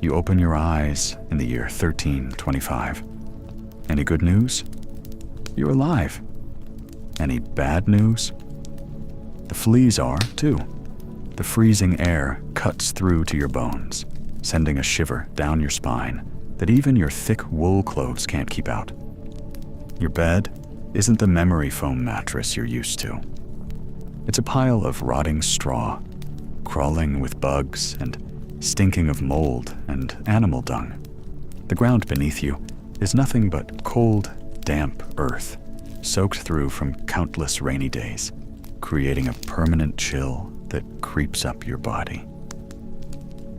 You open your eyes in the year 1325. Any good news? You're alive. Any bad news? The fleas are, too. The freezing air cuts through to your bones, sending a shiver down your spine that even your thick wool clothes can't keep out. Your bed isn't the memory foam mattress you're used to. It's a pile of rotting straw, crawling with bugs and stinking of mold and animal dung. The ground beneath you is nothing but cold, damp earth, soaked through from countless rainy days, creating a permanent chill that creeps up your body.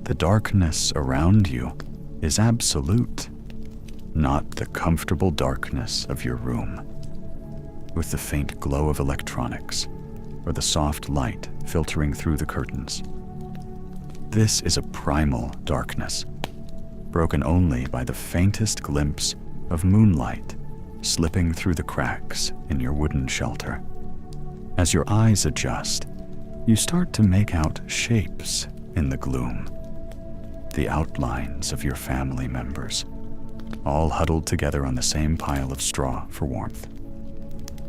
The darkness around you is absolute, not the comfortable darkness of your room, with the faint glow of electronics or the soft light filtering through the curtains. This is a primal darkness, broken only by the faintest glimpse of moonlight slipping through the cracks in your wooden shelter. As your eyes adjust, you start to make out shapes in the gloom. The outlines of your family members, all huddled together on the same pile of straw for warmth.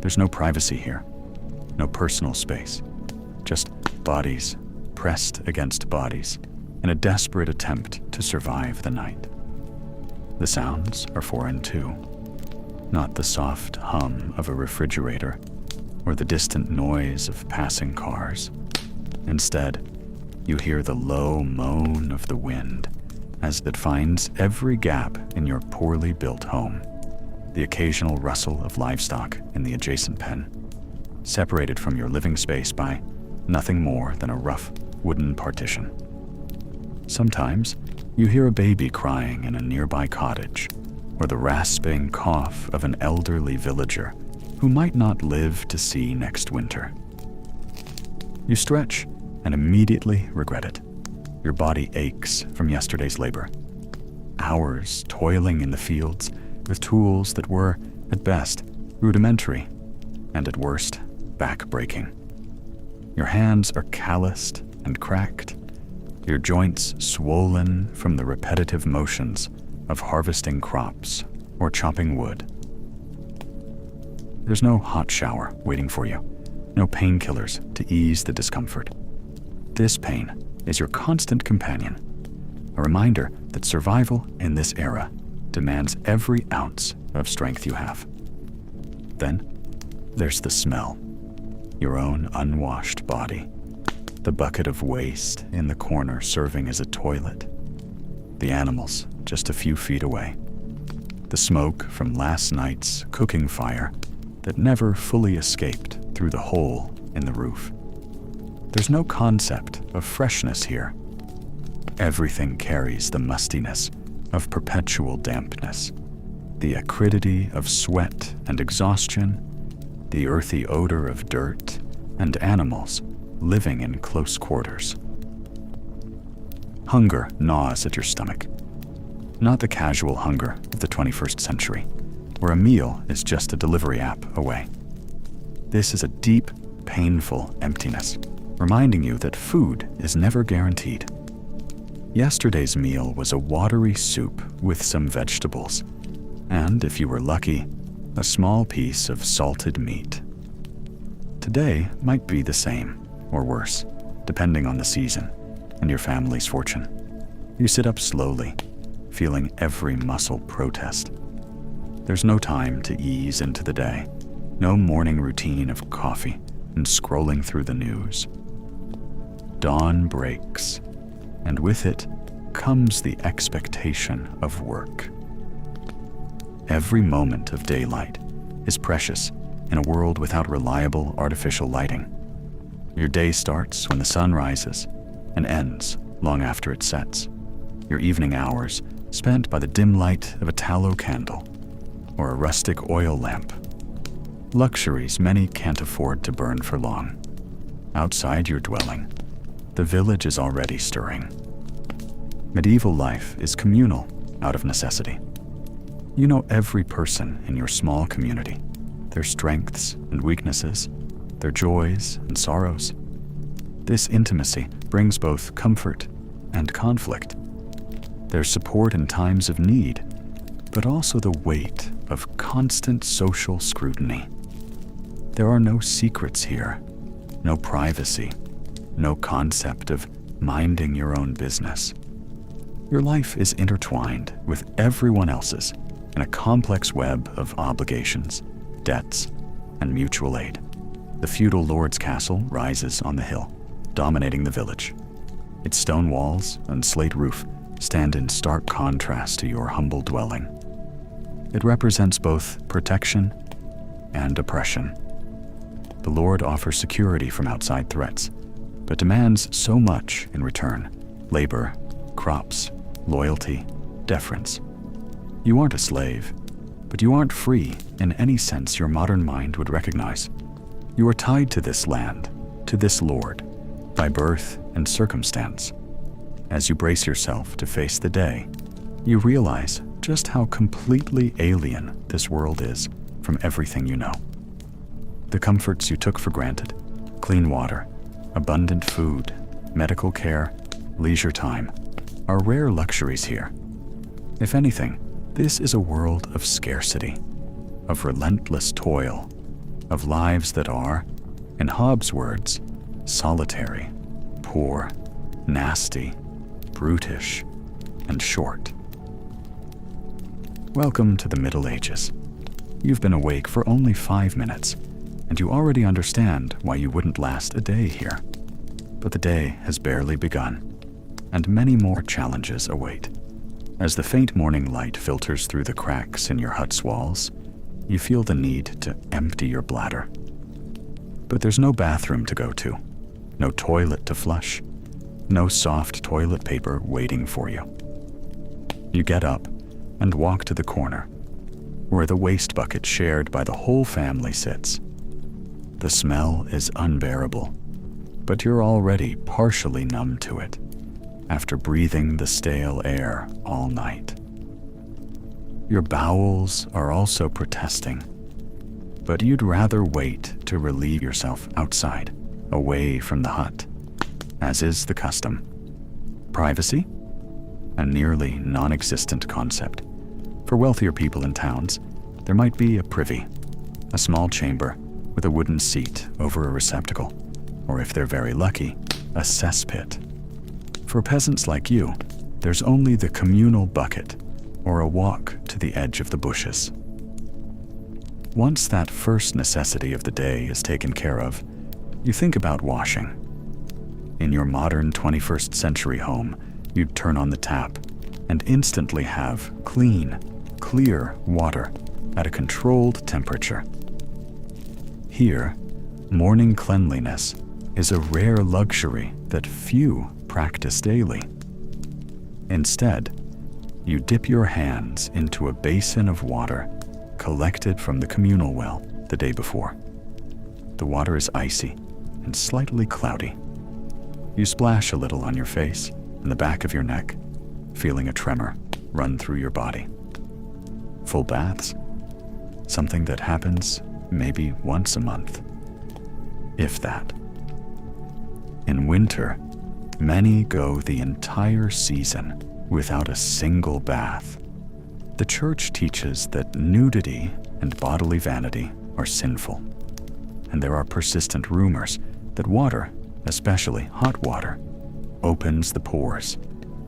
There's no privacy here, no personal space, just bodies pressed against bodies in a desperate attempt to survive the night. The sounds are foreign too, not the soft hum of a refrigerator or the distant noise of passing cars. Instead, you hear the low moan of the wind as it finds every gap in your poorly built home, the occasional rustle of livestock in the adjacent pen, separated from your living space by nothing more than a rough wooden partition. Sometimes you hear a baby crying in a nearby cottage, or the rasping cough of an elderly villager who might not live to see next winter. You stretch and immediately regret it. Your body aches from yesterday's labor. Hours toiling in the fields with tools that were, at best, rudimentary, and at worst, back-breaking. Your hands are calloused and cracked, your joints swollen from the repetitive motions of harvesting crops or chopping wood. There's no hot shower waiting for you, no painkillers to ease the discomfort. This pain is your constant companion, a reminder that survival in this era demands every ounce of strength you have. Then there's the smell, your own unwashed body, the bucket of waste in the corner serving as a toilet, the animals just a few feet away, the smoke from last night's cooking fire that never fully escaped through the hole in the roof. There's no concept of freshness here. Everything carries the mustiness of perpetual dampness, the acridity of sweat and exhaustion, the earthy odor of dirt and animals living in close quarters. Hunger gnaws at your stomach, not the casual hunger of the 21st century, where a meal is just a delivery app away. This is a deep, painful emptiness, reminding you that food is never guaranteed. Yesterday's meal was a watery soup with some vegetables, and if you were lucky, a small piece of salted meat. Today might be the same, or worse, depending on the season and your family's fortune. You sit up slowly, feeling every muscle protest. There's no time to ease into the day, no morning routine of coffee and scrolling through the news. Dawn breaks, and with it comes the expectation of work. Every moment of daylight is precious in a world without reliable artificial lighting. Your day starts when the sun rises and ends long after it sets. Your evening hours spent by the dim light of a tallow candle or a rustic oil lamp. Luxuries many can't afford to burn for long. Outside your dwelling, the village is already stirring. Medieval life is communal out of necessity. You know every person in your small community, their strengths and weaknesses, their joys and sorrows. This intimacy brings both comfort and conflict. There's support in times of need, but also the weight of constant social scrutiny. There are no secrets here, no privacy, no concept of minding your own business. Your life is intertwined with everyone else's in a complex web of obligations, debts, and mutual aid. The feudal lord's castle rises on the hill, dominating the village. Its stone walls and slate roof stand in stark contrast to your humble dwelling. It represents both protection and oppression. The Lord offers security from outside threats, but demands so much in return: labor, crops, loyalty, deference. You aren't a slave, but you aren't free in any sense your modern mind would recognize. You are tied to this land, to this Lord, by birth and circumstance. As you brace yourself to face the day, you realize just how completely alien this world is from everything you know. The comforts you took for granted, clean water, abundant food, medical care, leisure time, are rare luxuries here. If anything, this is a world of scarcity, of relentless toil, of lives that are, in Hobbes' words, solitary, poor, nasty, brutish, and short. Welcome to the Middle Ages. You've been awake for only 5 minutes, and you already understand why you wouldn't last a day here. But the day has barely begun, and many more challenges await. As the faint morning light filters through the cracks in your hut's walls, you feel the need to empty your bladder. But there's no bathroom to go to, no toilet to flush, no soft toilet paper waiting for you. You get up and walk to the corner, where the waste bucket shared by the whole family sits. The smell is unbearable, but you're already partially numb to it after breathing the stale air all night. Your bowels are also protesting, but you'd rather wait to relieve yourself outside, away from the hut, as is the custom. Privacy? A nearly non-existent concept. For wealthier people in towns, there might be a privy, a small chamber with a wooden seat over a receptacle, or if they're very lucky, a cesspit. For peasants like you, there's only the communal bucket or a walk to the edge of the bushes. Once that first necessity of the day is taken care of, you think about washing. In your modern 21st century home, you'd turn on the tap and instantly have clean, clear water at a controlled temperature. Here, morning cleanliness is a rare luxury that few practice daily. Instead, you dip your hands into a basin of water collected from the communal well the day before. The water is icy and slightly cloudy. You splash a little on your face and the back of your neck, feeling a tremor run through your body. Full baths? Something that happens maybe once a month, if that. In winter, many go the entire season without a single bath. The church teaches that nudity and bodily vanity are sinful, and there are persistent rumors that water, especially hot water, opens the pores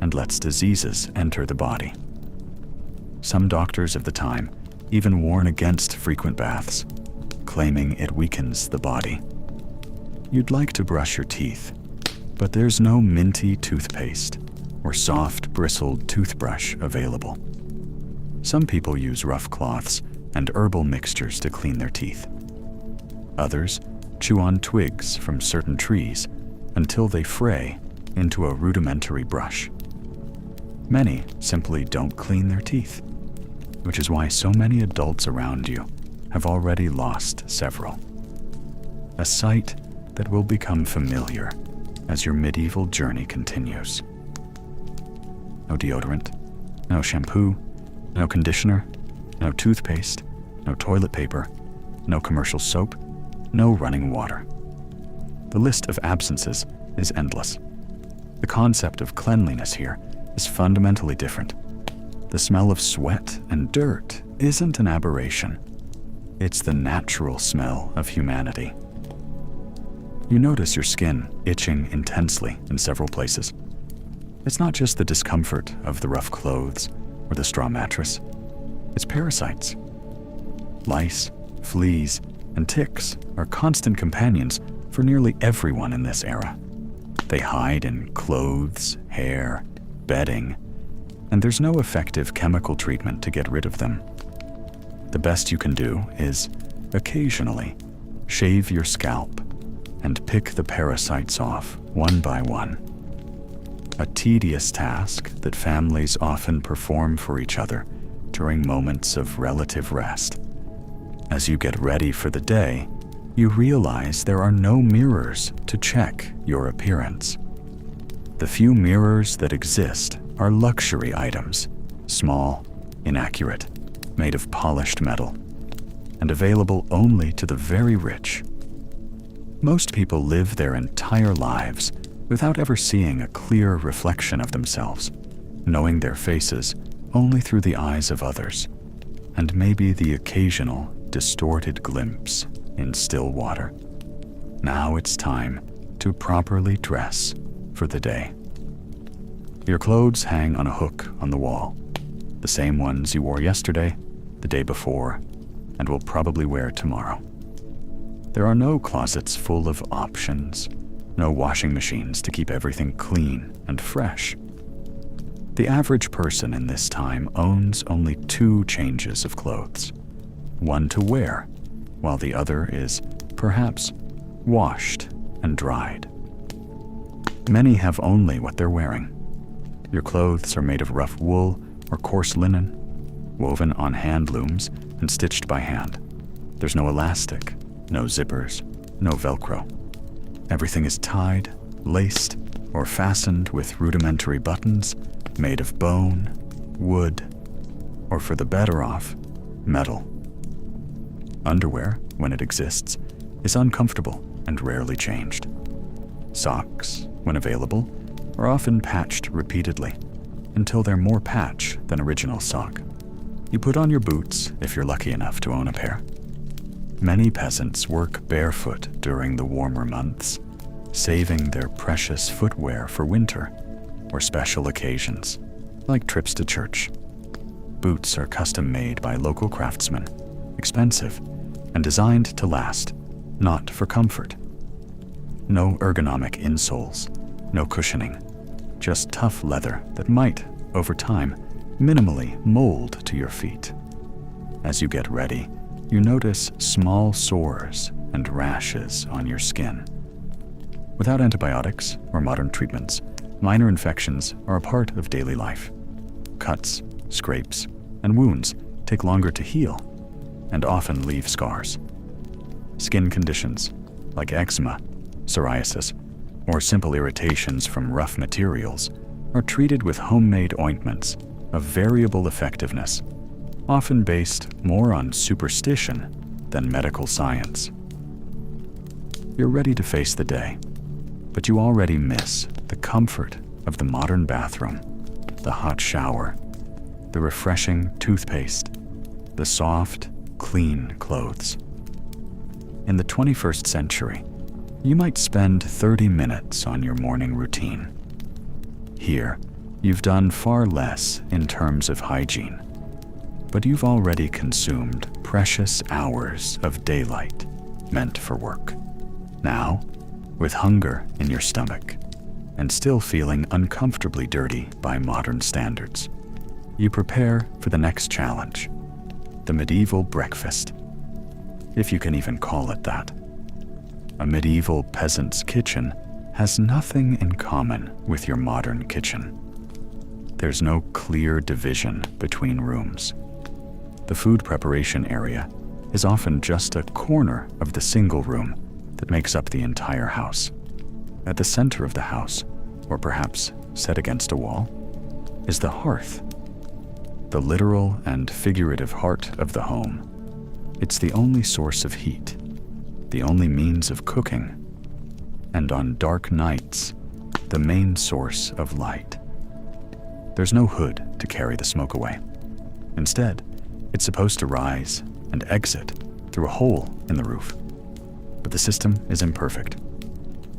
and lets diseases enter the body. Some doctors of the time even warn against frequent baths, claiming it weakens the body. You'd like to brush your teeth, but there's no minty toothpaste or soft, bristled toothbrush available. Some people use rough cloths and herbal mixtures to clean their teeth. Others chew on twigs from certain trees until they fray into a rudimentary brush. Many simply don't clean their teeth, which is why so many adults around you have already lost several. A sight that will become familiar as your medieval journey continues. No deodorant, no shampoo, no conditioner, no toothpaste, no toilet paper, no commercial soap, no running water. The list of absences is endless. The concept of cleanliness here is fundamentally different. The smell of sweat and dirt isn't an aberration. It's the natural smell of humanity. You notice your skin itching intensely in several places. It's not just the discomfort of the rough clothes or the straw mattress. It's parasites. Lice, fleas, and ticks are constant companions for nearly everyone in this era. They hide in clothes, hair, bedding, and there's no effective chemical treatment to get rid of them. The best you can do is, occasionally, shave your scalp and pick the parasites off one by one. A tedious task that families often perform for each other during moments of relative rest. As you get ready for the day, you realize there are no mirrors to check your appearance. The few mirrors that exist are luxury items, small, inaccurate, made of polished metal, and available only to the very rich. Most people live their entire lives without ever seeing a clear reflection of themselves, knowing their faces only through the eyes of others, and maybe the occasional distorted glimpse in still water. Now it's time to properly dress for the day. Your clothes hang on a hook on the wall, the same ones you wore yesterday, the day before, and will probably wear tomorrow. There are no closets full of options, no washing machines to keep everything clean and fresh. The average person in this time owns only 2 changes of clothes, one to wear, while the other is, perhaps, washed and dried. Many have only what they're wearing. Your clothes are made of rough wool or coarse linen, woven on hand looms and stitched by hand. There's no elastic, no zippers, no Velcro. Everything is tied, laced, or fastened with rudimentary buttons made of bone, wood, or for the better off, metal. Underwear, when it exists, is uncomfortable and rarely changed. Socks, when available, are often patched repeatedly until they're more patch than original sock. You put on your boots if you're lucky enough to own a pair. Many peasants work barefoot during the warmer months, saving their precious footwear for winter or special occasions, like trips to church. Boots are custom made by local craftsmen, expensive, and designed to last, not for comfort. No ergonomic insoles, no cushioning, just tough leather that might, over time, minimally mold to your feet. As you get ready, you notice small sores and rashes on your skin. Without antibiotics or modern treatments, minor infections are a part of daily life. Cuts, scrapes, and wounds take longer to heal and often leave scars. Skin conditions like eczema, psoriasis, or simple irritations from rough materials are treated with homemade ointments of variable effectiveness, often based more on superstition than medical science. You're ready to face the day, but you already miss the comfort of the modern bathroom, the hot shower, the refreshing toothpaste, the soft, clean clothes. In the 21st century, you might spend 30 minutes on your morning routine. Here, you've done far less in terms of hygiene, but you've already consumed precious hours of daylight meant for work. Now, with hunger in your stomach and still feeling uncomfortably dirty by modern standards, you prepare for the next challenge, the medieval breakfast, if you can even call it that. A medieval peasant's kitchen has nothing in common with your modern kitchen. There's no clear division between rooms. The food preparation area is often just a corner of the single room that makes up the entire house. At the center of the house, or perhaps set against a wall, is the hearth, the literal and figurative heart of the home. It's the only source of heat, the only means of cooking, and on dark nights, the main source of light. There's no hood to carry the smoke away. Instead, it's supposed to rise and exit through a hole in the roof. But the system is imperfect.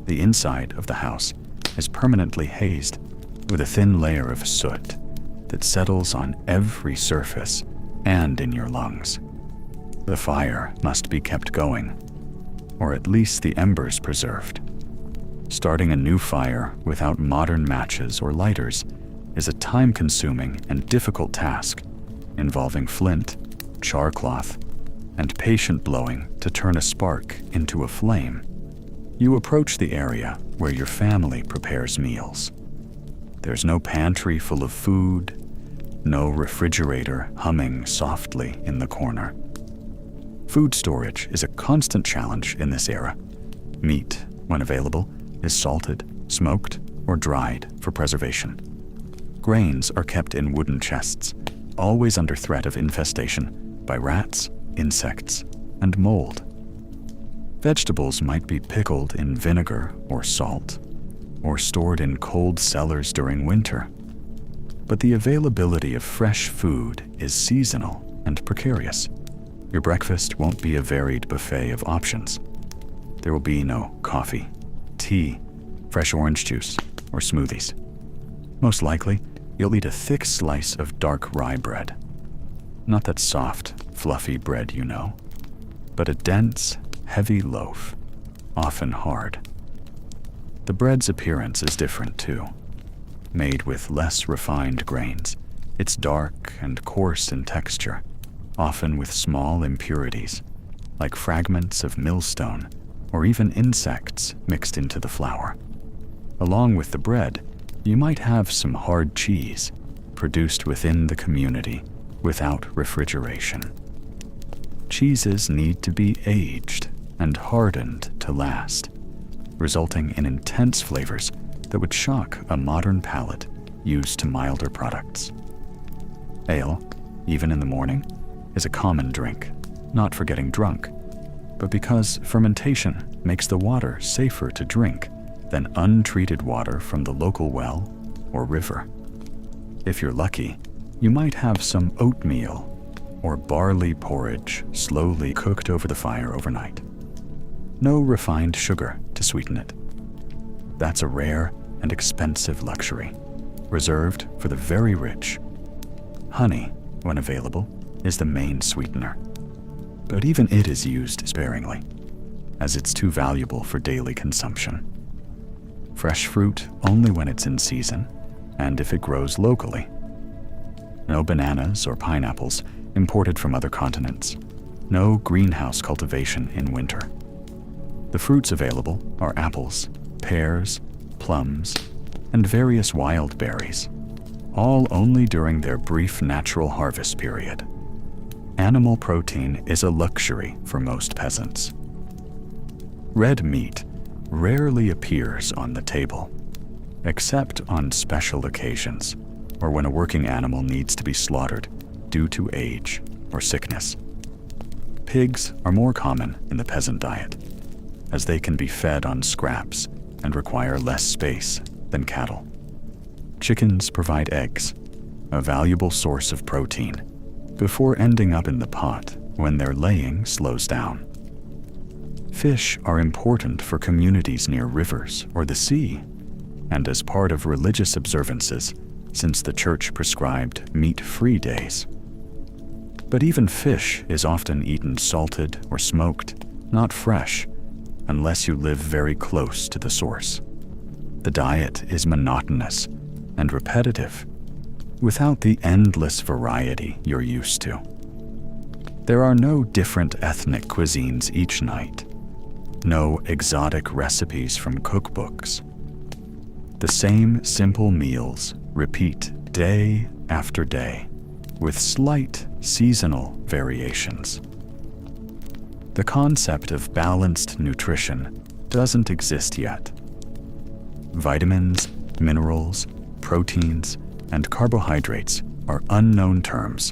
The inside of the house is permanently hazed with a thin layer of soot that settles on every surface and in your lungs. The fire must be kept going, or at least the embers preserved. Starting a new fire without modern matches or lighters is a time-consuming and difficult task involving flint, char cloth, and patient blowing to turn a spark into a flame. You approach the area where your family prepares meals. There's no pantry full of food, no refrigerator humming softly in the corner. Food storage is a constant challenge in this era. Meat, when available, is salted, smoked, or dried for preservation. Grains are kept in wooden chests, always under threat of infestation by rats, insects, and mold. Vegetables might be pickled in vinegar or salt, or stored in cold cellars during winter. But the availability of fresh food is seasonal and precarious. Your breakfast won't be a varied buffet of options. There will be no coffee, tea, fresh orange juice, or smoothies. Most likely, you'll eat a thick slice of dark rye bread. Not that soft, fluffy bread you know, but a dense, heavy loaf, often hard. The bread's appearance is different too. Made with less refined grains, it's dark and coarse in texture, often with small impurities, like fragments of millstone or even insects mixed into the flour. Along with the bread, you might have some hard cheese produced within the community without refrigeration. Cheeses need to be aged and hardened to last, resulting in intense flavors that would shock a modern palate used to milder products. Ale, even in the morning, is a common drink, not for getting drunk, but because fermentation makes the water safer to drink than untreated water from the local well or river. If you're lucky, you might have some oatmeal or barley porridge slowly cooked over the fire overnight. No refined sugar to sweeten it. That's a rare and expensive luxury, reserved for the very rich. Honey, when available, is the main sweetener, but even it is used sparingly, as it's too valuable for daily consumption. Fresh fruit only when it's in season, and if it grows locally. No bananas or pineapples imported from other continents. No greenhouse cultivation in winter. The fruits available are apples, pears, plums, and various wild berries, all only during their brief natural harvest period. Animal protein is a luxury for most peasants. Red meat rarely appears on the table, except on special occasions or when a working animal needs to be slaughtered due to age or sickness. Pigs are more common in the peasant diet, as they can be fed on scraps and require less space than cattle. Chickens provide eggs, a valuable source of protein, before ending up in the pot when their laying slows down. Fish are important for communities near rivers or the sea, and as part of religious observances since the church prescribed meat-free days. But even fish is often eaten salted or smoked, not fresh, unless you live very close to the source. The diet is monotonous and repetitive, without the endless variety you're used to. There are no different ethnic cuisines each night, no exotic recipes from cookbooks. The same simple meals repeat day after day, with slight seasonal variations. The concept of balanced nutrition doesn't exist yet. Vitamins, minerals, proteins, and carbohydrates are unknown terms.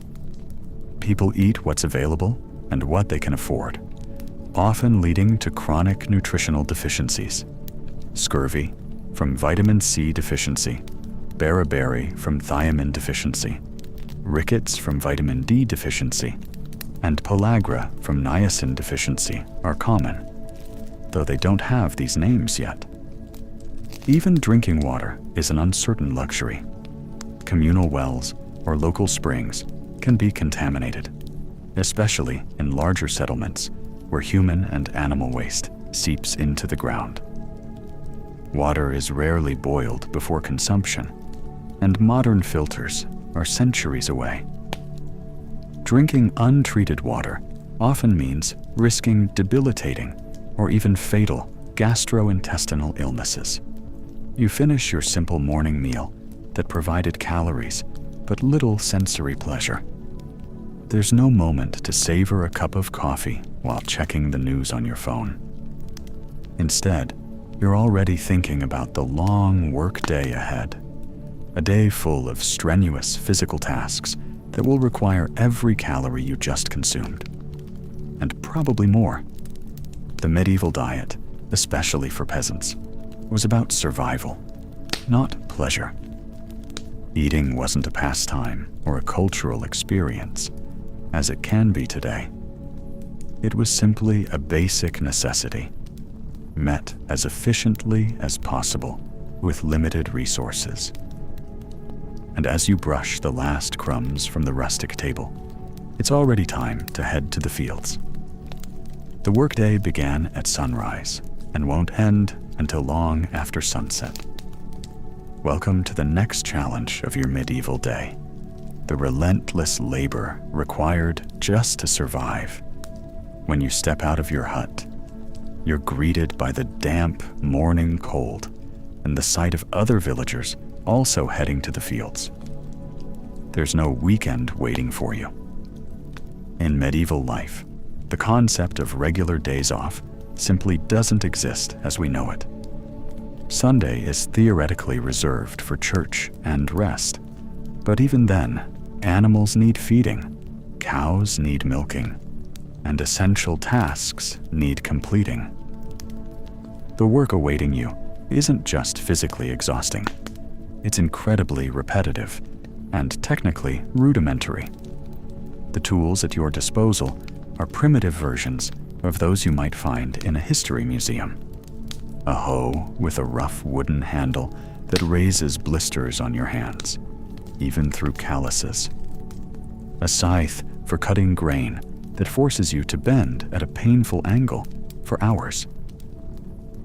People eat what's available and what they can afford, often leading to chronic nutritional deficiencies. Scurvy from vitamin C deficiency, beriberi from thiamine deficiency, rickets from vitamin D deficiency, and pellagra from niacin deficiency are common, though they don't have these names yet. Even drinking water is an uncertain luxury. Communal wells or local springs can be contaminated, especially in larger settlements where human and animal waste seeps into the ground. Water is rarely boiled before consumption, and modern filters are centuries away. Drinking untreated water often means risking debilitating or even fatal gastrointestinal illnesses. You finish your simple morning meal that provided calories but little sensory pleasure. There's no moment to savor a cup of coffee while checking the news on your phone. Instead, you're already thinking about the long work day ahead, a day full of strenuous physical tasks that will require every calorie you just consumed, and probably more. The medieval diet, especially for peasants, was about survival, not pleasure. Eating wasn't a pastime or a cultural experience, as it can be today. It was simply a basic necessity, met as efficiently as possible with limited resources. And as you brush the last crumbs from the rustic table, it's already time to head to the fields. The workday began at sunrise and won't end until long after sunset. Welcome to the next challenge of your medieval day, the relentless labor required just to survive. When you step out of your hut, you're greeted by the damp morning cold and the sight of other villagers also heading to the fields. There's no weekend waiting for you. In medieval life, the concept of regular days off simply doesn't exist as we know it. Sunday is theoretically reserved for church and rest, but even then, animals need feeding, cows need milking, and essential tasks need completing. The work awaiting you isn't just physically exhausting. It's incredibly repetitive and technically rudimentary. The tools at your disposal are primitive versions of those you might find in a history museum. A hoe with a rough wooden handle that raises blisters on your hands, even through calluses. A scythe for cutting grain that forces you to bend at a painful angle for hours.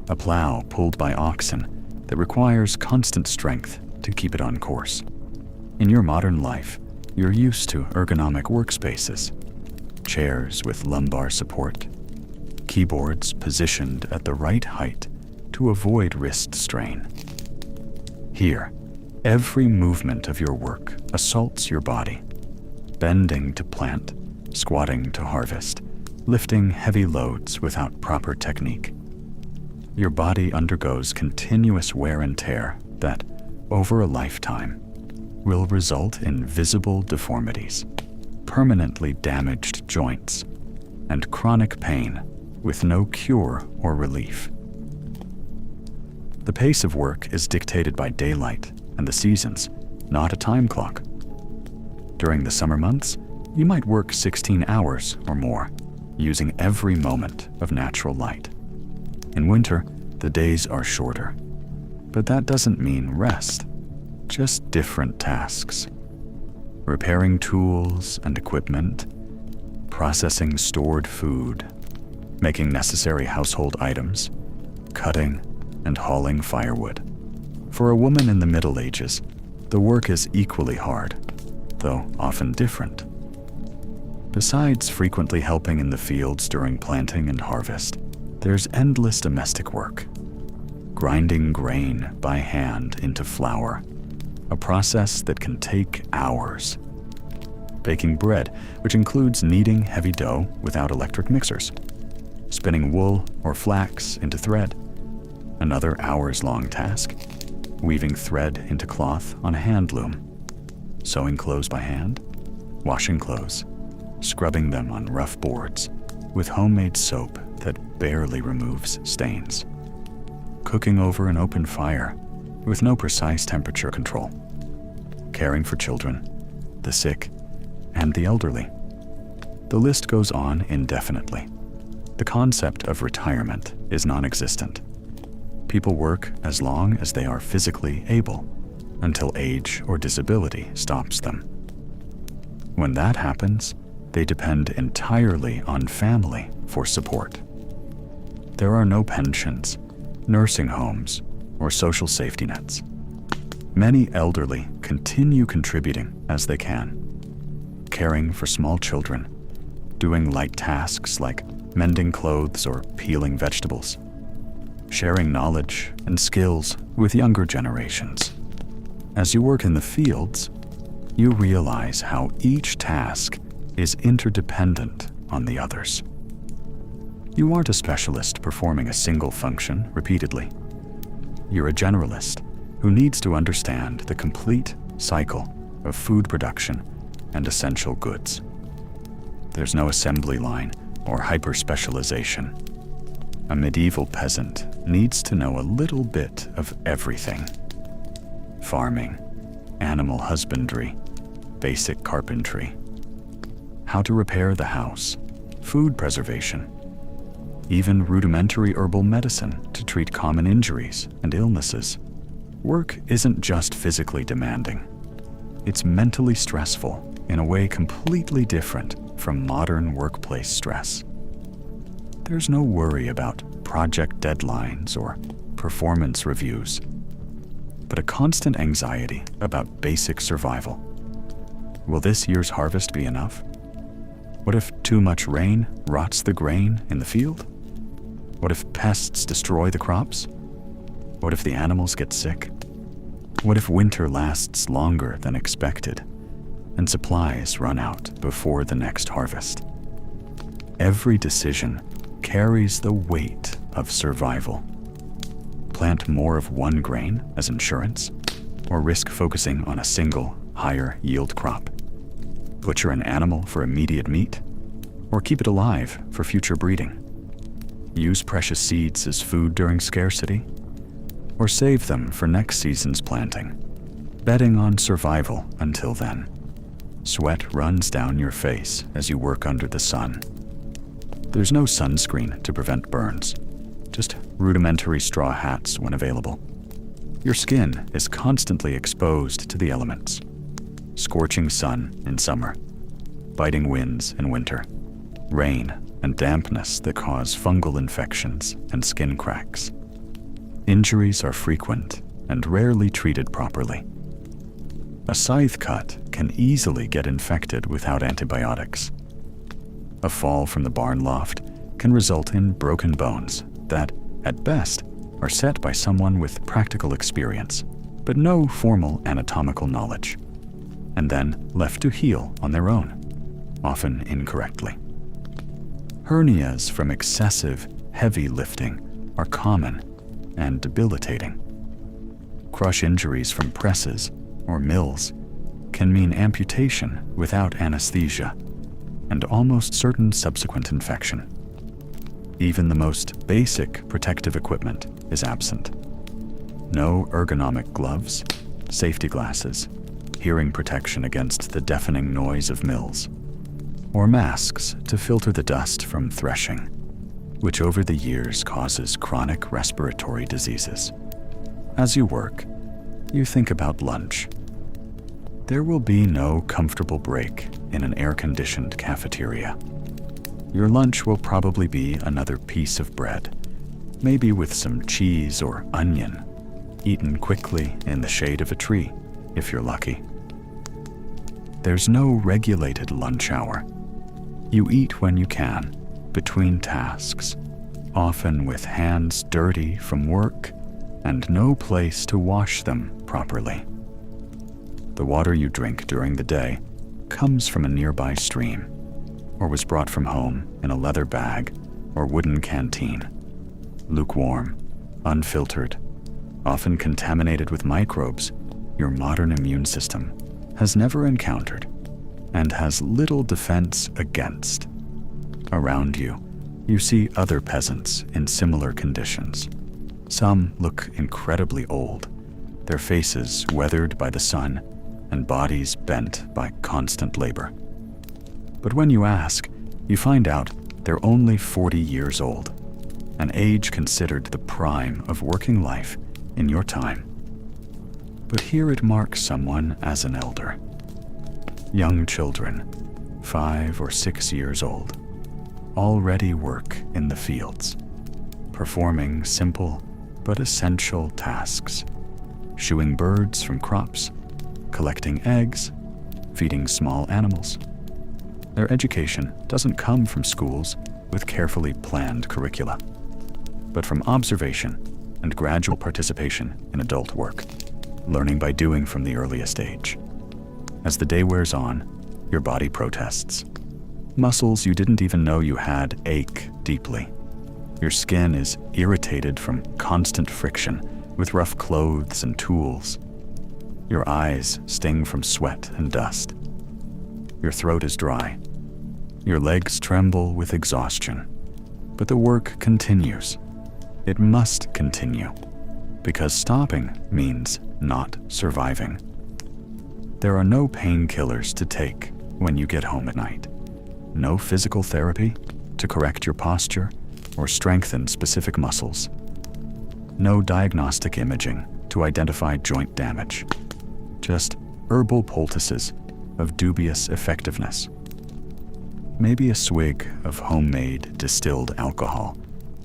A plow pulled by oxen that requires constant strength to keep it on course. In your modern life, you're used to ergonomic workspaces, chairs with lumbar support, keyboards positioned at the right height to avoid wrist strain. Here, every movement of your work assaults your body, bending to plant, squatting to harvest, lifting heavy loads without proper technique. Your body undergoes continuous wear and tear that, over a lifetime, will result in visible deformities, permanently damaged joints, and chronic pain with no cure or relief. The pace of work is dictated by daylight and the seasons, not a time clock. During the summer months, you might work 16 hours or more, using every moment of natural light. In winter, the days are shorter, but that doesn't mean rest, just different tasks. Repairing tools and equipment, processing stored food, making necessary household items, cutting and hauling firewood. For a woman in the Middle Ages, the work is equally hard, though often different. Besides frequently helping in the fields during planting and harvest, there's endless domestic work. Grinding grain by hand into flour, a process that can take hours. Baking bread, which includes kneading heavy dough without electric mixers. Spinning wool or flax into thread, another hours-long task. Weaving thread into cloth on a hand loom. Sewing clothes by hand. Washing clothes. Scrubbing them on rough boards with homemade soap that barely removes stains. Cooking over an open fire with no precise temperature control, caring for children, the sick, and the elderly. The list goes on indefinitely. The concept of retirement is non-existent. People work as long as they are physically able, until age or disability stops them. When that happens, they depend entirely on family for support. There are no pensions, nursing homes, or social safety nets. Many elderly continue contributing as they can, caring for small children, doing light tasks like mending clothes or peeling vegetables, sharing knowledge and skills with younger generations. As you work in the fields, you realize how each task is interdependent on the others. You aren't a specialist performing a single function repeatedly. You're a generalist who needs to understand the complete cycle of food production and essential goods. There's no assembly line or hyper-specialization. A medieval peasant needs to know a little bit of everything. Farming, animal husbandry, basic carpentry, how to repair the house, food preservation, even rudimentary herbal medicine to treat common injuries and illnesses. Work isn't just physically demanding. It's mentally stressful in a way completely different from modern workplace stress. There's no worry about project deadlines or performance reviews, but a constant anxiety about basic survival. Will this year's harvest be enough? What if too much rain rots the grain in the field? What if pests destroy the crops? What if the animals get sick? What if winter lasts longer than expected and supplies run out before the next harvest? Every decision carries the weight of survival. Plant more of one grain as insurance, or risk focusing on a single, higher yield crop? Butcher an animal for immediate meat, or keep it alive for future breeding? Use precious seeds as food during scarcity, or save them for next season's planting, betting on survival until then. Sweat runs down your face as you work under the sun. There's no sunscreen to prevent burns, just rudimentary straw hats when available. Your skin is constantly exposed to the elements. Scorching sun in summer, biting winds in winter, rain and dampness that cause fungal infections and skin cracks. Injuries are frequent and rarely treated properly. A scythe cut can easily get infected without antibiotics. A fall from the barn loft can result in broken bones that, at best, are set by someone with practical experience, but no formal anatomical knowledge, and then left to heal on their own, often incorrectly. Hernias from excessive, heavy lifting are common and debilitating. Crush injuries from presses or mills can mean amputation without anesthesia and almost certain subsequent infection. Even the most basic protective equipment is absent. No ergonomic gloves, safety glasses, hearing protection against the deafening noise of mills, or masks to filter the dust from threshing, which over the years causes chronic respiratory diseases. As you work, you think about lunch. There will be no comfortable break in an air-conditioned cafeteria. Your lunch will probably be another piece of bread, maybe with some cheese or onion, eaten quickly in the shade of a tree, if you're lucky. There's no regulated lunch hour. You eat when you can, between tasks, often with hands dirty from work and no place to wash them properly. The water you drink during the day comes from a nearby stream, or was brought from home in a leather bag or wooden canteen. Lukewarm, unfiltered, often contaminated with microbes your modern immune system has never encountered and has little defense against. Around you, you see other peasants in similar conditions. Some look incredibly old, their faces weathered by the sun and bodies bent by constant labor. But when you ask, you find out they're only 40 years old, an age considered the prime of working life in your time. But here it marks someone as an elder. Young children, 5 or 6 years old, already work in the fields, performing simple but essential tasks, shooing birds from crops, collecting eggs, feeding small animals. Their education doesn't come from schools with carefully planned curricula, but from observation and gradual participation in adult work, learning by doing from the earliest age. As the day wears on, your body protests. Muscles you didn't even know you had ache deeply. Your skin is irritated from constant friction with rough clothes and tools. Your eyes sting from sweat and dust. Your throat is dry. Your legs tremble with exhaustion. But the work continues. It must continue, because stopping means not surviving. There are no painkillers to take when you get home at night. No physical therapy to correct your posture or strengthen specific muscles. No diagnostic imaging to identify joint damage. Just herbal poultices of dubious effectiveness. Maybe a swig of homemade distilled alcohol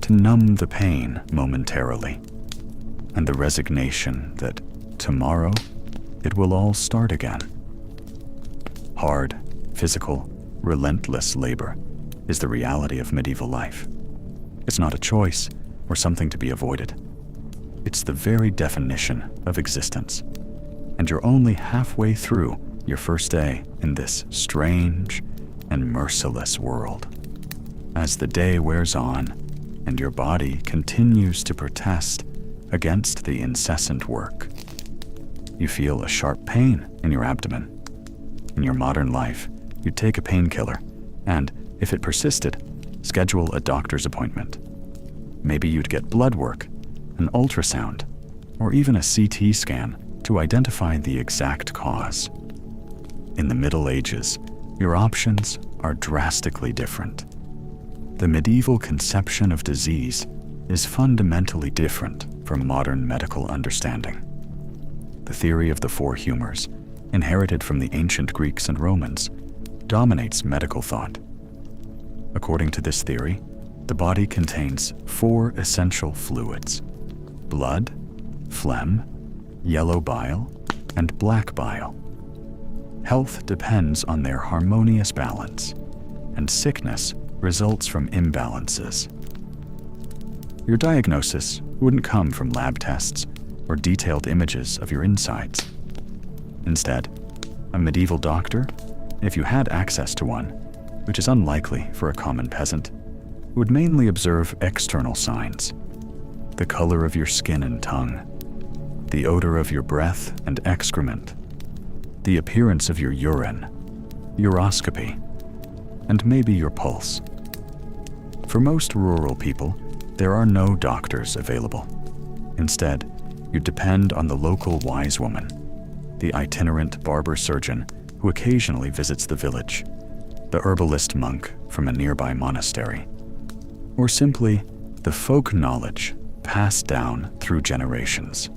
to numb the pain momentarily, and the resignation that tomorrow it will all start again. Hard, physical, relentless labor is the reality of medieval life. It's not a choice or something to be avoided. It's the very definition of existence. And you're only halfway through your first day in this strange and merciless world. As the day wears on and your body continues to protest against the incessant work, you feel a sharp pain in your abdomen. In your modern life, you'd take a painkiller and, if it persisted, schedule a doctor's appointment. Maybe you'd get blood work, an ultrasound, or even a CT scan to identify the exact cause. In the Middle Ages, your options are drastically different. The medieval conception of disease is fundamentally different from modern medical understanding. The theory of the four humors, inherited from the ancient Greeks and Romans, dominates medical thought. According to this theory, the body contains 4 essential fluids: blood, phlegm, yellow bile, and black bile. Health depends on their harmonious balance, and sickness results from imbalances. Your diagnosis wouldn't come from lab tests or detailed images of your insides. Instead, a medieval doctor, if you had access to one, which is unlikely for a common peasant, would mainly observe external signs: the color of your skin and tongue, the odor of your breath and excrement, the appearance of your urine, uroscopy, and maybe your pulse. For most rural people, there are no doctors available. Instead, you depend on the local wise woman, the itinerant barber surgeon who occasionally visits the village, the herbalist monk from a nearby monastery, or simply the folk knowledge passed down through generations.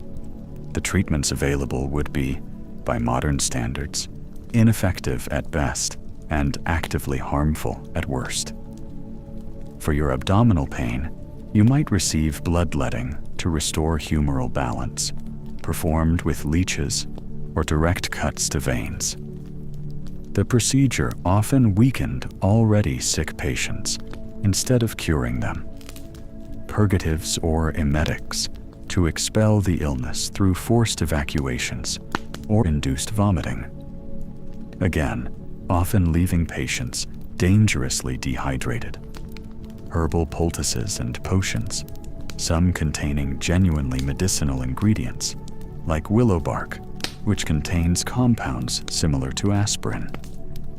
The treatments available would be, by modern standards, ineffective at best and actively harmful at worst. For your abdominal pain, you might receive bloodletting to restore humoral balance, performed with leeches or direct cuts to veins. The procedure often weakened already sick patients instead of curing them. Purgatives or emetics to expel the illness through forced evacuations or induced vomiting. Again, often leaving patients dangerously dehydrated. Herbal poultices and potions, some containing genuinely medicinal ingredients, like willow bark, which contains compounds similar to aspirin,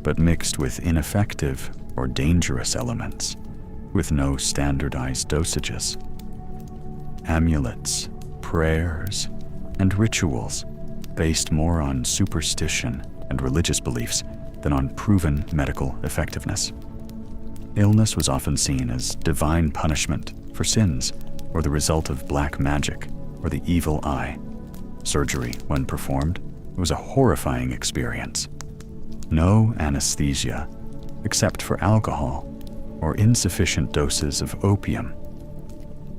but mixed with ineffective or dangerous elements, with no standardized dosages. Amulets, prayers, and rituals based more on superstition and religious beliefs than on proven medical effectiveness. Illness was often seen as divine punishment for sins or the result of black magic or the evil eye. Surgery, when performed, was a horrifying experience. No anesthesia, except for alcohol or insufficient doses of opium.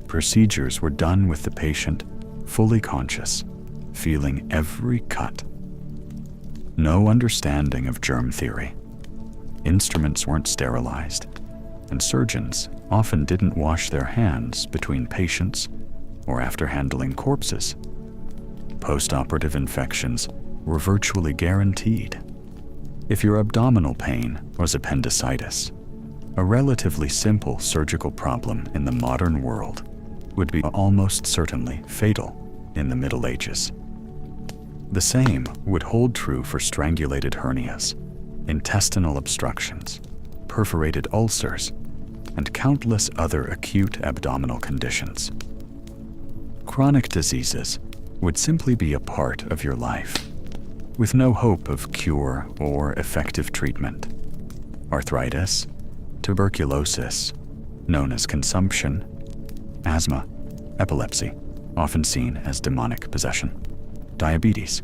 Procedures were done with the patient fully conscious, feeling every cut. No understanding of germ theory. Instruments weren't sterilized, and surgeons often didn't wash their hands between patients or after handling corpses. Post-operative infections were virtually guaranteed. If your abdominal pain was appendicitis, a relatively simple surgical problem in the modern world would be almost certainly fatal in the Middle Ages. The same would hold true for strangulated hernias, intestinal obstructions, perforated ulcers, and countless other acute abdominal conditions. Chronic diseases would simply be a part of your life, with no hope of cure or effective treatment. Arthritis, tuberculosis, known as consumption, asthma, epilepsy, often seen as demonic possession, diabetes.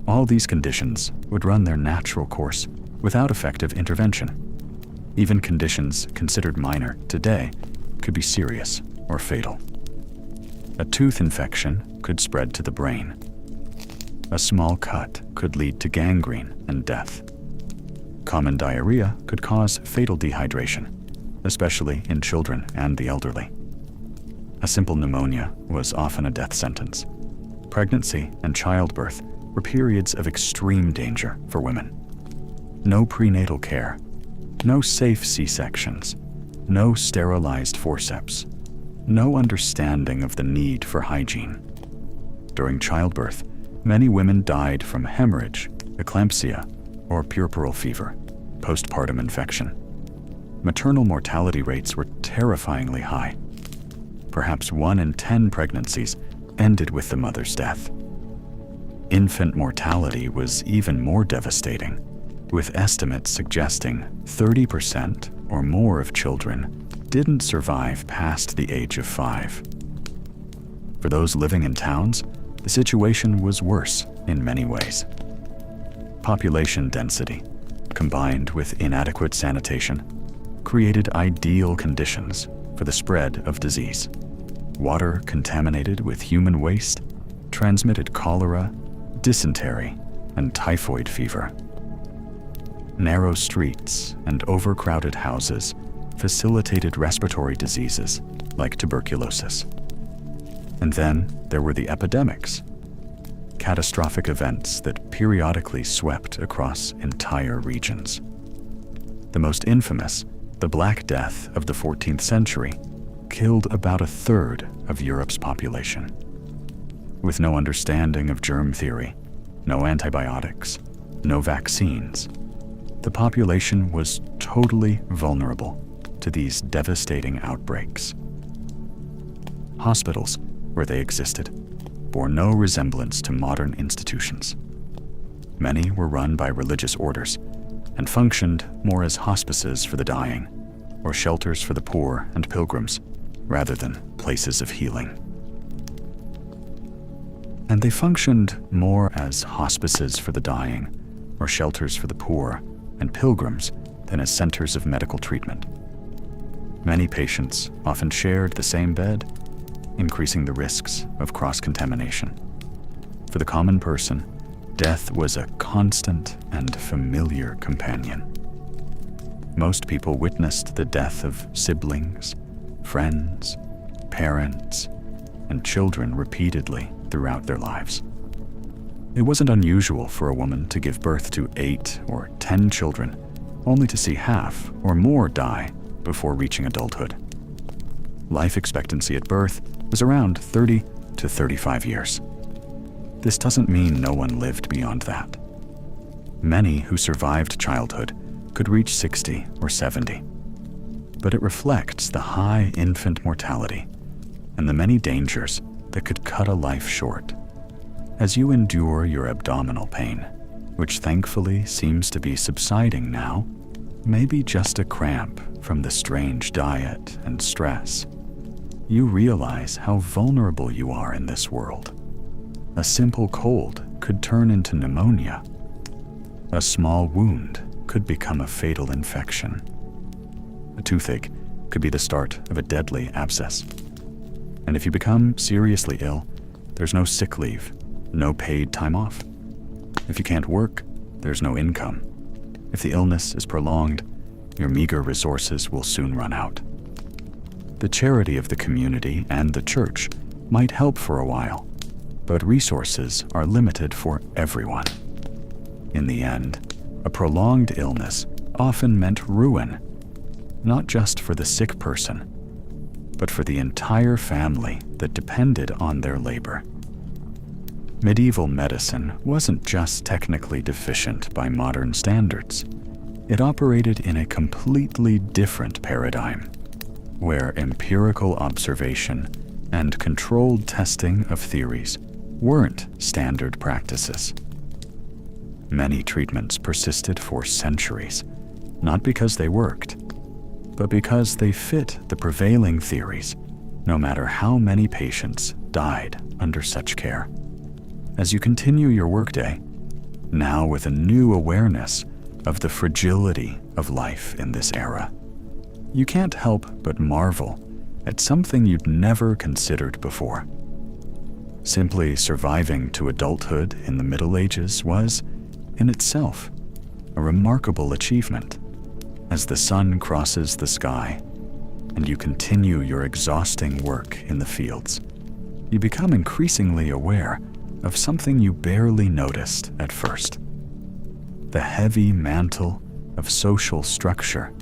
All these conditions would run their natural course without effective intervention. Even conditions considered minor today could be serious or fatal. A tooth infection could spread to the brain. A small cut could lead to gangrene and death. Common diarrhea could cause fatal dehydration, especially in children and the elderly. A simple pneumonia was often a death sentence. Pregnancy and childbirth were periods of extreme danger for women. No prenatal care, no safe C-sections, no sterilized forceps, no understanding of the need for hygiene. During childbirth, many women died from hemorrhage, eclampsia, or puerperal fever, postpartum infection. Maternal mortality rates were terrifyingly high. Perhaps 1 in 10 pregnancies ended with the mother's death. Infant mortality was even more devastating, with estimates suggesting 30% or more of children didn't survive past the age of 5. For those living in towns, the situation was worse in many ways. Population density, combined with inadequate sanitation, created ideal conditions for the spread of disease. Water contaminated with human waste transmitted cholera, dysentery, and typhoid fever. Narrow streets and overcrowded houses facilitated respiratory diseases like tuberculosis. And then there were the epidemics, catastrophic events that periodically swept across entire regions. The most infamous, the Black Death of the 14th century, killed about a third of Europe's population. With no understanding of germ theory, no antibiotics, no vaccines, the population was totally vulnerable to these devastating outbreaks. Hospitals, where they existed, bore no resemblance to modern institutions. Many were run by religious orders and functioned more as hospices for the dying or shelters for the poor and pilgrims, rather than places of healing. And they functioned more as hospices for the dying or shelters for the poor and pilgrims than as centers of medical treatment. Many patients often shared the same bed, increasing the risks of cross-contamination. For the common person, death was a constant and familiar companion. Most people witnessed the death of siblings, friends, parents, and children repeatedly throughout their lives. It wasn't unusual for a woman to give birth to 8 or 10 children, only to see half or more die before reaching adulthood. Life expectancy at birth was around 30 to 35 years. This doesn't mean no one lived beyond that. Many who survived childhood could reach 60 or 70. But it reflects the high infant mortality and the many dangers that could cut a life short. As you endure your abdominal pain, which thankfully seems to be subsiding now, maybe just a cramp from the strange diet and stress, you realize how vulnerable you are in this world. A simple cold could turn into pneumonia. A small wound could become a fatal infection. A toothache could be the start of a deadly abscess. And if you become seriously ill, there's no sick leave, no paid time off. If you can't work, there's no income. If the illness is prolonged, your meager resources will soon run out. The charity of the community and the church might help for a while, but resources are limited for everyone. In the end, a prolonged illness often meant ruin, not just for the sick person, but for the entire family that depended on their labor. Medieval medicine wasn't just technically deficient by modern standards. It operated in a completely different paradigm, where empirical observation and controlled testing of theories weren't standard practices. Many treatments persisted for centuries, not because they worked, but because they fit the prevailing theories, no matter how many patients died under such care. As you continue your workday, now with a new awareness of the fragility of life in this era, you can't help but marvel at something you'd never considered before. Simply surviving to adulthood in the Middle Ages was, in itself, a remarkable achievement. As the sun crosses the sky and you continue your exhausting work in the fields, you become increasingly aware of something you barely noticed at first: the heavy mantle of social structure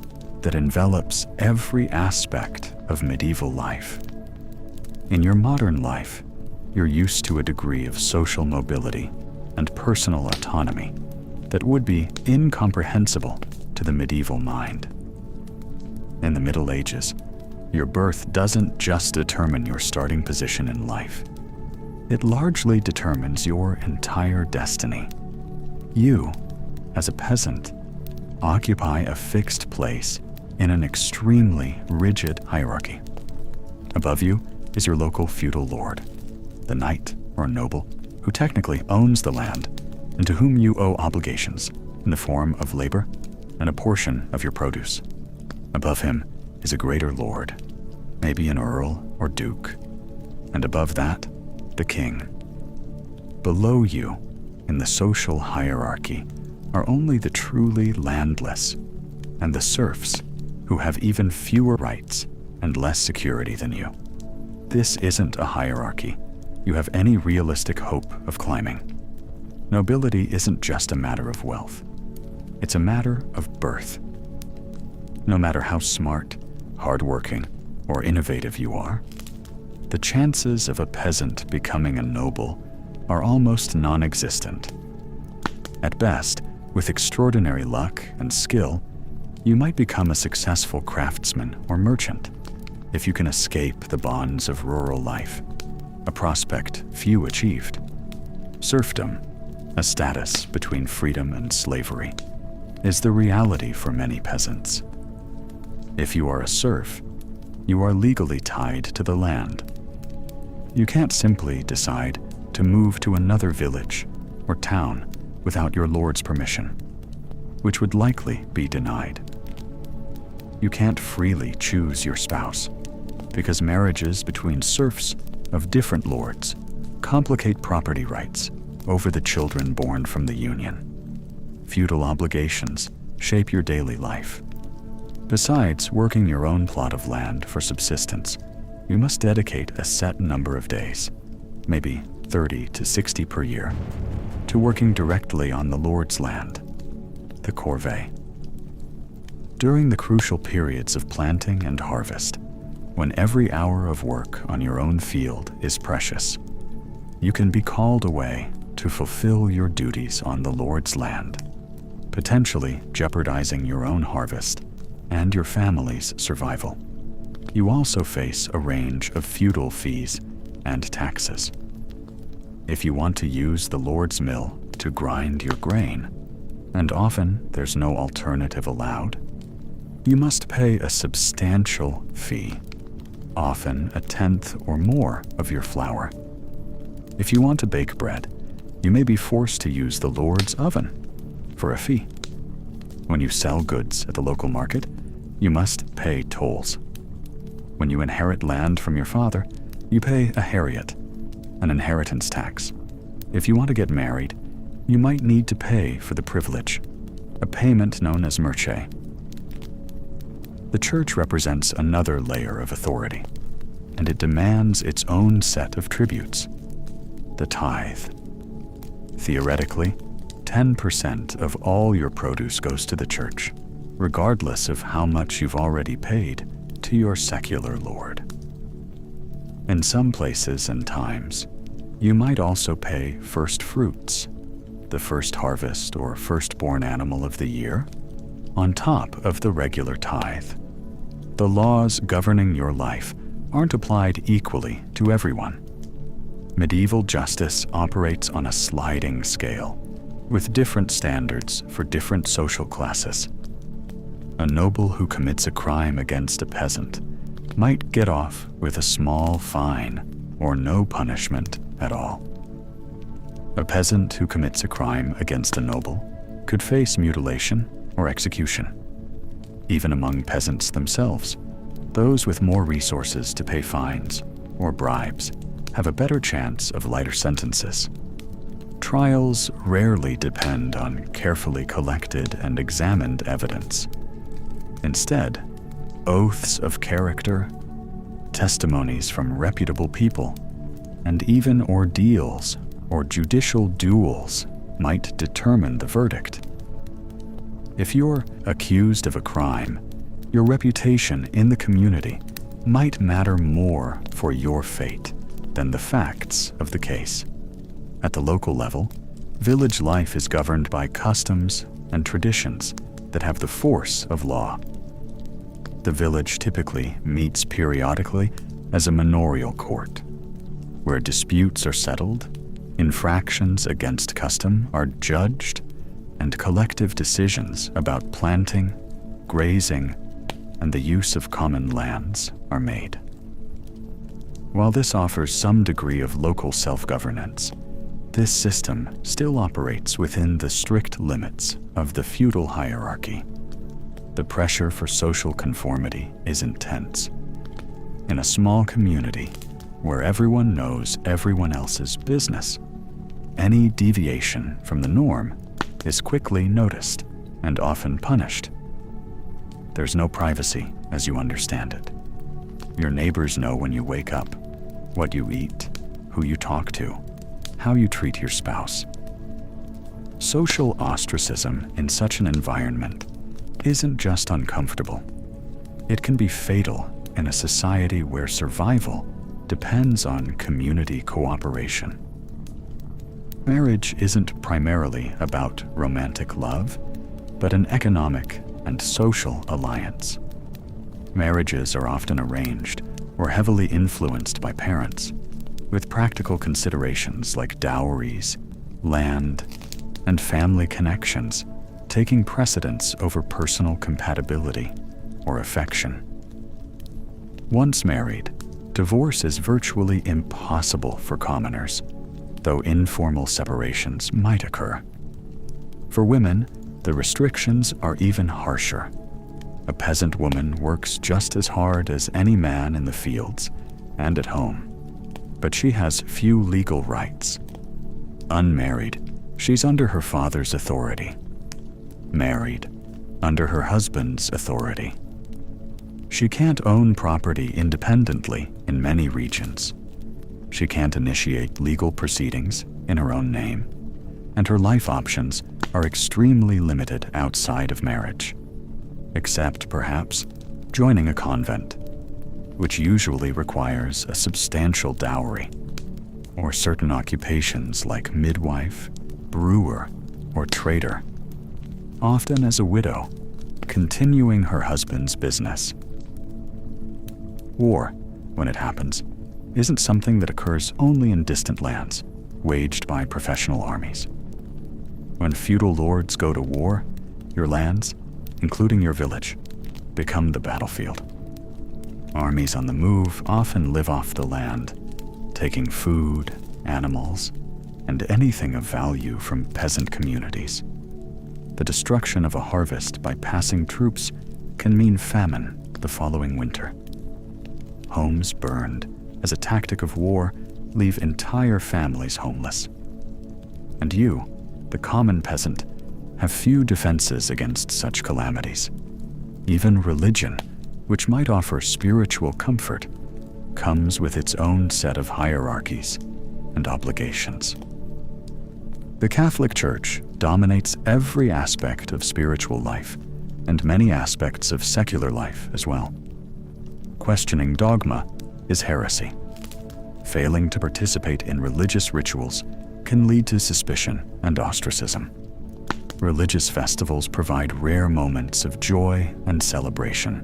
that envelops every aspect of medieval life. In your modern life, you're used to a degree of social mobility and personal autonomy that would be incomprehensible to the medieval mind. In the Middle Ages, your birth doesn't just determine your starting position in life. It largely determines your entire destiny. You, as a peasant, occupy a fixed place in an extremely rigid hierarchy. Above you is your local feudal lord, the knight or noble who technically owns the land and to whom you owe obligations in the form of labor and a portion of your produce. Above him is a greater lord, maybe an earl or duke, and above that, the king. Below you, in the social hierarchy, are only the truly landless and the serfs who have even fewer rights and less security than you. This isn't a hierarchy you have any realistic hope of climbing. Nobility isn't just a matter of wealth. It's a matter of birth. No matter how smart, hardworking, or innovative you are, the chances of a peasant becoming a noble are almost non-existent. At best, with extraordinary luck and skill, you might become a successful craftsman or merchant if you can escape the bonds of rural life, a prospect few achieved. Serfdom, a status between freedom and slavery, is the reality for many peasants. If you are a serf, you are legally tied to the land. You can't simply decide to move to another village or town without your lord's permission, which would likely be denied. You can't freely choose your spouse, because marriages between serfs of different lords complicate property rights over the children born from the union. Feudal obligations shape your daily life. Besides working your own plot of land for subsistence, you must dedicate a set number of days, maybe 30 to 60 per year, to working directly on the Lord's land, the corvée. During the crucial periods of planting and harvest, when every hour of work on your own field is precious, you can be called away to fulfill your duties on the Lord's land, potentially jeopardizing your own harvest and your family's survival. You also face a range of feudal fees and taxes. if you want to use the Lord's mill to grind your grain, and often there's no alternative allowed, you must pay a substantial fee, often a tenth or more of your flour. If you want to bake bread, you may be forced to use the Lord's oven for a fee. When you sell goods at the local market, you must pay tolls. When you inherit land from your father, you pay a heriot, an inheritance tax. If you want to get married, you might need to pay for the privilege, a payment known as merche. The church represents another layer of authority, and it demands its own set of tributes, the tithe. Theoretically, 10% of all your produce goes to the church, regardless of how much you've already paid to your secular lord. In some places and times, you might also pay first fruits, the first harvest or firstborn animal of the year, on top of the regular tithe. The laws governing your life aren't applied equally to everyone. Medieval justice operates on a sliding scale, with different standards for different social classes. A noble who commits a crime against a peasant might get off with a small fine or no punishment at all. A peasant who commits a crime against a noble could face mutilation or execution. Even among peasants themselves, those with more resources to pay fines or bribes have a better chance of lighter sentences. Trials rarely depend on carefully collected and examined evidence. Instead, oaths of character, testimonies from reputable people, and even ordeals or judicial duels might determine the verdict. If you're accused of a crime, your reputation in the community might matter more for your fate than the facts of the case. At the local level, village life is governed by customs and traditions that have the force of law. The village typically meets periodically as a manorial court, where disputes are settled, infractions against custom are judged, and collective decisions about planting, grazing, and the use of common lands are made. While this offers some degree of local self-governance, this system still operates within the strict limits of the feudal hierarchy. The pressure for social conformity is intense. In a small community where everyone knows everyone else's business, any deviation from the norm is quickly noticed and often punished. There's no privacy as you understand it. Your neighbors know when you wake up, what you eat, who you talk to, how you treat your spouse. Social ostracism in such an environment isn't just uncomfortable. It can be fatal in a society where survival depends on community cooperation. Marriage isn't primarily about romantic love, but an economic and social alliance. Marriages are often arranged or heavily influenced by parents, with practical considerations like dowries, land, and family connections taking precedence over personal compatibility or affection. Once married, divorce is virtually impossible for commoners, though informal separations might occur. For women, the restrictions are even harsher. A peasant woman works just as hard as any man in the fields and at home, but she has few legal rights. Unmarried, she's under her father's authority. Married, under her husband's authority. She can't own property independently in many regions. She can't initiate legal proceedings in her own name, and her life options are extremely limited outside of marriage, except perhaps joining a convent, which usually requires a substantial dowry, or certain occupations like midwife, brewer, or trader, often as a widow, continuing her husband's business. War, when it happens, isn't something that occurs only in distant lands. waged by professional armies. When feudal lords go to war, your lands, including your village, become the battlefield. Armies on the move often live off the land, taking food, animals, and anything of value from peasant communities. The destruction of a harvest by passing troops can mean famine the following winter. Homes burned as a tactic of war leave entire families homeless. And you, the common peasant, have few defenses against such calamities. Even religion, which might offer spiritual comfort, comes with its own set of hierarchies and obligations. The Catholic Church dominates every aspect of spiritual life and many aspects of secular life as well. Questioning dogma is heresy. Failing to participate in religious rituals can lead to suspicion and ostracism. Religious festivals provide rare moments of joy and celebration,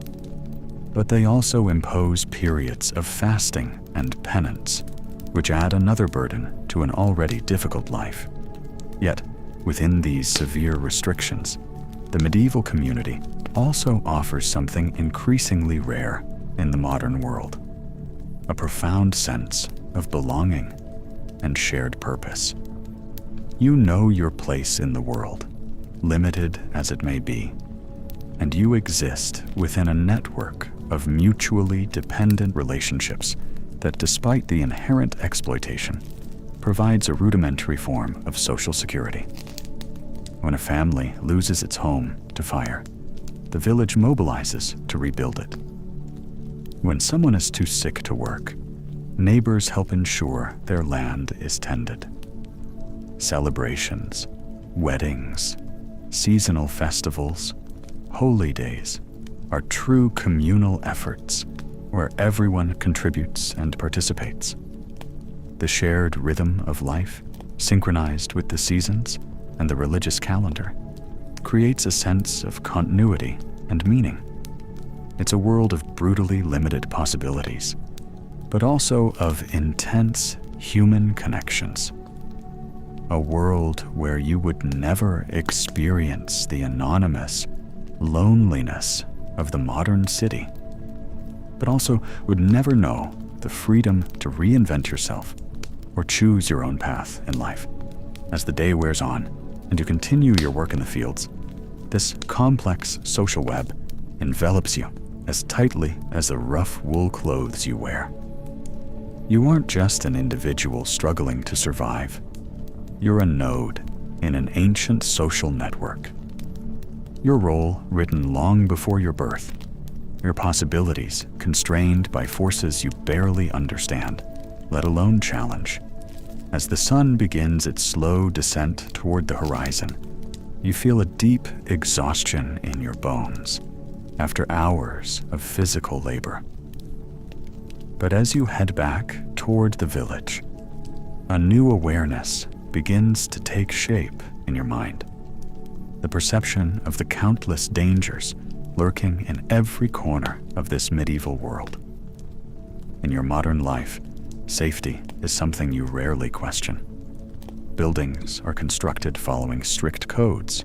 but they also impose periods of fasting and penance, which add another burden to an already difficult life. Yet, within these severe restrictions, the medieval community also offers something increasingly rare in the modern world: a profound sense of belonging and shared purpose. You know your place in the world, limited as it may be, and you exist within a network of mutually dependent relationships that, despite the inherent exploitation, provides a rudimentary form of social security. When a family loses its home to fire, the village mobilizes to rebuild it. When someone is too sick to work, neighbors help ensure their land is tended. Celebrations, weddings, seasonal festivals, holy days are true communal efforts where everyone contributes and participates. The shared rhythm of life, synchronized with the seasons and the religious calendar, creates a sense of continuity and meaning. It's a world of brutally limited possibilities, but also of intense human connections. A world where you would never experience the anonymous loneliness of the modern city, but also would never know the freedom to reinvent yourself or choose your own path in life. As the day wears on and you continue your work in the fields, this complex social web envelops you as tightly as the rough wool clothes you wear. You aren't just an individual struggling to survive. You're a node in an ancient social network. Your role written long before your birth, your possibilities constrained by forces you barely understand, let alone challenge. As the sun begins its slow descent toward the horizon, you feel a deep exhaustion in your bones after hours of physical labor. But as you head back toward the village, a new awareness begins to take shape in your mind. The perception of the countless dangers lurking in every corner of this medieval world. In your modern life, safety is something you rarely question. Buildings are constructed following strict codes.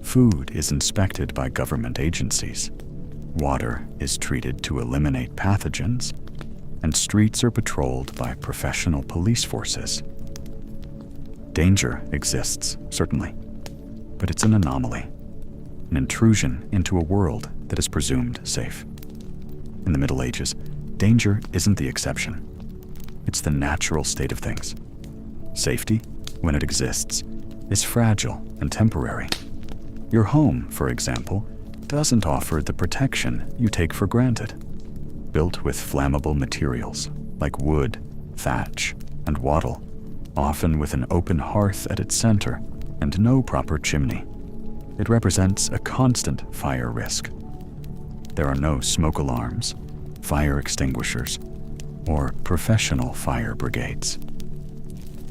Food is inspected by government agencies. Water is treated to eliminate pathogens, and streets are patrolled by professional police forces. Danger exists, certainly, but it's an anomaly, an intrusion into a world that is presumed safe. In the Middle Ages, danger isn't the exception. It's the natural state of things. Safety, when it exists, is fragile and temporary. Your home, for example, doesn't offer the protection you take for granted. Built with flammable materials like wood, thatch, and wattle, often with an open hearth at its center and no proper chimney, it represents a constant fire risk. There are no smoke alarms, fire extinguishers, or professional fire brigades.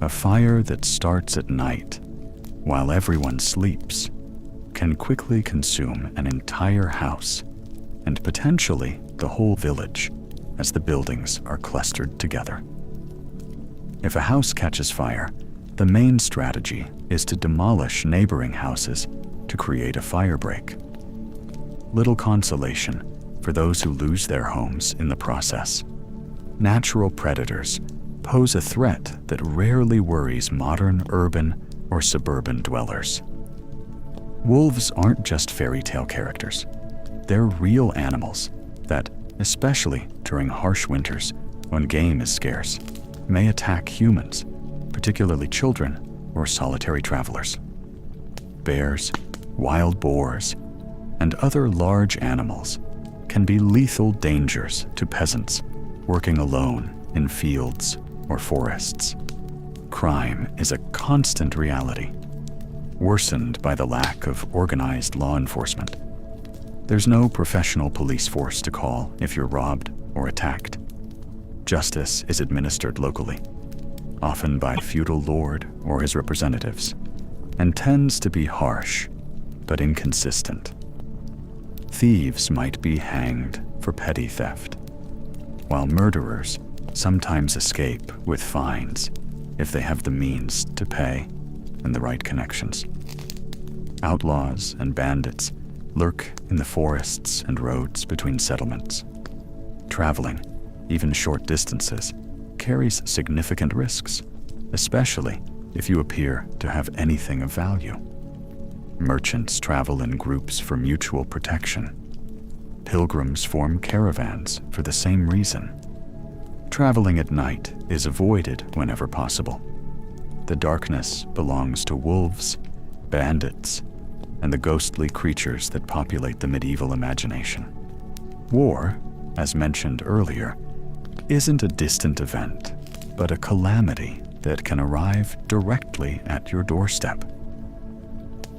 A fire that starts at night, while everyone sleeps, can quickly consume an entire house and potentially the whole village as the buildings are clustered together. If a house catches fire, The main strategy is to demolish neighboring houses to create a fire break. Little consolation for those who lose their homes in the process. Natural predators pose a threat that rarely worries modern urban or suburban dwellers. Wolves aren't just fairy tale characters. They're real animals that, especially during harsh winters when game is scarce, may attack humans, particularly children or solitary travelers. Bears, wild boars, and other large animals can be lethal dangers to peasants working alone in fields or forests. Crime is a constant reality, worsened by the lack of organized law enforcement. There's no professional police force to call if you're robbed or attacked. Justice is administered locally, often by a feudal lord or his representatives, and tends to be harsh but inconsistent. Thieves might be hanged for petty theft, while murderers sometimes escape with fines if they have the means to pay and the right connections. Outlaws and bandits lurk in the forests and roads between settlements. Traveling, even short distances, carries significant risks, especially if you appear to have anything of value. Merchants travel in groups for mutual protection. Pilgrims form caravans for the same reason. Traveling at night is avoided whenever possible. The darkness belongs to wolves, bandits, and the ghostly creatures that populate the medieval imagination. War, as mentioned earlier, isn't a distant event, but a calamity that can arrive directly at your doorstep.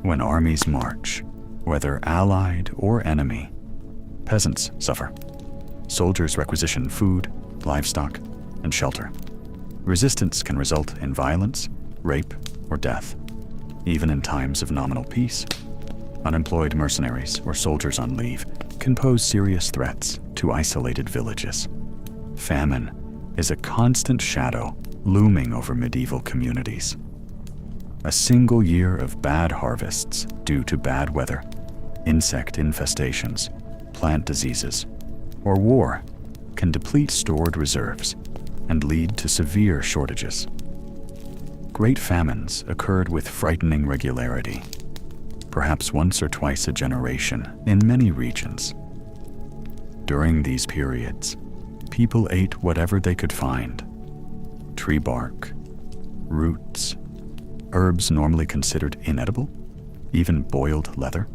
When armies march, whether allied or enemy, peasants suffer. Soldiers requisition food, livestock, and shelter. Resistance can result in violence, rape, or death. Even in times of nominal peace, unemployed mercenaries or soldiers on leave can pose serious threats to isolated villages. Famine is a constant shadow looming over medieval communities. A single year of bad harvests due to bad weather, insect infestations, plant diseases, or war can deplete stored reserves and lead to severe shortages. Great famines occurred with frightening regularity, perhaps once or twice a generation in many regions. During these periods, people ate whatever they could find: tree bark, roots, herbs normally considered inedible, even boiled leather.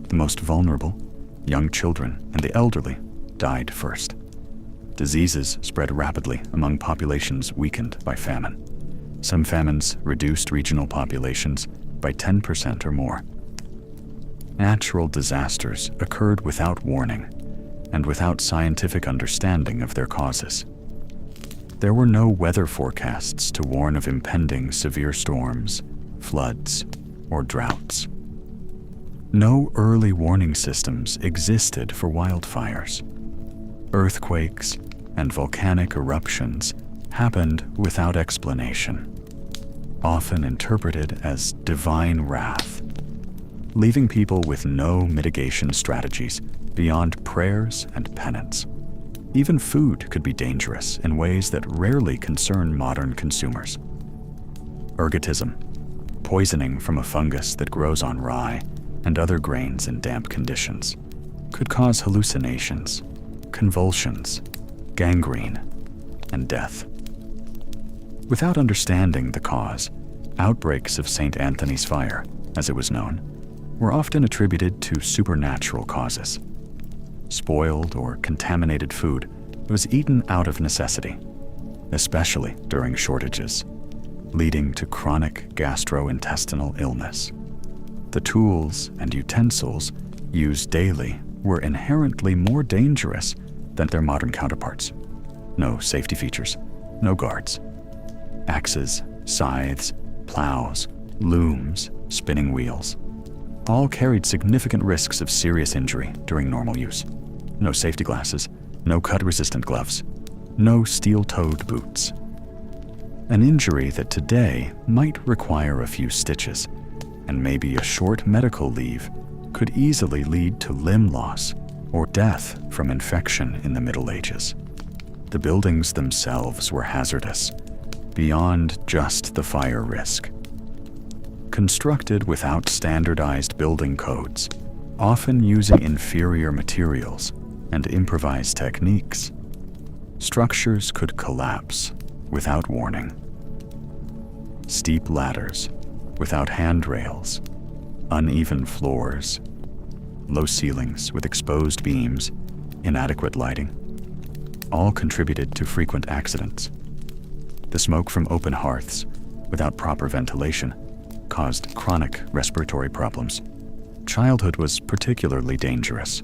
The most vulnerable, young children and the elderly, died first. Diseases spread rapidly among populations weakened by famine. Some famines reduced regional populations by 10% or more. Natural disasters occurred without warning and without scientific understanding of their causes. There were no weather forecasts to warn of impending severe storms, floods, or droughts. No early warning systems existed for wildfires. Earthquakes and volcanic eruptions happened without explanation, often interpreted as divine wrath, leaving people with no mitigation strategies beyond prayers and penance. Even food could be dangerous in ways that rarely concern modern consumers. Ergotism, poisoning from a fungus that grows on rye and other grains in damp conditions, could cause hallucinations, convulsions, gangrene, and death. Without understanding the cause, outbreaks of St. Anthony's fire, as it was known, were often attributed to supernatural causes. Spoiled or contaminated food was eaten out of necessity, especially during shortages, leading to chronic gastrointestinal illness. The tools and utensils used daily were inherently more dangerous than their modern counterparts. No safety features, no guards. Axes, scythes, plows, looms, spinning wheels, all carried significant risks of serious injury during normal use. No safety glasses, no cut-resistant gloves, no steel-toed boots. An injury that today might require a few stitches and maybe a short medical leave could easily lead to limb loss or death from infection in the Middle Ages. The buildings themselves were hazardous, beyond just the fire risk. Constructed without standardized building codes, often using inferior materials and improvised techniques, structures could collapse without warning. Steep ladders without handrails, uneven floors, low ceilings with exposed beams, inadequate lighting, all contributed to frequent accidents. The smoke from open hearths, without proper ventilation, caused chronic respiratory problems. Childhood was particularly dangerous.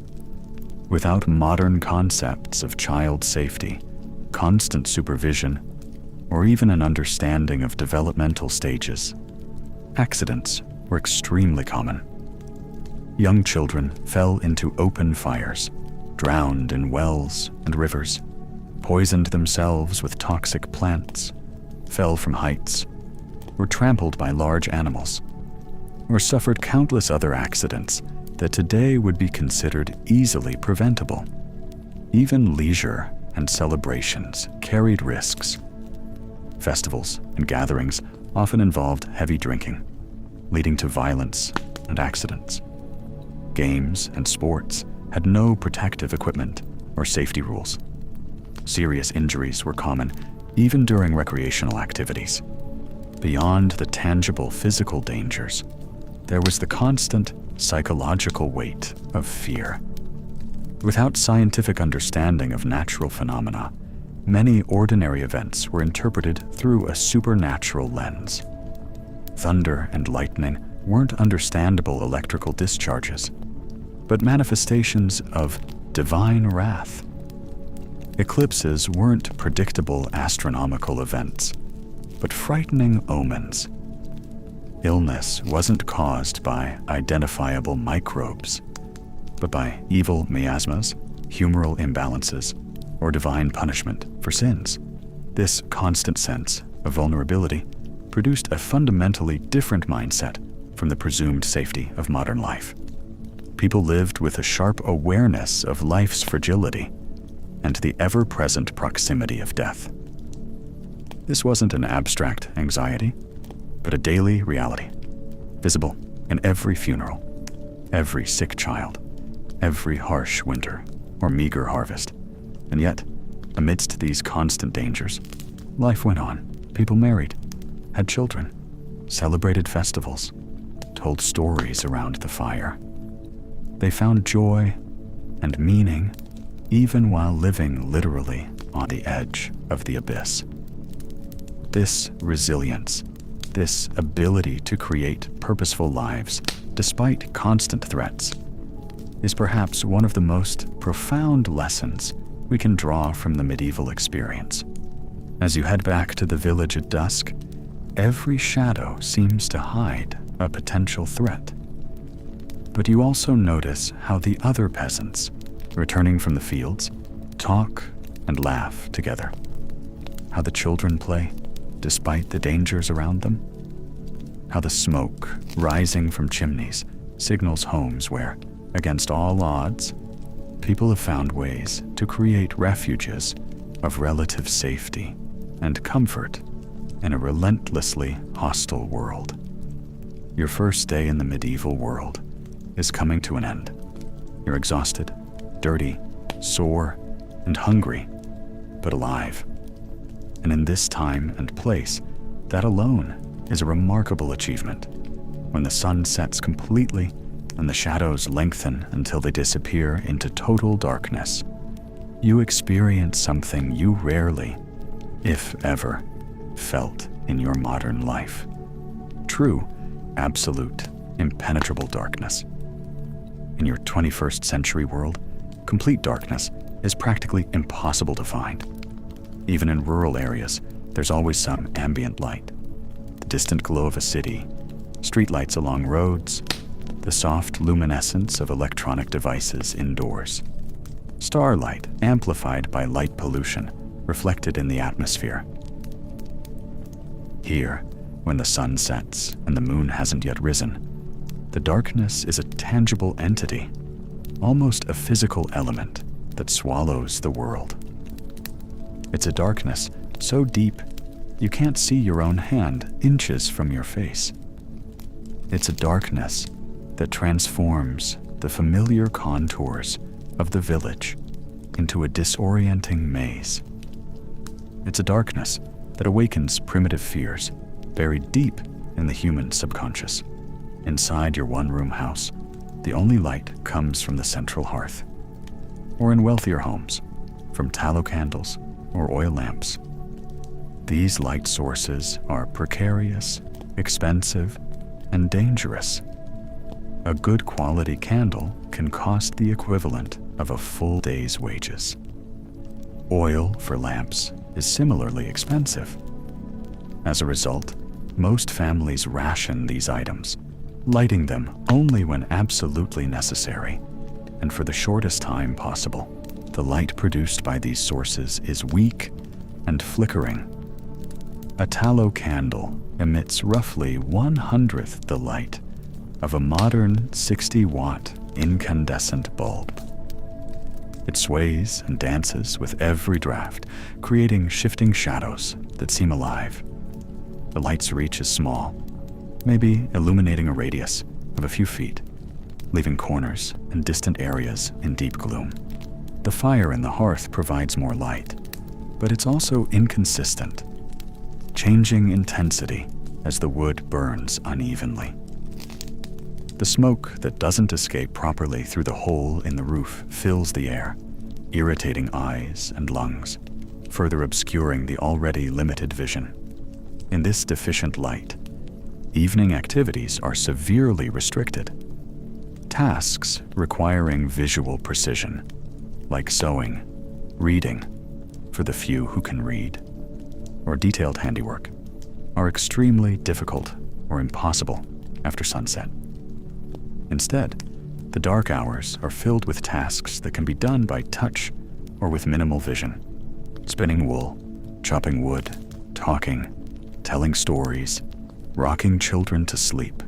Without modern concepts of child safety, constant supervision, or even an understanding of developmental stages, accidents were extremely common. Young children fell into open fires, drowned in wells and rivers, poisoned themselves with toxic plants, fell from heights, were trampled by large animals, or suffered countless other accidents that today would be considered easily preventable. Even leisure and celebrations carried risks. Festivals and gatherings often involved heavy drinking, leading to violence and accidents. Games and sports had no protective equipment or safety rules. Serious injuries were common even during recreational activities. Beyond the tangible physical dangers, there was the constant psychological weight of fear. Without scientific understanding of natural phenomena, many ordinary events were interpreted through a supernatural lens. Thunder and lightning weren't understandable electrical discharges, but manifestations of divine wrath. Eclipses weren't predictable astronomical events, but frightening omens. Illness wasn't caused by identifiable microbes, but by evil miasmas, humoral imbalances, or divine punishment for sins. This constant sense of vulnerability produced a fundamentally different mindset from the presumed safety of modern life. People lived with a sharp awareness of life's fragility and the ever-present proximity of death. This wasn't an abstract anxiety, but a daily reality, visible in every funeral, every sick child, every harsh winter or meager harvest. And yet, amidst these constant dangers, life went on. People married, had children, celebrated festivals, told stories around the fire. They found joy and meaning even while living literally on the edge of the abyss. This resilience, this ability to create purposeful lives despite constant threats, is perhaps one of the most profound lessons we can draw from the medieval experience. As you head back to the village at dusk, every shadow seems to hide a potential threat. But you also notice how the other peasants, returning from the fields, talk and laugh together. How the children play, despite the dangers around them. How the smoke rising from chimneys signals homes where, against all odds, people have found ways to create refuges of relative safety and comfort in a relentlessly hostile world. Your first day in the medieval world is coming to an end. You're exhausted, dirty, sore, and hungry, but alive. And in this time and place, that alone is a remarkable achievement. When the sun sets completely and the shadows lengthen until they disappear into total darkness, you experience something you rarely, if ever, felt in your modern life. True, absolute, impenetrable darkness. In your 21st century world, complete darkness is practically impossible to find. Even in rural areas, there's always some ambient light. The distant glow of a city, streetlights along roads, the soft luminescence of electronic devices indoors. Starlight amplified by light pollution reflected in the atmosphere. Here, when the sun sets and the moon hasn't yet risen, the darkness is a tangible entity, almost a physical element that swallows the world. It's a darkness so deep you can't see your own hand inches from your face. It's a darkness that transforms the familiar contours of the village into a disorienting maze. It's a darkness that awakens primitive fears buried deep in the human subconscious. Inside your one-room house, the only light comes from the central hearth. Or in wealthier homes, from tallow candles or oil lamps. These light sources are precarious, expensive, and dangerous. A good quality candle can cost the equivalent of a full day's wages. Oil for lamps is similarly expensive. As a result, most families ration these items, lighting them only when absolutely necessary, and for the shortest time possible. The light produced by these sources is weak and flickering. A tallow candle emits roughly 1/100th the light of a modern 60-watt incandescent bulb. It sways and dances with every draft, creating shifting shadows that seem alive. The light's reach is small, maybe illuminating a radius of a few feet, leaving corners and distant areas in deep gloom. The fire in the hearth provides more light, but it's also inconsistent, changing intensity as the wood burns unevenly. The smoke that doesn't escape properly through the hole in the roof fills the air, irritating eyes and lungs, further obscuring the already limited vision. In this deficient light, evening activities are severely restricted. Tasks requiring visual precision, like sewing, reading, for the few who can read, or detailed handiwork, are extremely difficult or impossible after sunset. Instead, the dark hours are filled with tasks that can be done by touch or with minimal vision. Spinning wool, chopping wood, talking, telling stories, rocking children to sleep.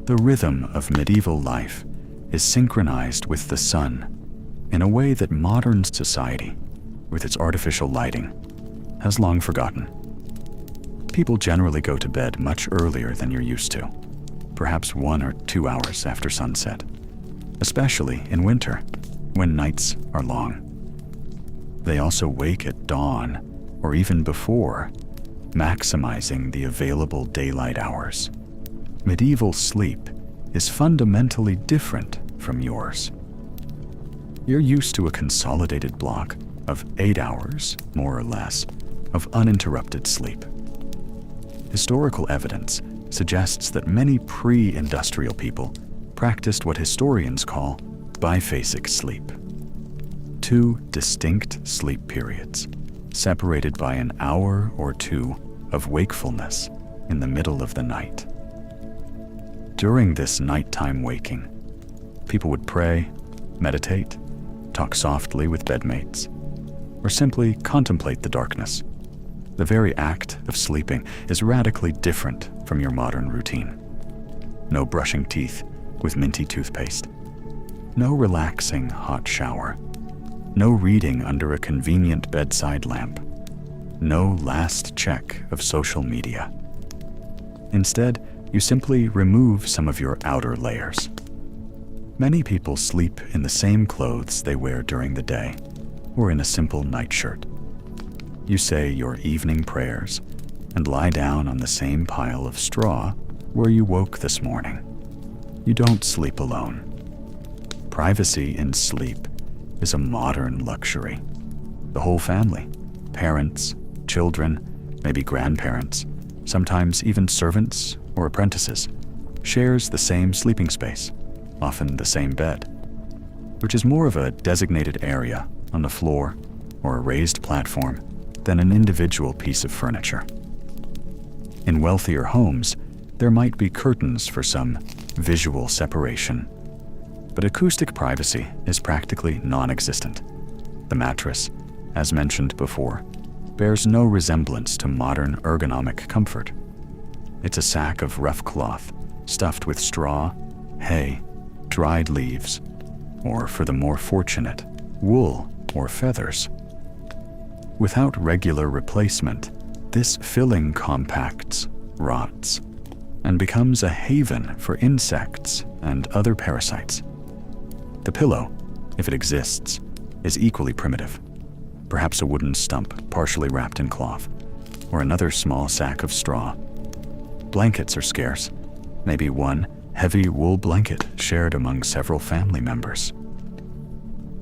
The rhythm of medieval life is synchronized with the sun in a way that modern society, with its artificial lighting, has long forgotten. People generally go to bed much earlier than you're used to, perhaps 1 or 2 hours after sunset, especially in winter, when nights are long. They also wake at dawn, or even before, maximizing the available daylight hours. Medieval sleep is fundamentally different from yours. You're used to a consolidated block of 8 hours, more or less, of uninterrupted sleep. Historical evidence suggests that many pre-industrial people practiced what historians call biphasic sleep. 2 distinct sleep periods, separated by an hour or 2 of wakefulness in the middle of the night. During this nighttime waking, people would pray, meditate, talk softly with bedmates, or simply contemplate the darkness. The very act of sleeping is radically different from your modern routine. No brushing teeth with minty toothpaste. No relaxing hot shower. No reading under a convenient bedside lamp. No last check of social media. Instead, you simply remove some of your outer layers. Many people sleep in the same clothes they wear during the day, or in a simple nightshirt. You say your evening prayers and lie down on the same pile of straw where you woke this morning. You don't sleep alone. Privacy in sleep is a modern luxury. The whole family, parents, children, maybe grandparents, sometimes even servants or apprentices, shares the same sleeping space, often the same bed, which is more of a designated area on the floor or a raised platform than an individual piece of furniture. In wealthier homes, there might be curtains for some visual separation, but acoustic privacy is practically non-existent. The mattress, as mentioned before, bears no resemblance to modern ergonomic comfort. It's a sack of rough cloth stuffed with straw, hay, dried leaves, or for the more fortunate, wool or feathers. Without regular replacement, this filling compacts, rots, and becomes a haven for insects and other parasites. The pillow, if it exists, is equally primitive. Perhaps a wooden stump partially wrapped in cloth, or another small sack of straw. Blankets are scarce, maybe one heavy wool blanket shared among several family members.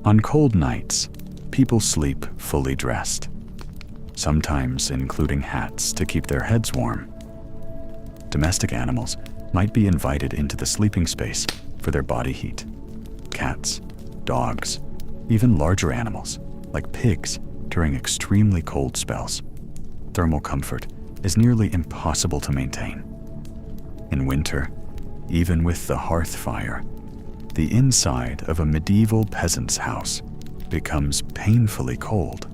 On cold nights, people sleep fully dressed, sometimes including hats to keep their heads warm. Domestic animals might be invited into the sleeping space for their body heat. Cats, dogs, even larger animals, like pigs, during extremely cold spells. Thermal comfort is nearly impossible to maintain. In winter, even with the hearth fire, the inside of a medieval peasant's house becomes painfully cold.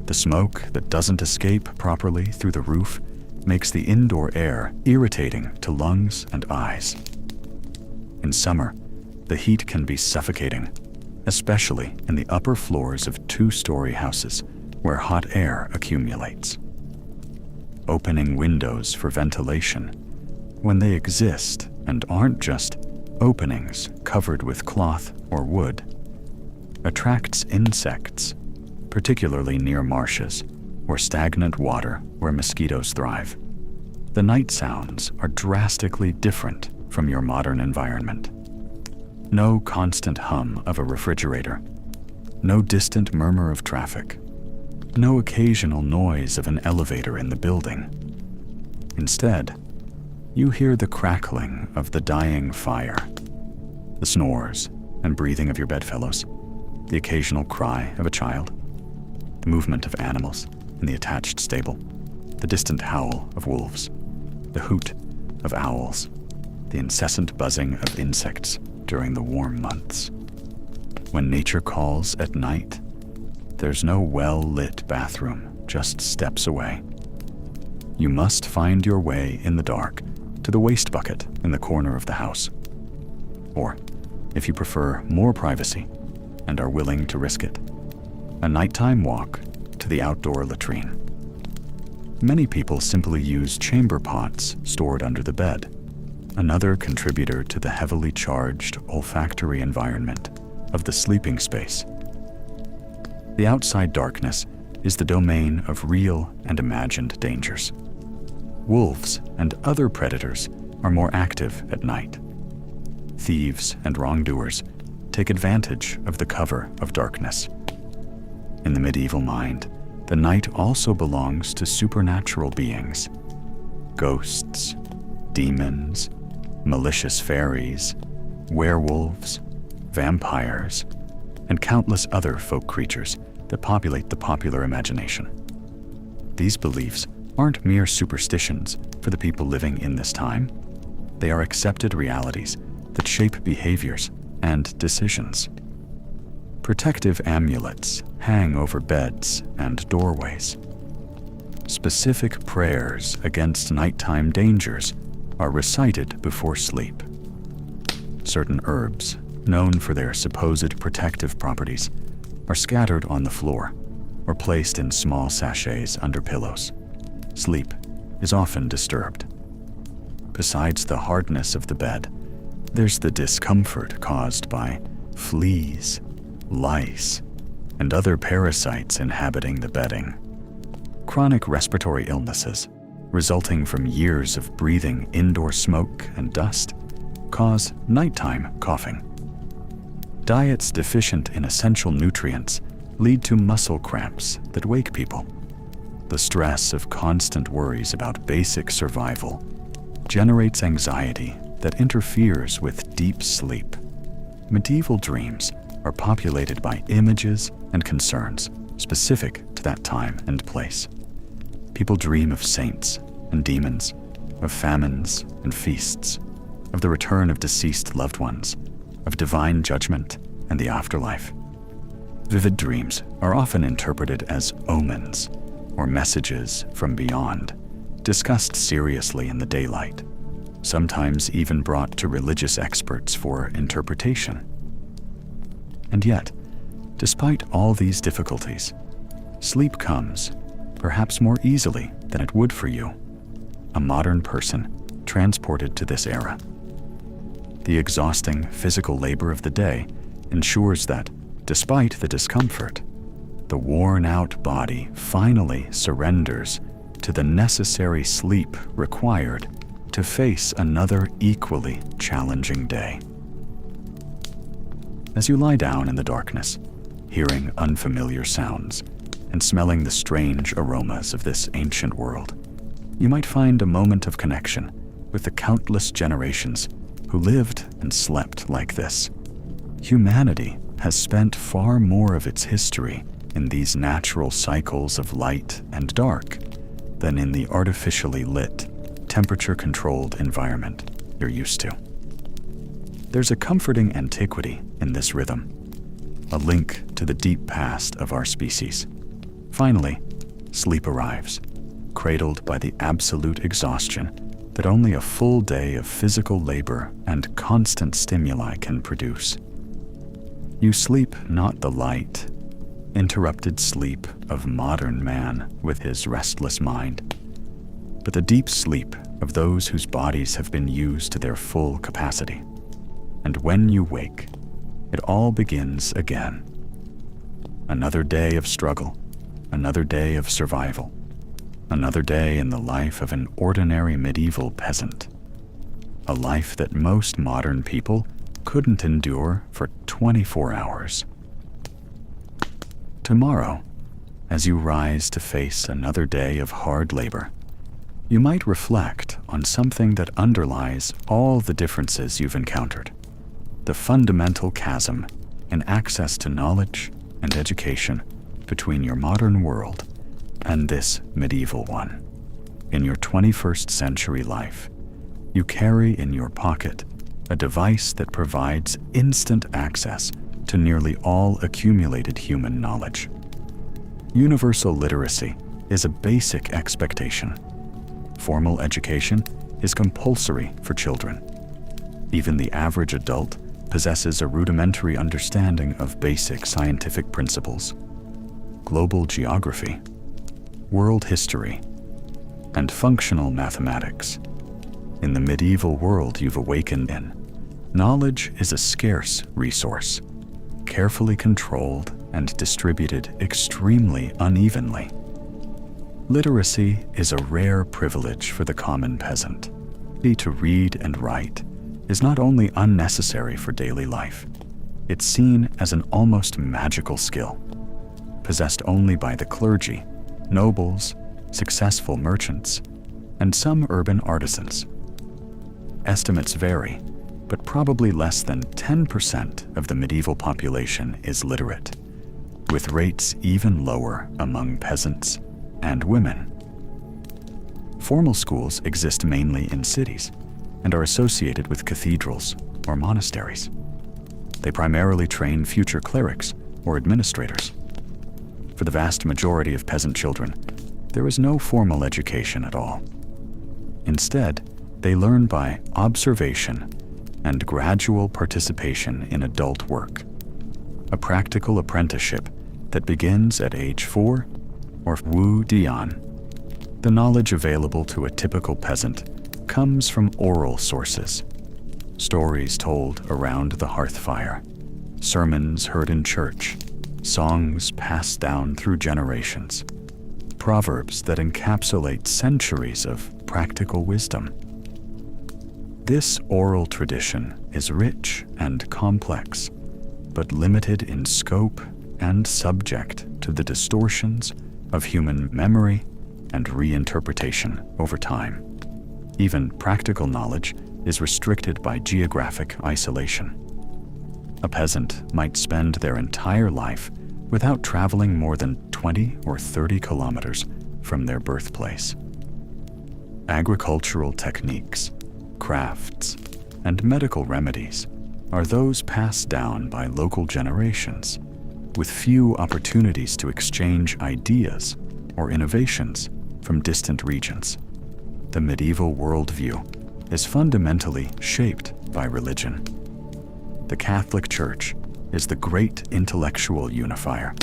The smoke that doesn't escape properly through the roof makes the indoor air irritating to lungs and eyes. In summer, the heat can be suffocating, especially in the upper floors of two-story houses where hot air accumulates. Opening windows for ventilation, when they exist and aren't just openings covered with cloth or wood, attracts insects, particularly near marshes or stagnant water where mosquitoes thrive. The night sounds are drastically different from your modern environment. No constant hum of a refrigerator, no distant murmur of traffic, no occasional noise of an elevator in the building. Instead, you hear the crackling of the dying fire, the snores and breathing of your bedfellows, the occasional cry of a child, the movement of animals in the attached stable, the distant howl of wolves, the hoot of owls, the incessant buzzing of insects during the warm months. When nature calls at night, there's no well-lit bathroom just steps away. You must find your way in the dark to the waste bucket in the corner of the house. Or, if you prefer more privacy and are willing to risk it, a nighttime walk to the outdoor latrine. Many people simply use chamber pots stored under the bed, another contributor to the heavily charged olfactory environment of the sleeping space. The outside darkness is the domain of real and imagined dangers. Wolves and other predators are more active at night. Thieves and wrongdoers take advantage of the cover of darkness. In the medieval mind, the night also belongs to supernatural beings. Ghosts, demons, malicious fairies, werewolves, vampires, and countless other folk creatures that populate the popular imagination. These beliefs aren't mere superstitions for the people living in this time. They are accepted realities that shape behaviors and decisions. Protective amulets hang over beds and doorways. Specific prayers against nighttime dangers are recited before sleep. Certain herbs, known for their supposed protective properties, are scattered on the floor or placed in small sachets under pillows. Sleep is often disturbed. Besides the hardness of the bed, there's the discomfort caused by fleas, lice, and other parasites inhabiting the bedding. Chronic respiratory illnesses, resulting from years of breathing indoor smoke and dust, cause nighttime coughing. Diets deficient in essential nutrients lead to muscle cramps that wake people. The stress of constant worries about basic survival generates anxiety that interferes with deep sleep. Medieval dreams are populated by images and concerns specific to that time and place. People dream of saints and demons, of famines and feasts, of the return of deceased loved ones, of divine judgment and the afterlife. Vivid dreams are often interpreted as omens or messages from beyond, discussed seriously in the daylight, sometimes even brought to religious experts for interpretation. And yet, despite all these difficulties, sleep comes, perhaps more easily than it would for you, a modern person transported to this era. The exhausting physical labor of the day ensures that, despite the discomfort, the worn-out body finally surrenders to the necessary sleep required to face another equally challenging day. As you lie down in the darkness, hearing unfamiliar sounds and smelling the strange aromas of this ancient world, you might find a moment of connection with the countless generations who lived and slept like this. Humanity has spent far more of its history in these natural cycles of light and dark than in the artificially lit, temperature-controlled environment you're used to. There's a comforting antiquity in this rhythm, a link to the deep past of our species. Finally, sleep arrives, cradled by the absolute exhaustion that only a full day of physical labor and constant stimuli can produce. You sleep not the light, interrupted sleep of modern man with his restless mind, but the deep sleep of those whose bodies have been used to their full capacity. And when you wake, it all begins again. Another day of struggle, another day of survival, another day in the life of an ordinary medieval peasant, a life that most modern people couldn't endure for 24 hours. Tomorrow, as you rise to face another day of hard labor, you might reflect on something that underlies all the differences you've encountered, the fundamental chasm in access to knowledge and education between your modern world and this medieval one. In your 21st century life, you carry in your pocket a device that provides instant access to nearly all accumulated human knowledge. Universal literacy is a basic expectation. Formal education is compulsory for children. Even the average adult possesses a rudimentary understanding of basic scientific principles, global geography, world history, and functional mathematics. In the medieval world you've awakened in, knowledge is a scarce resource, carefully controlled and distributed extremely unevenly. Literacy is a rare privilege for the common peasant. To read and write is not only unnecessary for daily life, it's seen as an almost magical skill, possessed only by the clergy, nobles, successful merchants, and some urban artisans. Estimates vary, but probably less than 10% of the medieval population is literate, with rates even lower among peasants and women. Formal schools exist mainly in cities and are associated with cathedrals or monasteries. They primarily train future clerics or administrators. For the vast majority of peasant children, there is no formal education at all. Instead, they learn by observation and gradual participation in adult work, a practical apprenticeship that begins at age 4 or Wu Dian. The knowledge available to a typical peasant comes from oral sources, stories told around the hearth fire, sermons heard in church, songs passed down through generations, proverbs that encapsulate centuries of practical wisdom. This oral tradition is rich and complex, but limited in scope and subject to the distortions of human memory and reinterpretation over time. Even practical knowledge is restricted by geographic isolation. A peasant might spend their entire life without traveling more than 20 or 30 kilometers from their birthplace. Agricultural techniques, crafts, and medical remedies are those passed down by local generations, with few opportunities to exchange ideas or innovations from distant regions. The medieval worldview is fundamentally shaped by religion. The Catholic Church is the great intellectual unifier,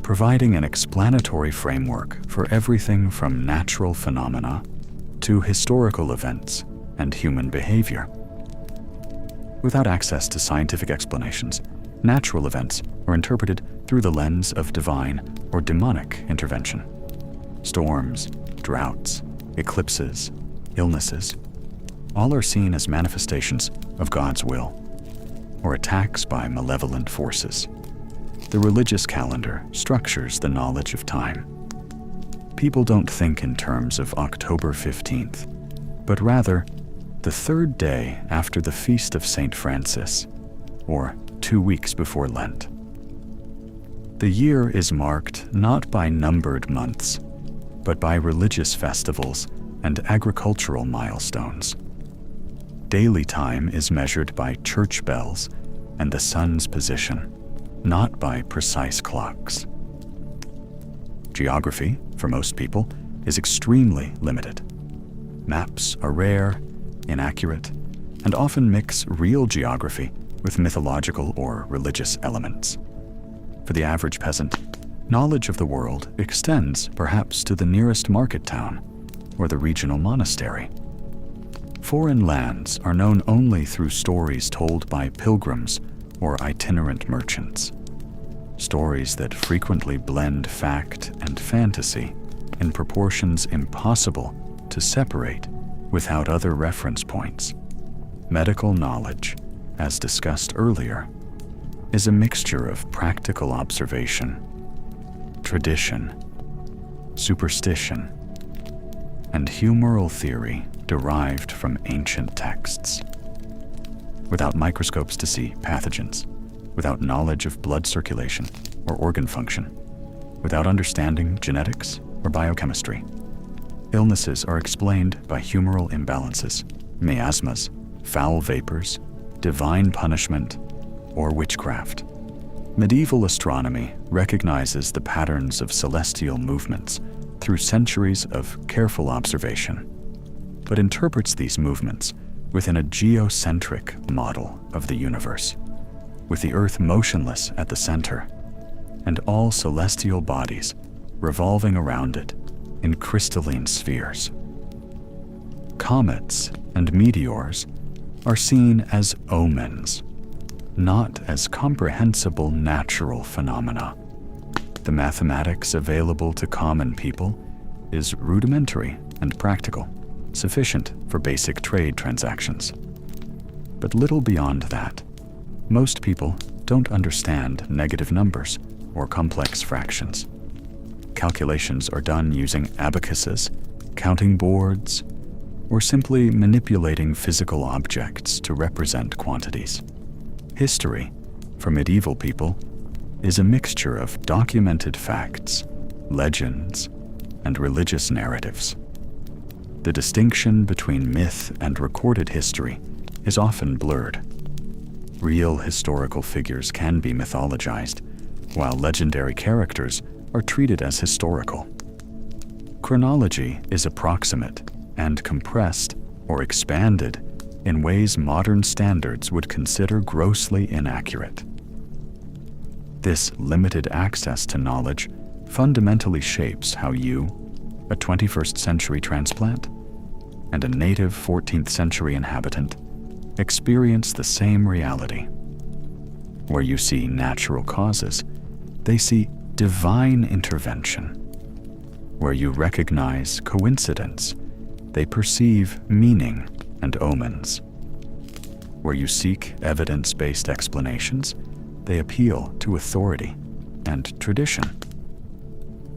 providing an explanatory framework for everything from natural phenomena to historical events and human behavior. Without access to scientific explanations, natural events are interpreted through the lens of divine or demonic intervention. Storms, droughts, eclipses, illnesses, all are seen as manifestations of God's will, or attacks by malevolent forces. The religious calendar structures the knowledge of time. People don't think in terms of October 15th, but rather the third day after the feast of St. Francis, or 2 weeks before Lent. The year is marked not by numbered months, but by religious festivals and agricultural milestones. Daily time is measured by church bells and the sun's position, not by precise clocks. Geography, for most people, is extremely limited. Maps are rare, inaccurate, and often mix real geography with mythological or religious elements. For the average peasant, knowledge of the world extends perhaps to the nearest market town or the regional monastery. Foreign lands are known only through stories told by pilgrims or itinerant merchants. Stories that frequently blend fact and fantasy in proportions impossible to separate without other reference points. Medical knowledge, as discussed earlier, is a mixture of practical observation, tradition, superstition, and humoral theory derived from ancient texts. Without microscopes to see pathogens, without knowledge of blood circulation or organ function, without understanding genetics or biochemistry, illnesses are explained by humoral imbalances, miasmas, foul vapors, divine punishment, or witchcraft. Medieval astronomy recognizes the patterns of celestial movements through centuries of careful observation, but interprets these movements within a geocentric model of the universe, with the Earth motionless at the center and all celestial bodies revolving around it in crystalline spheres. Comets and meteors are seen as omens, not as comprehensible natural phenomena. The mathematics available to common people is rudimentary and practical, sufficient for basic trade transactions. But little beyond that. Most people don't understand negative numbers or complex fractions. Calculations are done using abacuses, counting boards, or simply manipulating physical objects to represent quantities. History, for medieval people, is a mixture of documented facts, legends, and religious narratives. The distinction between myth and recorded history is often blurred. Real historical figures can be mythologized, while legendary characters are treated as historical. Chronology is approximate and compressed or expanded in ways modern standards would consider grossly inaccurate. This limited access to knowledge fundamentally shapes how you, a 21st century transplant, and a native 14th century inhabitant experience the same reality. Where you see natural causes, they see divine intervention. Where you recognize coincidence, they perceive meaning and omens. Where you seek evidence-based explanations, they appeal to authority and tradition.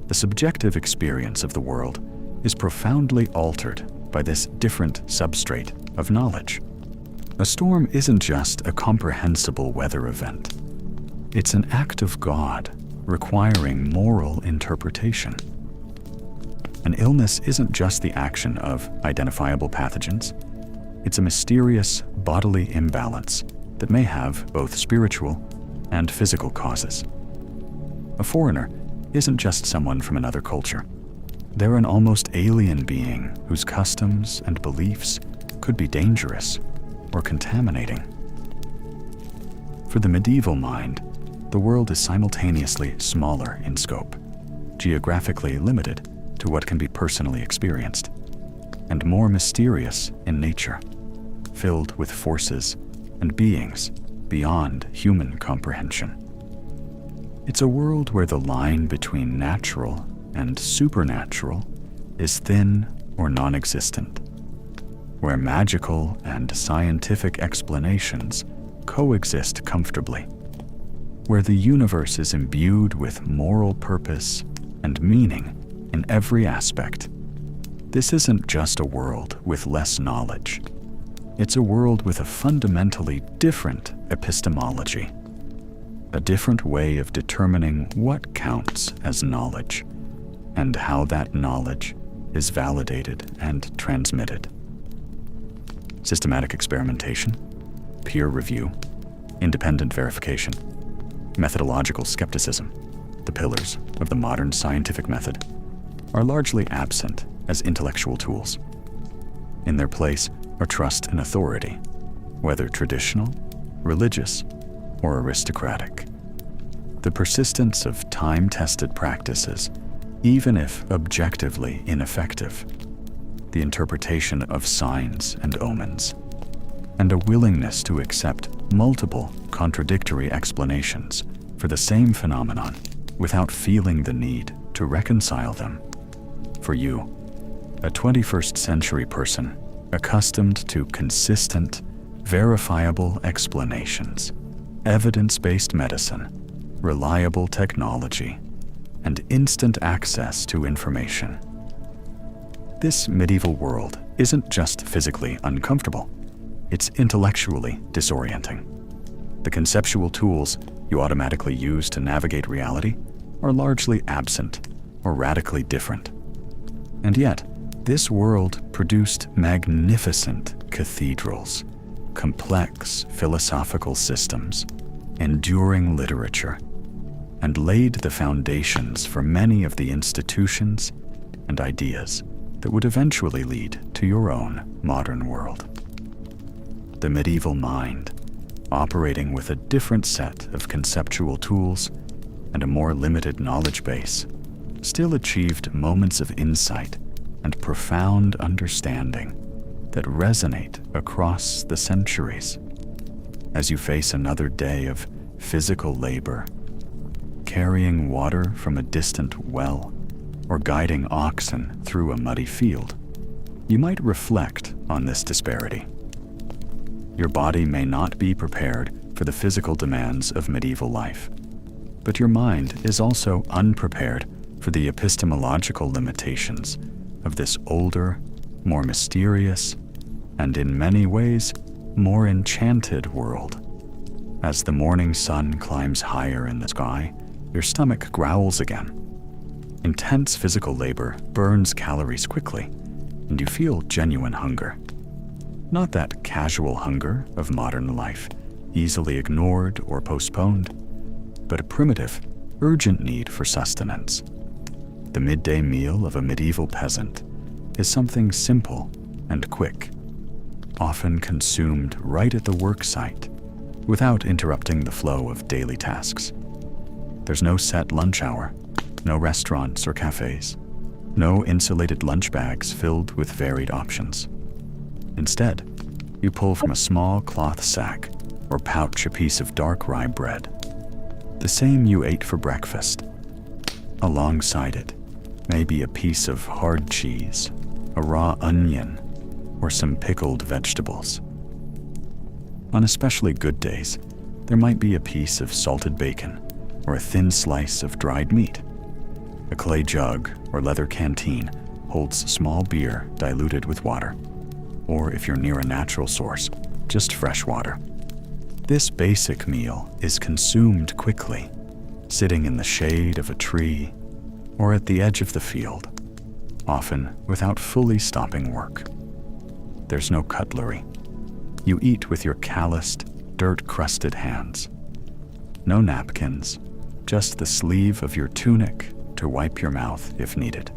The subjective experience of the world is profoundly altered by this different substrate of knowledge. A storm isn't just a comprehensible weather event. It's an act of God requiring moral interpretation. An illness isn't just the action of identifiable pathogens. It's a mysterious bodily imbalance that may have both spiritual and physical causes. A foreigner isn't just someone from another culture. They're an almost alien being whose customs and beliefs could be dangerous or contaminating. For the medieval mind, the world is simultaneously smaller in scope, geographically limited to what can be personally experienced, and more mysterious in nature, filled with forces and beings beyond human comprehension. It's a world where the line between natural and supernatural is thin or non-existent, where magical and scientific explanations coexist comfortably, where the universe is imbued with moral purpose and meaning in every aspect. This isn't just a world with less knowledge. It's a world with a fundamentally different epistemology, a different way of determining what counts as knowledge and how that knowledge is validated and transmitted. Systematic experimentation, peer review, independent verification, methodological skepticism, the pillars of the modern scientific method, are largely absent as intellectual tools. In their place are trust and authority, whether traditional, religious, or aristocratic. The persistence of time-tested practices, even if objectively ineffective, the interpretation of signs and omens, and a willingness to accept multiple contradictory explanations for the same phenomenon without feeling the need to reconcile them. For you, a 21st century person accustomed to consistent, verifiable explanations, evidence-based medicine, reliable technology, and instant access to information. This medieval world isn't just physically uncomfortable, it's intellectually disorienting. The conceptual tools you automatically use to navigate reality are largely absent or radically different. And yet, this world produced magnificent cathedrals, complex philosophical systems, enduring literature, and laid the foundations for many of the institutions and ideas that would eventually lead to your own modern world. The medieval mind, operating with a different set of conceptual tools and a more limited knowledge base, still achieved moments of insight and profound understanding that resonate across the centuries. As you face another day of physical labor, carrying water from a distant well, or guiding oxen through a muddy field, you might reflect on this disparity. Your body may not be prepared for the physical demands of medieval life, but your mind is also unprepared for the epistemological limitations of this older, more mysterious, and in many ways, more enchanted world. As the morning sun climbs higher in the sky, your stomach growls again. Intense physical labor burns calories quickly, and you feel genuine hunger. Not that casual hunger of modern life, easily ignored or postponed, but a primitive, urgent need for sustenance. The midday meal of a medieval peasant is something simple and quick, often consumed right at the work site, without interrupting the flow of daily tasks. There's no set lunch hour, no restaurants or cafes, no insulated lunch bags filled with varied options. Instead, you pull from a small cloth sack or pouch a piece of dark rye bread, the same you ate for breakfast. Alongside it may be a piece of hard cheese, a raw onion, or some pickled vegetables. On especially good days, there might be a piece of salted bacon or a thin slice of dried meat. A clay jug or leather canteen holds small beer diluted with water, or if you're near a natural source, just fresh water. This basic meal is consumed quickly, sitting in the shade of a tree or at the edge of the field, often without fully stopping work. There's no cutlery. You eat with your calloused, dirt-crusted hands. No napkins, just the sleeve of your tunic to wipe your mouth if needed.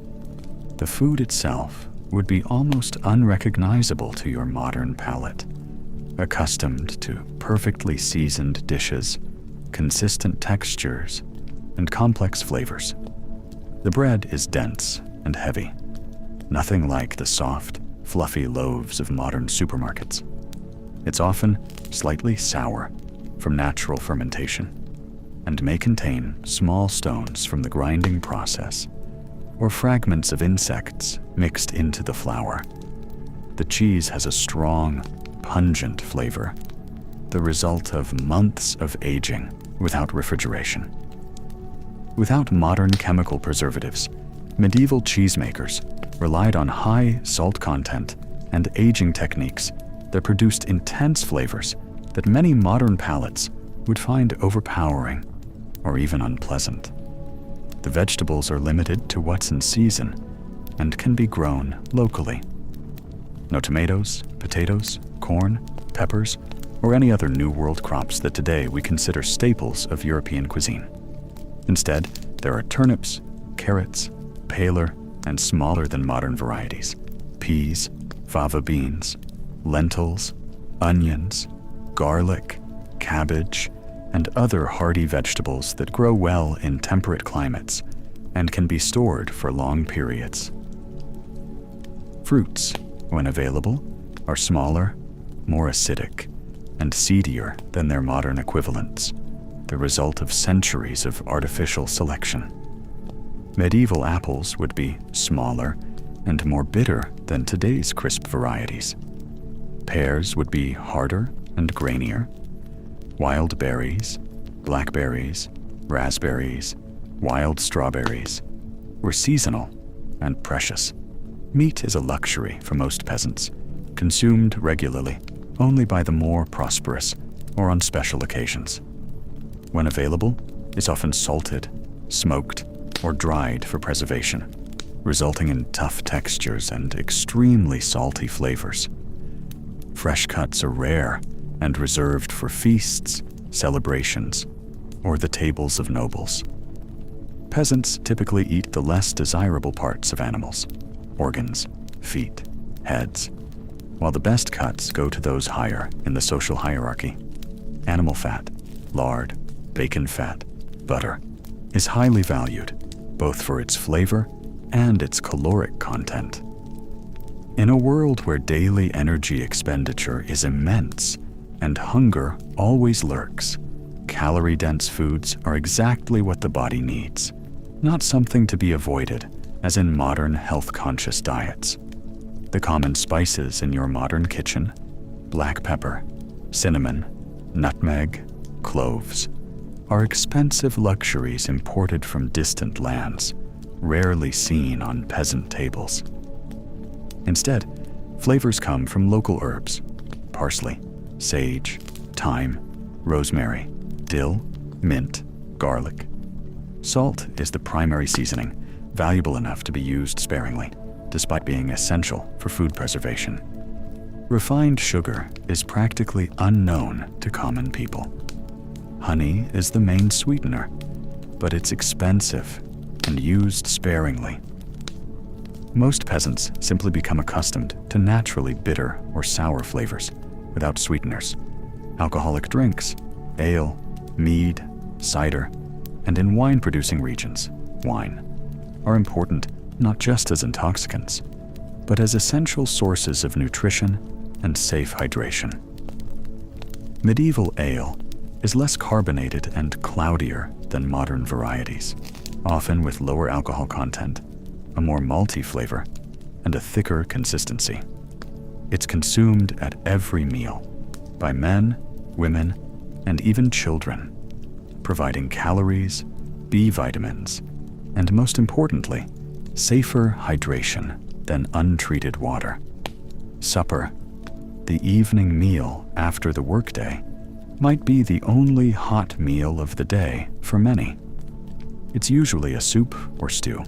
The food itself would be almost unrecognizable to your modern palate, accustomed to perfectly seasoned dishes, consistent textures, and complex flavors. The bread is dense and heavy, nothing like the soft, fluffy loaves of modern supermarkets. It's often slightly sour from natural fermentation and may contain small stones from the grinding process or fragments of insects mixed into the flour. The cheese has a strong, pungent flavor, the result of months of aging without refrigeration. Without modern chemical preservatives, medieval cheesemakers relied on high salt content and aging techniques that produced intense flavors that many modern palates would find overpowering or even unpleasant. The vegetables are limited to what's in season and can be grown locally. No tomatoes, potatoes, corn, peppers, or any other New World crops that today we consider staples of European cuisine. Instead, there are turnips, carrots, paler and smaller than modern varieties, peas, fava beans, lentils, onions, garlic, cabbage, and other hardy vegetables that grow well in temperate climates and can be stored for long periods. Fruits, when available, are smaller, more acidic, and seedier than their modern equivalents, the result of centuries of artificial selection. Medieval apples would be smaller and more bitter than today's crisp varieties. Pears would be harder and grainier. Wild berries, blackberries, raspberries, wild strawberries were seasonal and precious. Meat is a luxury for most peasants, consumed regularly only by the more prosperous or on special occasions. When available, it's often salted, smoked, or dried for preservation, resulting in tough textures and extremely salty flavors. Fresh cuts are rare and reserved for feasts, celebrations, or the tables of nobles. Peasants typically eat the less desirable parts of animals, organs, feet, heads, while the best cuts go to those higher in the social hierarchy. Animal fat, lard, bacon fat, butter is highly valued, both for its flavor and its caloric content. In a world where daily energy expenditure is immense and hunger always lurks, calorie-dense foods are exactly what the body needs, not something to be avoided as in modern health-conscious diets. The common spices in your modern kitchen, black pepper, cinnamon, nutmeg, cloves, are expensive luxuries imported from distant lands, rarely seen on peasant tables. Instead, flavors come from local herbs, parsley, sage, thyme, rosemary, dill, mint, garlic. Salt is the primary seasoning, valuable enough to be used sparingly, despite being essential for food preservation. Refined sugar is practically unknown to common people. Honey is the main sweetener, but it's expensive and used sparingly. Most peasants simply become accustomed to naturally bitter or sour flavors without sweeteners. Alcoholic drinks, ale, mead, cider, and in wine-producing regions, wine, are important not just as intoxicants, but as essential sources of nutrition and safe hydration. Medieval ale is less carbonated and cloudier than modern varieties, often with lower alcohol content, a more malty flavor, and a thicker consistency. It's consumed at every meal by men, women, and even children, providing calories, B vitamins, and most importantly, safer hydration than untreated water. Supper, the evening meal after the workday, might be the only hot meal of the day for many. It's usually a soup or stew,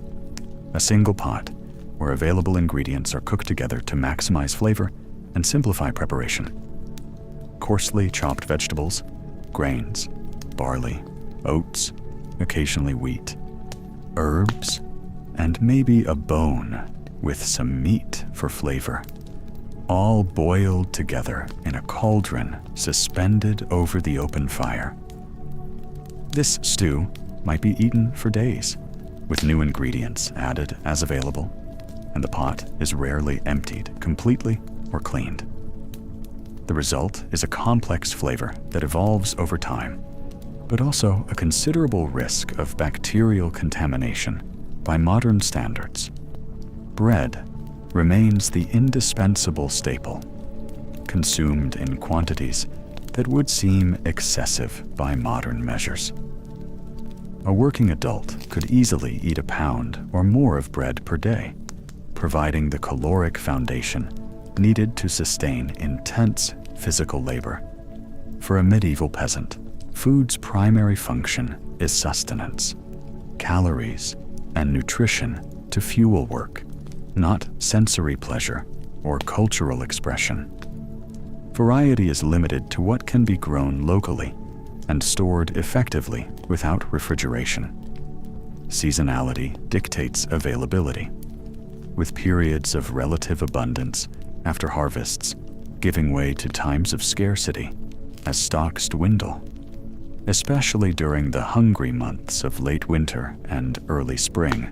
a single pot where available ingredients are cooked together to maximize flavor and simplify preparation. Coarsely chopped vegetables, grains, barley, oats, occasionally wheat, herbs, and maybe a bone with some meat for flavor, all boiled together in a cauldron suspended over the open fire. This stew might be eaten for days, with new ingredients added as available, and the pot is rarely emptied completely or cleaned. The result is a complex flavor that evolves over time, but also a considerable risk of bacterial contamination by modern standards. Bread remains the indispensable staple, consumed in quantities that would seem excessive by modern measures. A working adult could easily eat a pound or more of bread per day, providing the caloric foundation needed to sustain intense physical labor. For a medieval peasant, food's primary function is sustenance, calories, and nutrition to fuel work, not sensory pleasure or cultural expression. Variety is limited to what can be grown locally and stored effectively without refrigeration. Seasonality dictates availability, with periods of relative abundance after harvests giving way to times of scarcity as stocks dwindle, especially during the hungry months of late winter and early spring,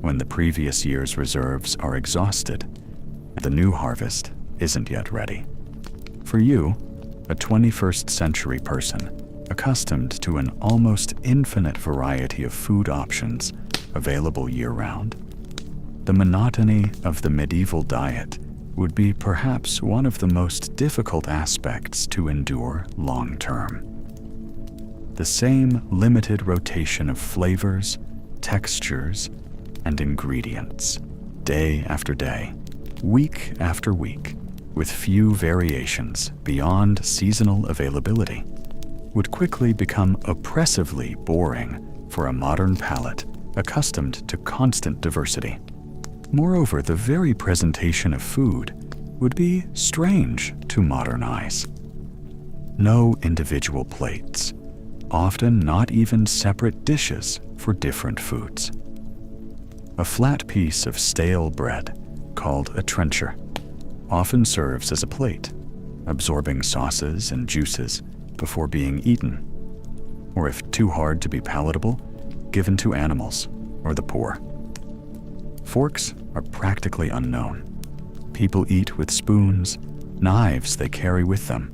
when the previous year's reserves are exhausted and the new harvest isn't yet ready. For you, a 21st century person accustomed to an almost infinite variety of food options available year-round, the monotony of the medieval diet would be perhaps one of the most difficult aspects to endure long-term. The same limited rotation of flavors, textures, and ingredients, day after day, week after week, with few variations beyond seasonal availability, would quickly become oppressively boring for a modern palate accustomed to constant diversity. Moreover, the very presentation of food would be strange to modern eyes. No individual plates, often not even separate dishes for different foods. A flat piece of stale bread, called a trencher, often serves as a plate, absorbing sauces and juices before being eaten, or if too hard to be palatable, given to animals or the poor. Forks are practically unknown. People eat with spoons, knives they carry with them,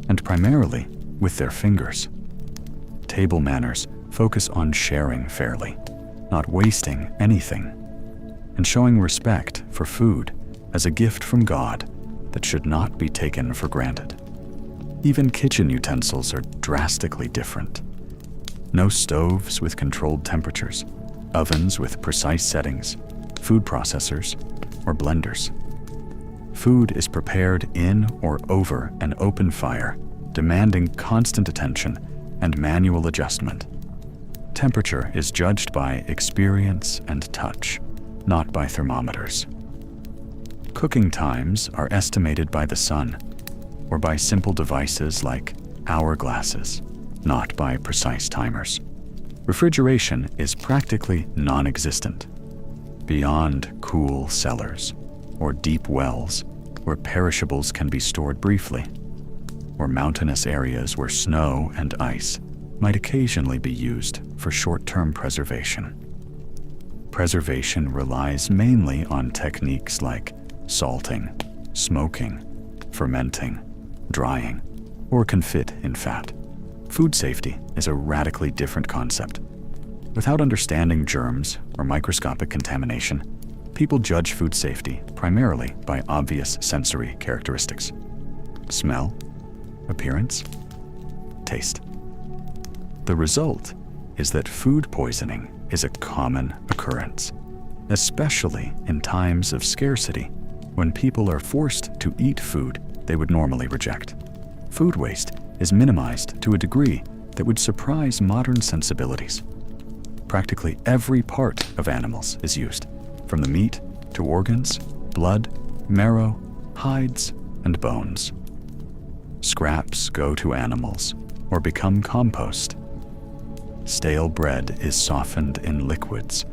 and primarily with their fingers. Table manners focus on sharing fairly, not wasting anything, and showing respect for food as a gift from God that should not be taken for granted. Even kitchen utensils are drastically different. No stoves with controlled temperatures, ovens with precise settings, food processors, or blenders. Food is prepared in or over an open fire, demanding constant attention and manual adjustment. Temperature is judged by experience and touch, not by thermometers. Cooking times are estimated by the sun, or by simple devices like hourglasses, not by precise timers. Refrigeration is practically non-existent. Beyond cool cellars or deep wells where perishables can be stored briefly, or mountainous areas where snow and ice might occasionally be used for short-term preservation. Preservation relies mainly on techniques like salting, smoking, fermenting, drying, or confit in fat. Food safety is a radically different concept. Without understanding germs or microscopic contamination, people judge food safety primarily by obvious sensory characteristics: smell, appearance, taste. The result is that food poisoning is a common occurrence, especially in times of scarcity when people are forced to eat food they would normally reject. Food waste is minimized to a degree that would surprise modern sensibilities. Practically every part of animals is used, from the meat to organs, blood, marrow, hides, and bones. Scraps go to animals or become compost. stale bread is softened in liquids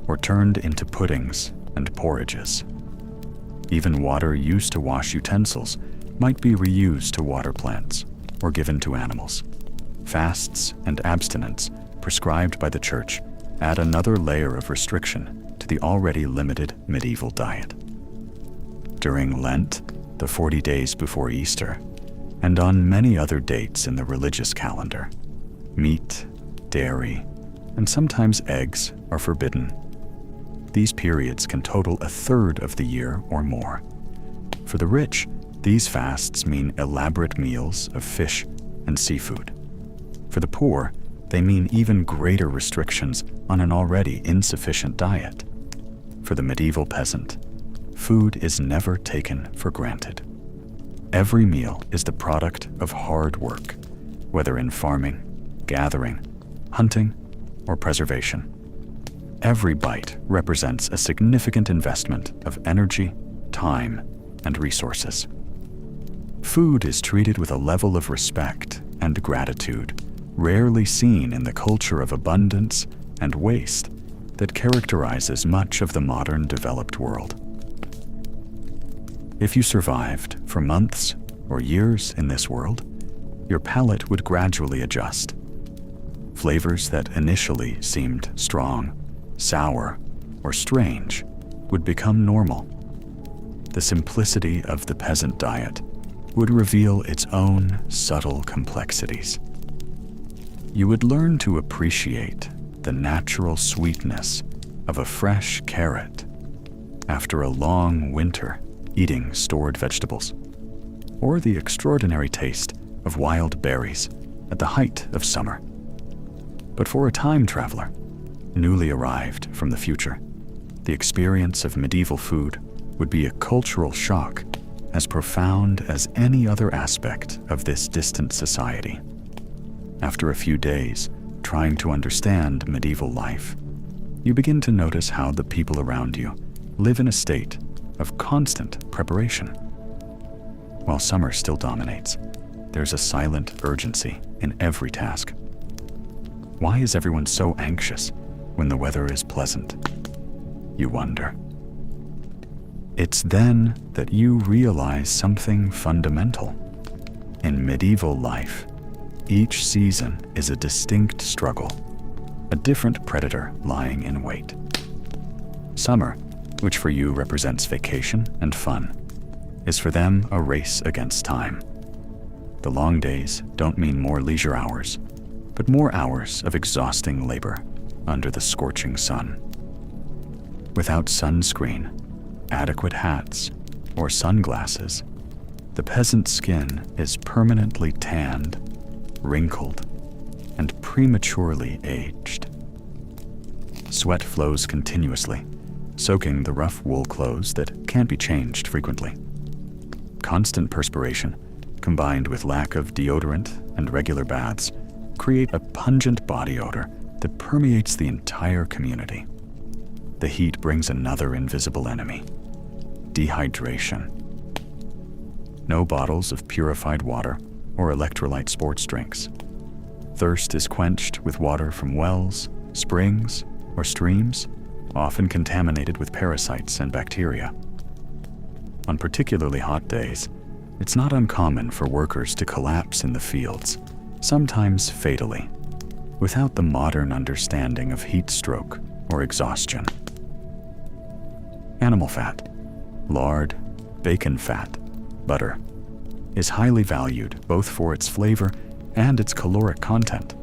or turned into puddings and porridges. Even water used to wash utensils might be reused to water plants or given to animals. Fasts and abstinence prescribed by the Church add another layer of restriction to the already limited medieval diet. During Lent, the 40 days before Easter, and on many other dates in the religious calendar, meat, dairy, and sometimes eggs are forbidden. These periods can total a third of the year or more. For the rich, these fasts mean elaborate meals of fish and seafood. For the poor, they mean even greater restrictions on an already insufficient diet. For the medieval peasant, food is never taken for granted. Every meal is the product of hard work, whether in farming, gathering, hunting, or preservation. Every bite represents a significant investment of energy, time, and resources. Food is treated with a level of respect and gratitude rarely seen in the culture of abundance and waste that characterizes much of the modern developed world. If you survived for months or years in this world, your palate would gradually adjust. Flavors that initially seemed strong, sour, or strange would become normal. The simplicity of the peasant diet would reveal its own subtle complexities. You would learn to appreciate the natural sweetness of a fresh carrot after a long winter eating stored vegetables, or the extraordinary taste of wild berries at the height of summer. But for a time traveler, newly arrived from the future, the experience of medieval food would be a cultural shock as profound as any other aspect of this distant society. After a few days trying to understand medieval life, you begin to notice how the people around you live in a state of constant preparation. While summer still dominates, there's a silent urgency in every task. Why is everyone so anxious when the weather is pleasant? You wonder. It's then that you realize something fundamental. In medieval life, each season is a distinct struggle, a different predator lying in wait. Summer, which for you represents vacation and fun, is for them a race against time. The long days don't mean more leisure hours, but more hours of exhausting labor under the scorching sun. Without sunscreen, adequate hats, or sunglasses, the peasant's skin is permanently tanned, wrinkled, and prematurely aged. Sweat flows continuously, soaking the rough wool clothes that can't be changed frequently. Constant perspiration, combined with lack of deodorant and regular baths, create a pungent body odor that permeates the entire community. The heat brings another invisible enemy: dehydration. No bottles of purified water or electrolyte sports drinks. Thirst is quenched with water from wells, springs, or streams, often contaminated with parasites and bacteria. On particularly hot days, it's not uncommon for workers to collapse in the fields, sometimes fatally, without the modern understanding of heat stroke or exhaustion. Animal fat, lard, bacon fat, butter, is highly valued both for its flavor and its caloric content.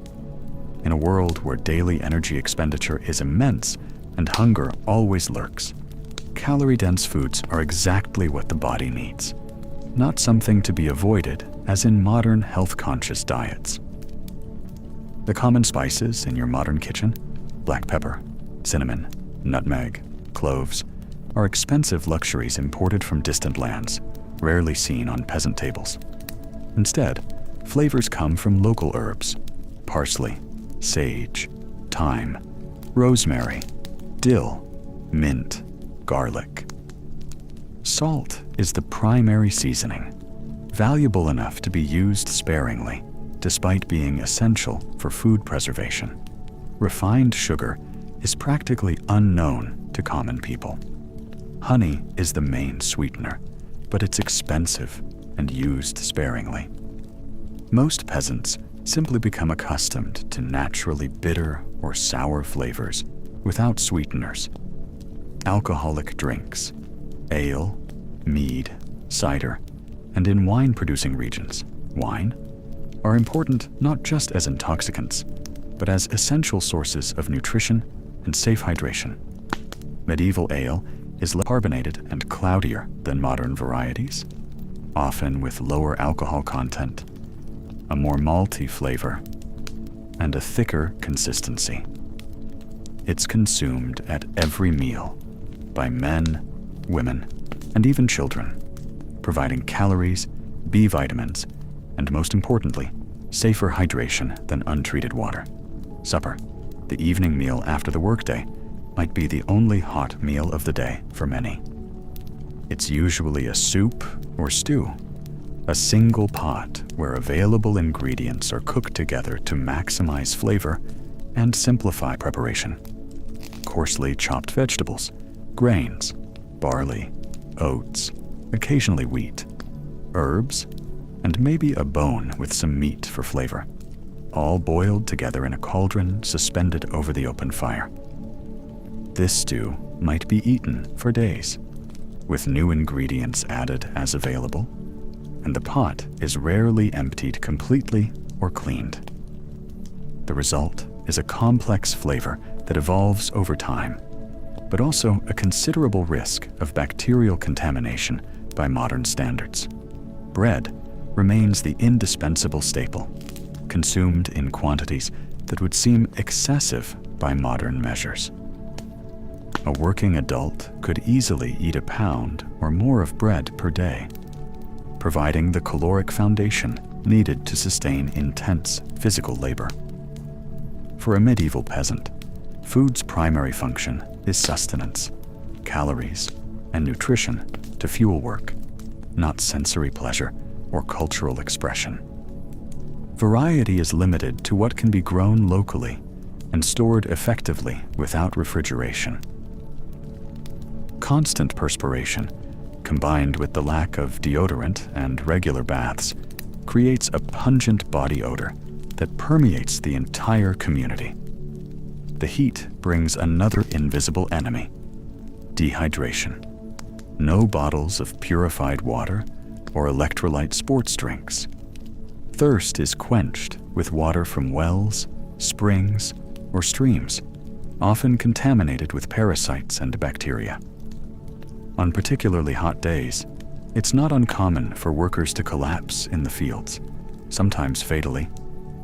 In a world where daily energy expenditure is immense and hunger always lurks, calorie-dense foods are exactly what the body needs, not something to be avoided as in modern health-conscious diets. The common spices in your modern kitchen, black pepper, cinnamon, nutmeg, cloves, are expensive luxuries imported from distant lands, rarely seen on peasant tables. Instead, flavors come from local herbs: parsley, sage, thyme, rosemary, dill, mint, garlic. Salt is the primary seasoning, valuable enough to be used sparingly, despite being essential for food preservation. refined sugar is practically unknown to common people. Honey is the main sweetener, but it's expensive and used sparingly. Most peasants simply become accustomed to naturally bitter or sour flavors without sweeteners. Alcoholic drinks, ale, mead, cider, and in wine-producing regions, wine, are important not just as intoxicants, but as essential sources of nutrition and safe hydration. Medieval ale is less carbonated and cloudier than modern varieties, often with lower alcohol content, a more malty flavor, and a thicker consistency. It's consumed at every meal by men, women, and even children, providing calories, B vitamins, and most importantly, safer hydration than untreated water. Supper, the evening meal after the workday, might be the only hot meal of the day for many. It's usually a soup or stew, a single pot where available ingredients are cooked together to maximize flavor and simplify preparation. Coarsely chopped vegetables, grains, barley, oats, occasionally wheat, herbs, and maybe a bone with some meat for flavor, all boiled together in a cauldron suspended over the open fire. This stew might be eaten for days, with new ingredients added as available, and the pot is rarely emptied completely or cleaned. The result is a complex flavor that evolves over time, but also a considerable risk of bacterial contamination by modern standards. Bread remains the indispensable staple, consumed in quantities that would seem excessive by modern measures. A working adult could easily eat a pound or more of bread per day, providing the caloric foundation needed to sustain intense physical labor. For a medieval peasant, food's primary function is sustenance, calories, and nutrition to fuel work, not sensory pleasure or cultural expression. Variety is limited to what can be grown locally and stored effectively without refrigeration. Constant perspiration, combined with the lack of deodorant and regular baths, creates a pungent body odor that permeates the entire community. The heat brings another invisible enemy: dehydration. No bottles of purified water or electrolyte sports drinks. Thirst is quenched with water from wells, springs, or streams, often contaminated with parasites and bacteria. On particularly hot days, it's not uncommon for workers to collapse in the fields, sometimes fatally,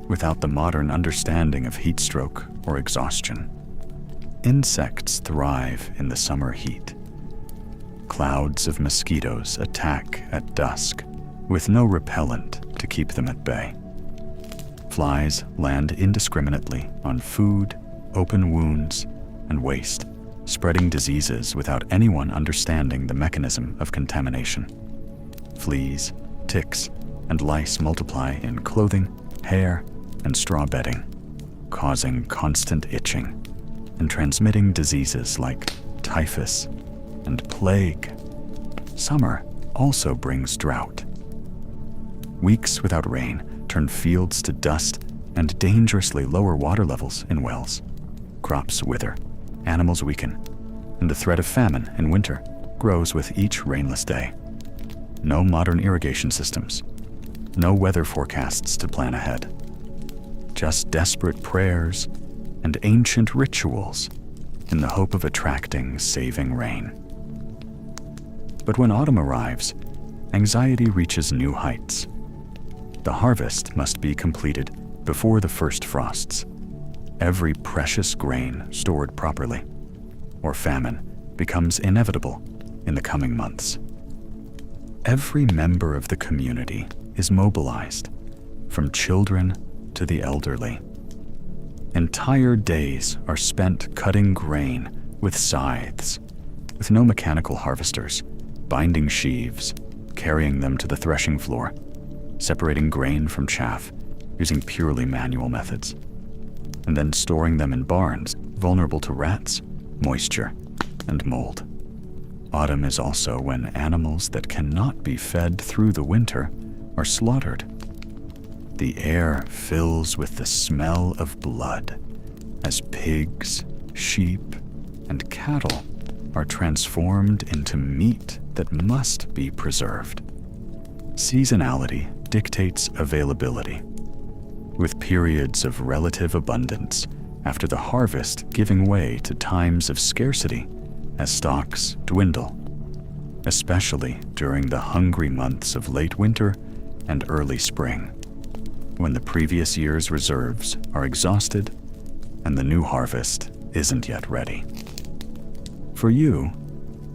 without the modern understanding of heat stroke or exhaustion. Insects thrive in the summer heat. Clouds of mosquitoes attack at dusk, with no repellent to keep them at bay. Flies land indiscriminately on food, open wounds, and waste, spreading diseases without anyone understanding the mechanism of contamination. Fleas, ticks, and lice multiply in clothing, hair, and straw bedding, causing constant itching and transmitting diseases like typhus and plague. Summer also brings drought. Weeks without rain turn fields to dust and dangerously lower water levels in wells. Crops wither, animals weaken, and the threat of famine in winter grows with each rainless day. No modern irrigation systems, no weather forecasts to plan ahead. Just desperate prayers and ancient rituals in the hope of attracting saving rain. But when autumn arrives, anxiety reaches new heights. The harvest must be completed before the first frosts, every precious grain stored properly, or famine becomes inevitable in the coming months. Every member of the community is mobilized, from children to the elderly. Entire days are spent cutting grain with scythes, with no mechanical harvesters, binding sheaves, carrying them to the threshing floor, separating grain from chaff using purely manual methods. and then storing them in barns vulnerable to rats, moisture, and mold. Autumn is also when animals that cannot be fed through the winter are slaughtered. The air fills with the smell of blood as pigs, sheep, and cattle are transformed into meat that must be preserved. Seasonality dictates availability, with periods of relative abundance after the harvest giving way to times of scarcity as stocks dwindle, especially during the hungry months of late winter and early spring, when the previous year's reserves are exhausted and the new harvest isn't yet ready. For you,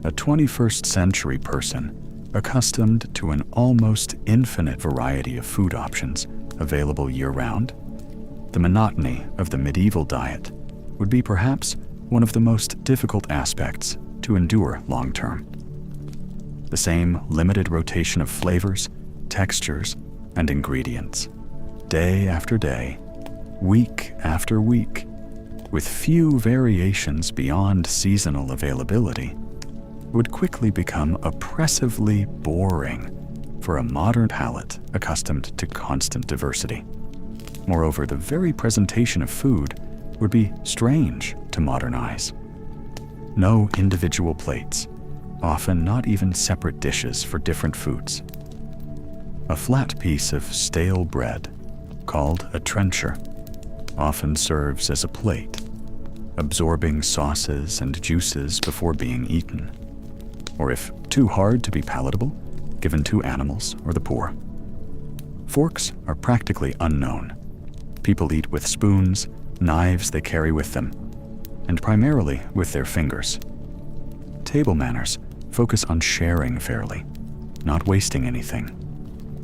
a 21st century person accustomed to an almost infinite variety of food options available year-round, the monotony of the medieval diet would be perhaps one of the most difficult aspects to endure long-term. The same limited rotation of flavors, textures, and ingredients, day after day, week after week, with few variations beyond seasonal availability, would quickly become oppressively boring for a modern palate accustomed to constant diversity. Moreover, the very presentation of food would be strange to modern eyes. No individual plates, often not even separate dishes for different foods. A flat piece of stale bread, called a trencher, often serves as a plate, absorbing sauces and juices before being eaten, or if too hard to be palatable, given to animals or the poor. Forks are practically unknown. People eat with spoons, knives they carry with them, and primarily with their fingers. Table manners focus on sharing fairly, not wasting anything,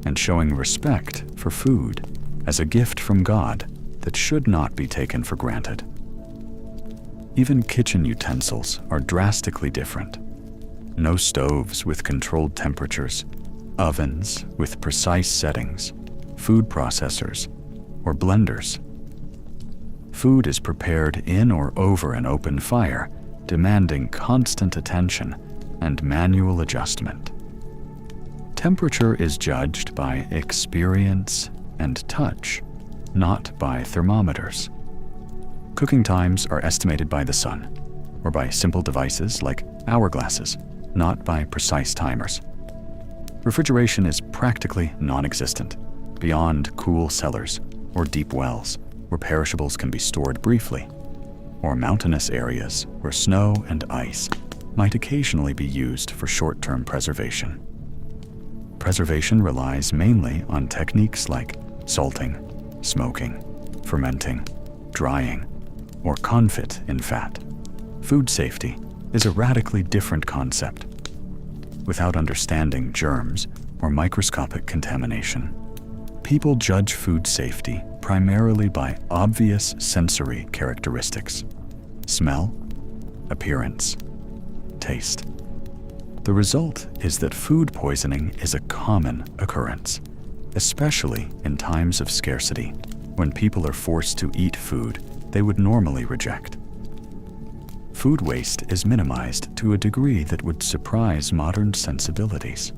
and showing respect for food as a gift from God that should not be taken for granted. Even kitchen utensils are drastically different. No stoves with controlled temperatures, ovens with precise settings, food processors, or blenders. Food is prepared in or over an open fire, demanding constant attention and manual adjustment. Temperature is judged by experience and touch, not by thermometers. Cooking times are estimated by the sun, or by simple devices like hourglasses, not by precise timers. Refrigeration is practically non-existent, beyond cool cellars or deep wells where perishables can be stored briefly, or mountainous areas where snow and ice might occasionally be used for short-term preservation. Preservation relies mainly on techniques like salting, smoking, fermenting, drying, or confit in fat. Food safety is a radically different concept. Without understanding germs or microscopic contamination, people judge food safety primarily by obvious sensory characteristics: smell, appearance, taste. The result is that food poisoning is a common occurrence, especially in times of scarcity, when people are forced to eat food they would normally reject. Food waste is minimized to a degree that would surprise modern sensibilities.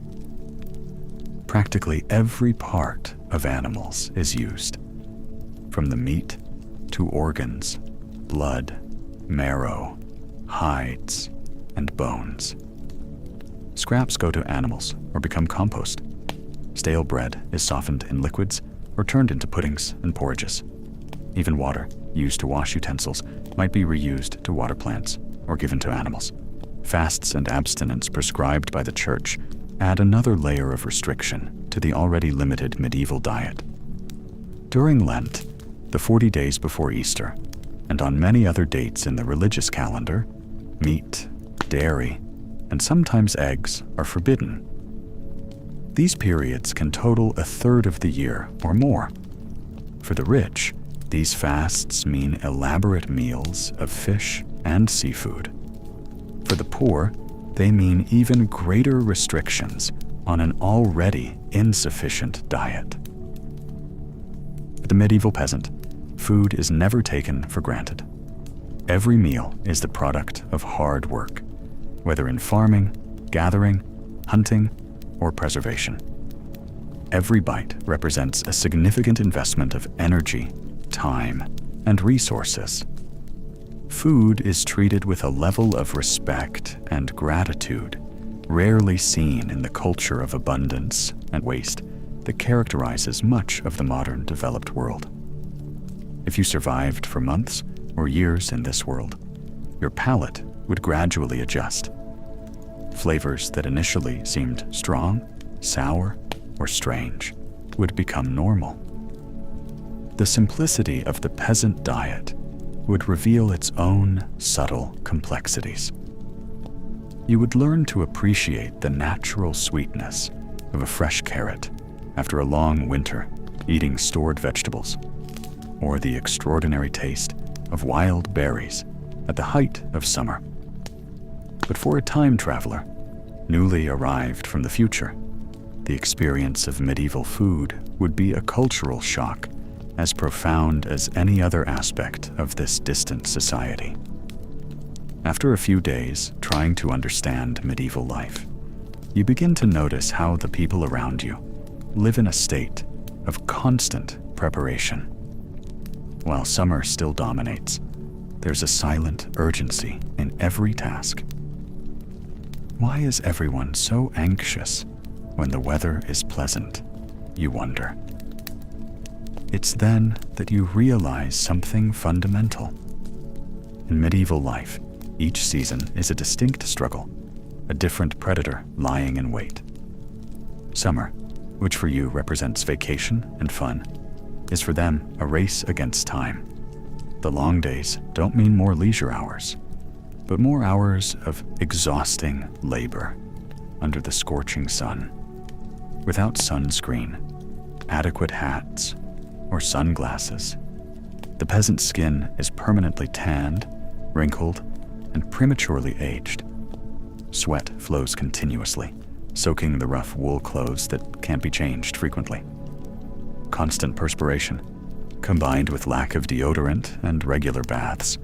Practically every part of animals is used, from the meat to organs, blood, marrow, hides, and bones. Scraps go to animals or become compost. Stale bread is softened in liquids or turned into puddings and porridges. Even water used to wash utensils might be reused to water plants or given to animals. Fasts and abstinence prescribed by the church add another layer of restriction to the already limited medieval diet. During Lent, the 40 days before Easter, and on many other dates in the religious calendar, meat, dairy, and sometimes eggs are forbidden. These periods can total a third of the year or more. For the rich, these fasts mean elaborate meals of fish and seafood. For the poor, they mean even greater restrictions on an already insufficient diet. For the medieval peasant, food is never taken for granted. Every meal is the product of hard work, whether in farming, gathering, hunting, or preservation. Every bite represents a significant investment of energy, time, and resources. Food is treated with a level of respect and gratitude rarely seen in the culture of abundance and waste that characterizes much of the modern developed world. If you survived for months or years in this world, your palate would gradually adjust. Flavors that initially seemed strong, sour, or strange would become normal. The simplicity of the peasant diet would reveal its own subtle complexities. You would learn to appreciate the natural sweetness of a fresh carrot after a long winter eating stored vegetables, or the extraordinary taste of wild berries at the height of summer. But for a time traveler, newly arrived from the future, the experience of medieval food would be a cultural shock as profound as any other aspect of this distant society. After a few days trying to understand medieval life, you begin to notice how the people around you live in a state of constant preparation. While summer still dominates, there's a silent urgency in every task. Why is everyone so anxious when the weather is pleasant, you wonder? It's then that you realize something fundamental. In medieval life, each season is a distinct struggle, a different predator lying in wait. Summer, which for you represents vacation and fun, is for them a race against time. The long days don't mean more leisure hours, but more hours of exhausting labor under the scorching sun. Without sunscreen, adequate hats, or sunglasses, the peasant's skin is permanently tanned, wrinkled, and prematurely aged. Sweat flows continuously, soaking the rough wool clothes that can't be changed frequently. Constant perspiration, combined with lack of deodorant and regular baths,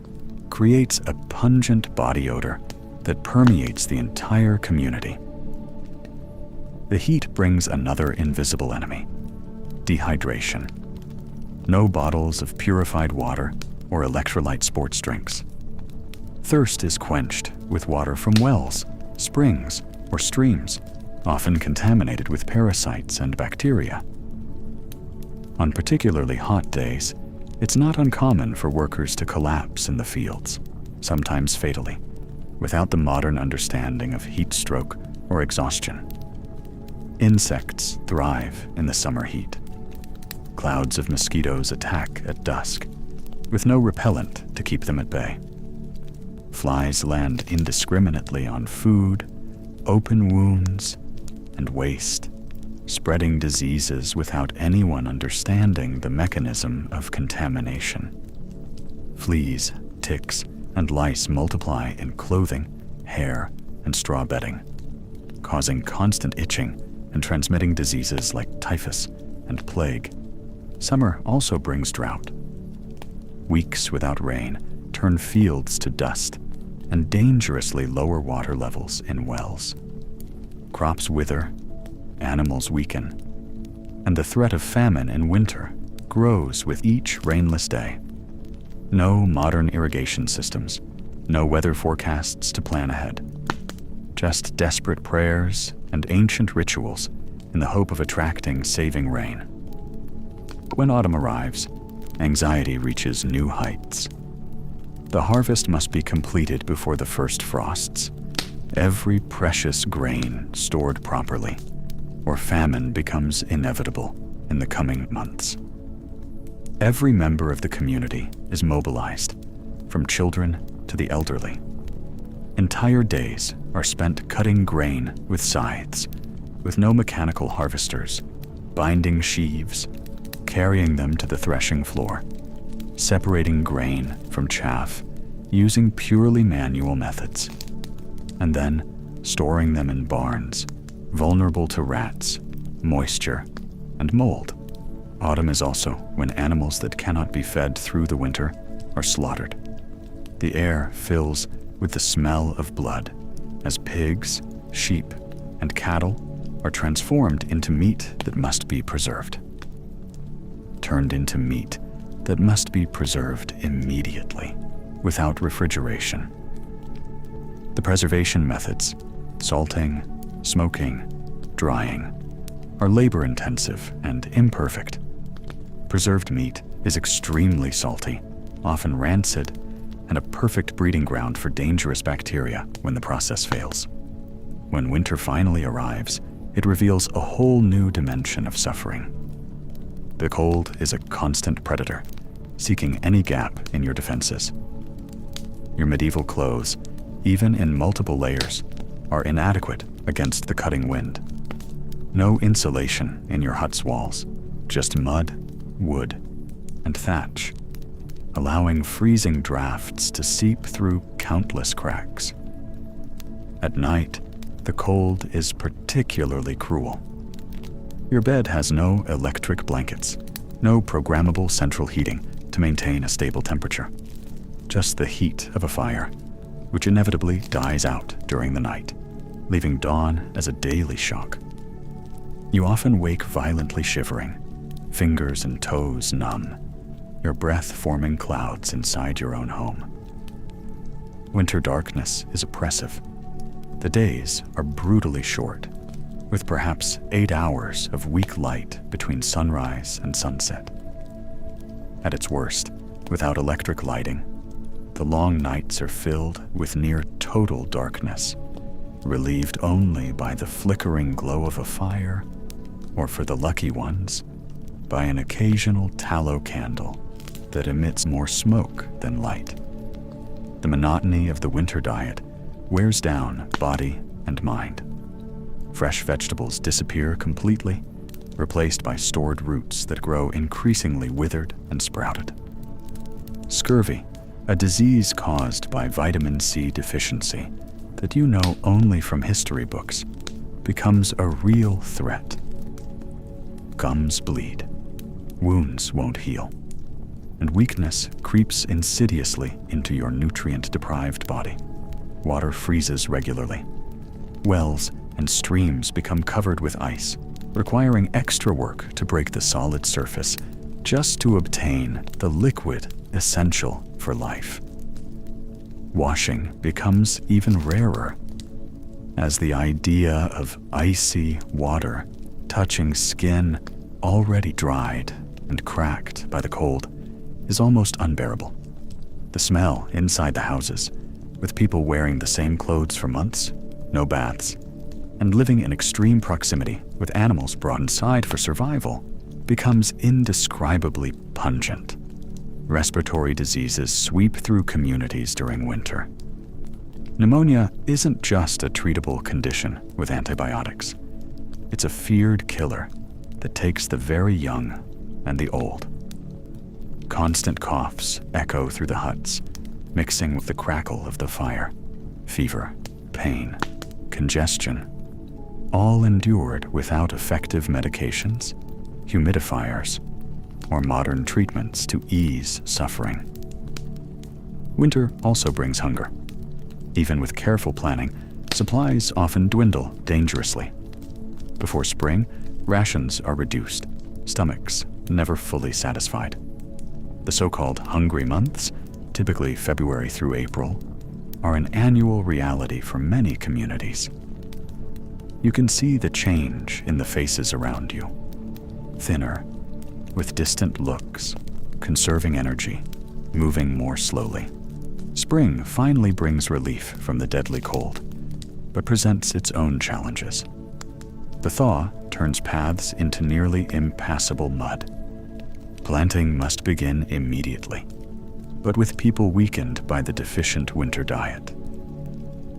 creates a pungent body odor that permeates the entire community. The heat brings another invisible enemy: dehydration. No bottles of purified water or electrolyte sports drinks. Thirst is quenched with water from wells, springs, or streams, often contaminated with parasites and bacteria. On particularly hot days, it's not uncommon for workers to collapse in the fields, sometimes fatally, without the modern understanding of heat stroke or exhaustion. Insects thrive in the summer heat. Clouds of mosquitoes attack at dusk, with no repellent to keep them at bay. Flies land indiscriminately on food, open wounds, and waste, spreading diseases without anyone understanding the mechanism of contamination. Fleas, ticks, and lice multiply in clothing, hair, and straw bedding, causing constant itching and transmitting diseases like typhus and plague. Summer also brings drought. Weeks without rain turn fields to dust and dangerously lower water levels in wells. Crops wither, animals weaken, and the threat of famine in winter grows with each rainless day. No modern irrigation systems, no weather forecasts to plan ahead. Just desperate prayers and ancient rituals in the hope of attracting saving rain. When autumn arrives, anxiety reaches new heights. The harvest must be completed before the first frosts. Every precious grain stored properly, or famine becomes inevitable in the coming months. Every member of the community is mobilized, from children to the elderly. Entire days are spent cutting grain with scythes, with no mechanical harvesters, binding sheaves, carrying them to the threshing floor, separating grain from chaff using purely manual methods, and then storing them in barns, vulnerable to rats, moisture, and mold. Autumn is also when animals that cannot be fed through the winter are slaughtered. The air fills with the smell of blood as pigs, sheep, and cattle are transformed into meat that must be preserved. Turned into meat that must be preserved immediately, without refrigeration. The preservation methods, salting, smoking, drying, are labor-intensive and imperfect. Preserved meat is extremely salty, often rancid, and a perfect breeding ground for dangerous bacteria when the process fails. When winter finally arrives, it reveals a whole new dimension of suffering. The cold is a constant predator, seeking any gap in your defenses. Your medieval clothes, even in multiple layers, are inadequate against the cutting wind. No insulation in your hut's walls, just mud, wood, and thatch, allowing freezing drafts to seep through countless cracks. At night, the cold is particularly cruel. Your bed has no electric blankets, no programmable central heating to maintain a stable temperature, just the heat of a fire, which inevitably dies out during the night, leaving dawn as a daily shock. You often wake violently shivering, fingers and toes numb, your breath forming clouds inside your own home. Winter darkness is oppressive. The days are brutally short, with perhaps 8 hours of weak light between sunrise and sunset. At its worst, without electric lighting, the long nights are filled with near total darkness, relieved only by the flickering glow of a fire, or for the lucky ones, by an occasional tallow candle that emits more smoke than light. The monotony of the winter diet wears down body and mind. Fresh vegetables disappear completely, replaced by stored roots that grow increasingly withered and sprouted. Scurvy, a disease caused by vitamin C deficiency that you know only from history books, becomes a real threat. Gums bleed, wounds won't heal, and weakness creeps insidiously into your nutrient-deprived body. Water freezes regularly. Wells and streams become covered with ice, requiring extra work to break the solid surface just to obtain the liquid essential for life. Washing becomes even rarer, as the idea of icy water touching skin already dried and cracked by the cold is almost unbearable. The smell inside the houses, with people wearing the same clothes for months, no baths, and living in extreme proximity with animals brought inside for survival, becomes indescribably pungent. Respiratory diseases sweep through communities during winter. Pneumonia isn't just a treatable condition with antibiotics. It's a feared killer that takes the very young and the old. Constant coughs echo through the huts, mixing with the crackle of the fire. Fever, pain, congestion, all endured without effective medications, humidifiers, or modern treatments to ease suffering. Winter also brings hunger. Even with careful planning, supplies often dwindle dangerously. Before spring, rations are reduced, stomachs never fully satisfied. The so-called hungry months, typically February through April, are an annual reality for many communities. You can see the change in the faces around you. Thinner, with distant looks, conserving energy, moving more slowly. Spring finally brings relief from the deadly cold, but presents its own challenges. The thaw turns paths into nearly impassable mud. Planting must begin immediately, but with people weakened by the deficient winter diet.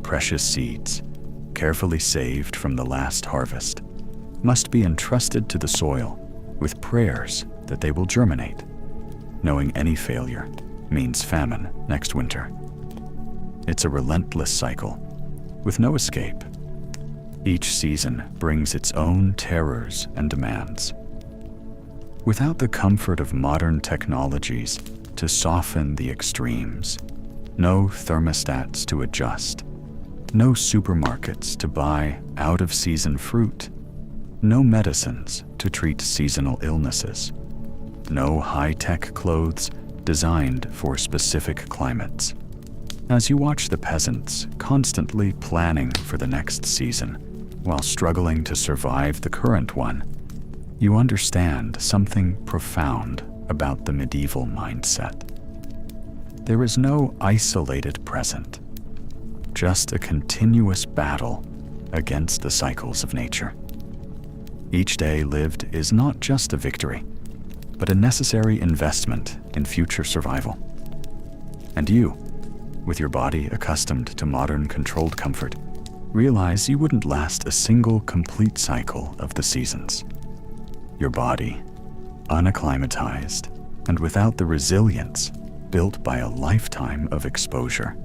Precious seeds, carefully saved from the last harvest, must be entrusted to the soil with prayers that they will germinate, knowing any failure means famine next winter. It's a relentless cycle, with no escape. Each season brings its own terrors and demands. Without the comfort of modern technologies to soften the extremes, no thermostats to adjust, no supermarkets to buy out-of-season fruit, no medicines to treat seasonal illnesses, no high-tech clothes designed for specific climates. As you watch the peasants constantly planning for the next season while struggling to survive the current one, you understand something profound about the medieval mindset. There is no isolated present, just a continuous battle against the cycles of nature. Each day lived is not just a victory, but a necessary investment in future survival. And you, with your body accustomed to modern controlled comfort, realize you wouldn't last a single complete cycle of the seasons. Your body, unacclimatized and without the resilience built by a lifetime of exposure,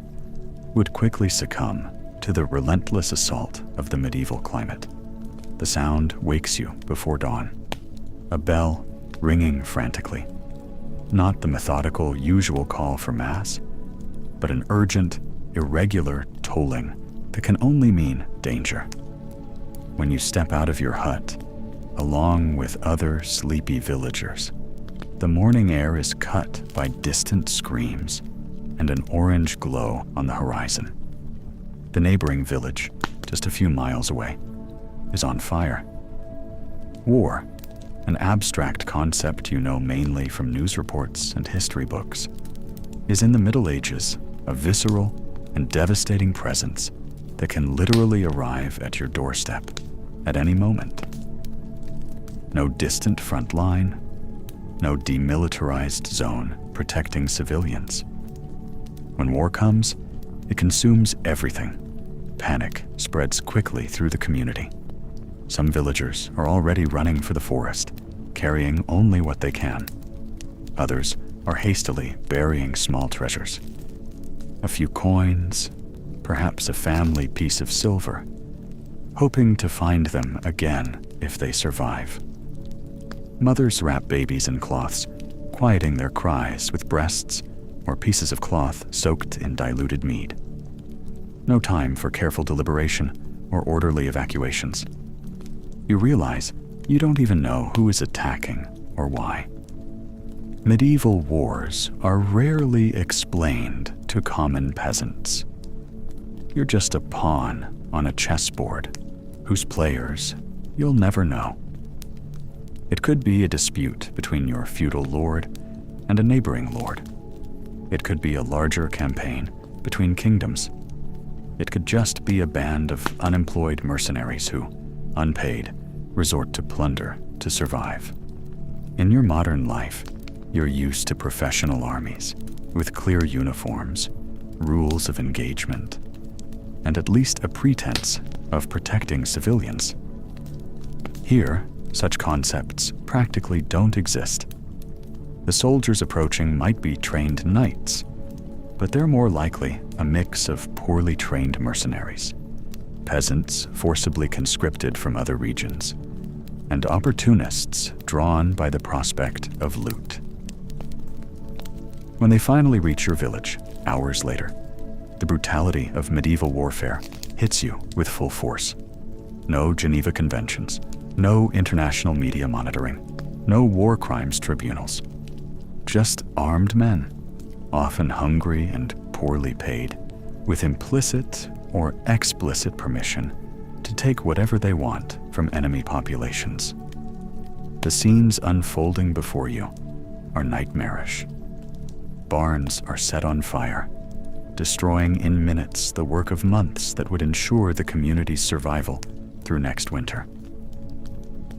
would quickly succumb to the relentless assault of the medieval climate. The sound wakes you before dawn, a bell ringing frantically, not the methodical usual call for mass, but an urgent, irregular tolling that can only mean danger. When you step out of your hut, along with other sleepy villagers, the morning air is cut by distant screams and an orange glow on the horizon. The neighboring village, just a few miles away, is on fire. War, an abstract concept you know mainly from news reports and history books, is in the Middle Ages a visceral and devastating presence that can literally arrive at your doorstep at any moment. No distant front line, no demilitarized zone protecting civilians. When war comes, it consumes everything. Panic spreads quickly through the community. Some villagers are already running for the forest, carrying only what they can. Others are hastily burying small treasures. A few coins, perhaps a family piece of silver, hoping to find them again if they survive. Mothers wrap babies in cloths, quieting their cries with breasts or pieces of cloth soaked in diluted mead. No time for careful deliberation or orderly evacuations. You realize you don't even know who is attacking or why. Medieval wars are rarely explained to common peasants. You're just a pawn on a chessboard whose players you'll never know. It could be a dispute between your feudal lord and a neighboring lord. It could be a larger campaign between kingdoms. It could just be a band of unemployed mercenaries who, unpaid, resort to plunder to survive. In your modern life, you're used to professional armies with clear uniforms, rules of engagement, and at least a pretense of protecting civilians. Here, such concepts practically don't exist. The soldiers approaching might be trained knights, but they're more likely a mix of poorly trained mercenaries, peasants forcibly conscripted from other regions, and opportunists drawn by the prospect of loot. When they finally reach your village, hours later, the brutality of medieval warfare hits you with full force. No Geneva Conventions, no international media monitoring, no war crimes tribunals. Just armed men, often hungry and poorly paid, with implicit or explicit permission to take whatever they want from enemy populations. The scenes unfolding before you are nightmarish. Barns are set on fire, destroying in minutes the work of months that would ensure the community's survival through next winter.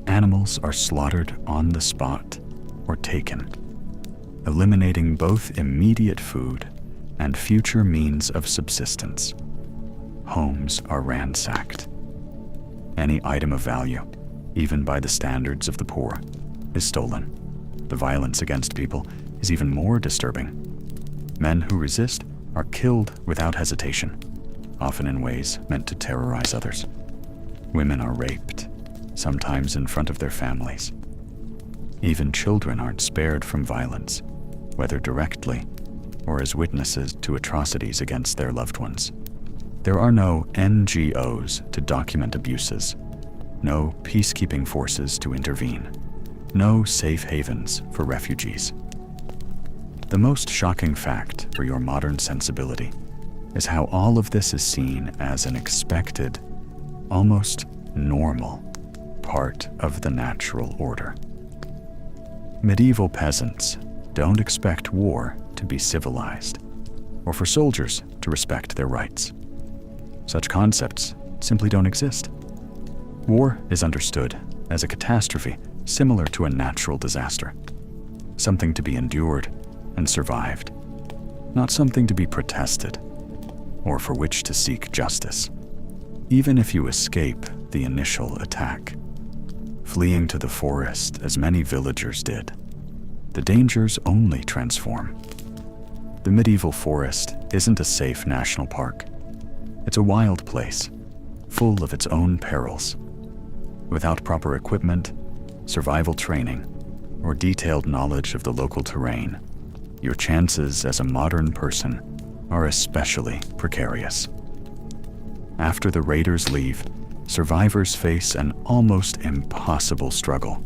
Animals are slaughtered on the spot or taken, eliminating both immediate food and future means of subsistence. Homes are ransacked. Any item of value, even by the standards of the poor, is stolen. The violence against people is even more disturbing. Men who resist are killed without hesitation, often in ways meant to terrorize others. Women are raped, sometimes in front of their families. Even children aren't spared from violence, whether directly or as witnesses to atrocities against their loved ones. There are no NGOs to document abuses, no peacekeeping forces to intervene, no safe havens for refugees. The most shocking fact for your modern sensibility is how all of this is seen as an expected, almost normal part of the natural order. Medieval peasants don't expect war to be civilized, or for soldiers to respect their rights. Such concepts simply don't exist. War is understood as a catastrophe similar to a natural disaster, something to be endured and survived, not something to be protested or for which to seek justice. Even if you escape the initial attack, fleeing to the forest as many villagers did, the dangers only transform. The medieval forest isn't a safe national park. It's a wild place, full of its own perils. Without proper equipment, survival training, or detailed knowledge of the local terrain, your chances as a modern person are especially precarious. After the raiders leave, survivors face an almost impossible struggle.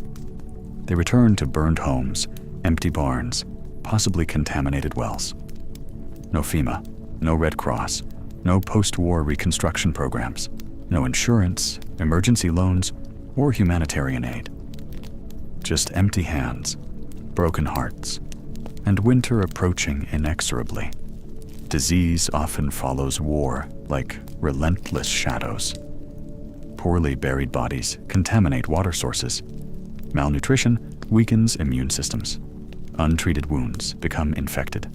They return to burned homes, empty barns, possibly contaminated wells. No FEMA, no Red Cross, no post-war reconstruction programs, no insurance, emergency loans, or humanitarian aid. Just empty hands, broken hearts, and winter approaching inexorably. Disease often follows war like relentless shadows. Poorly buried bodies contaminate water sources. Malnutrition weakens immune systems. Untreated wounds become infected.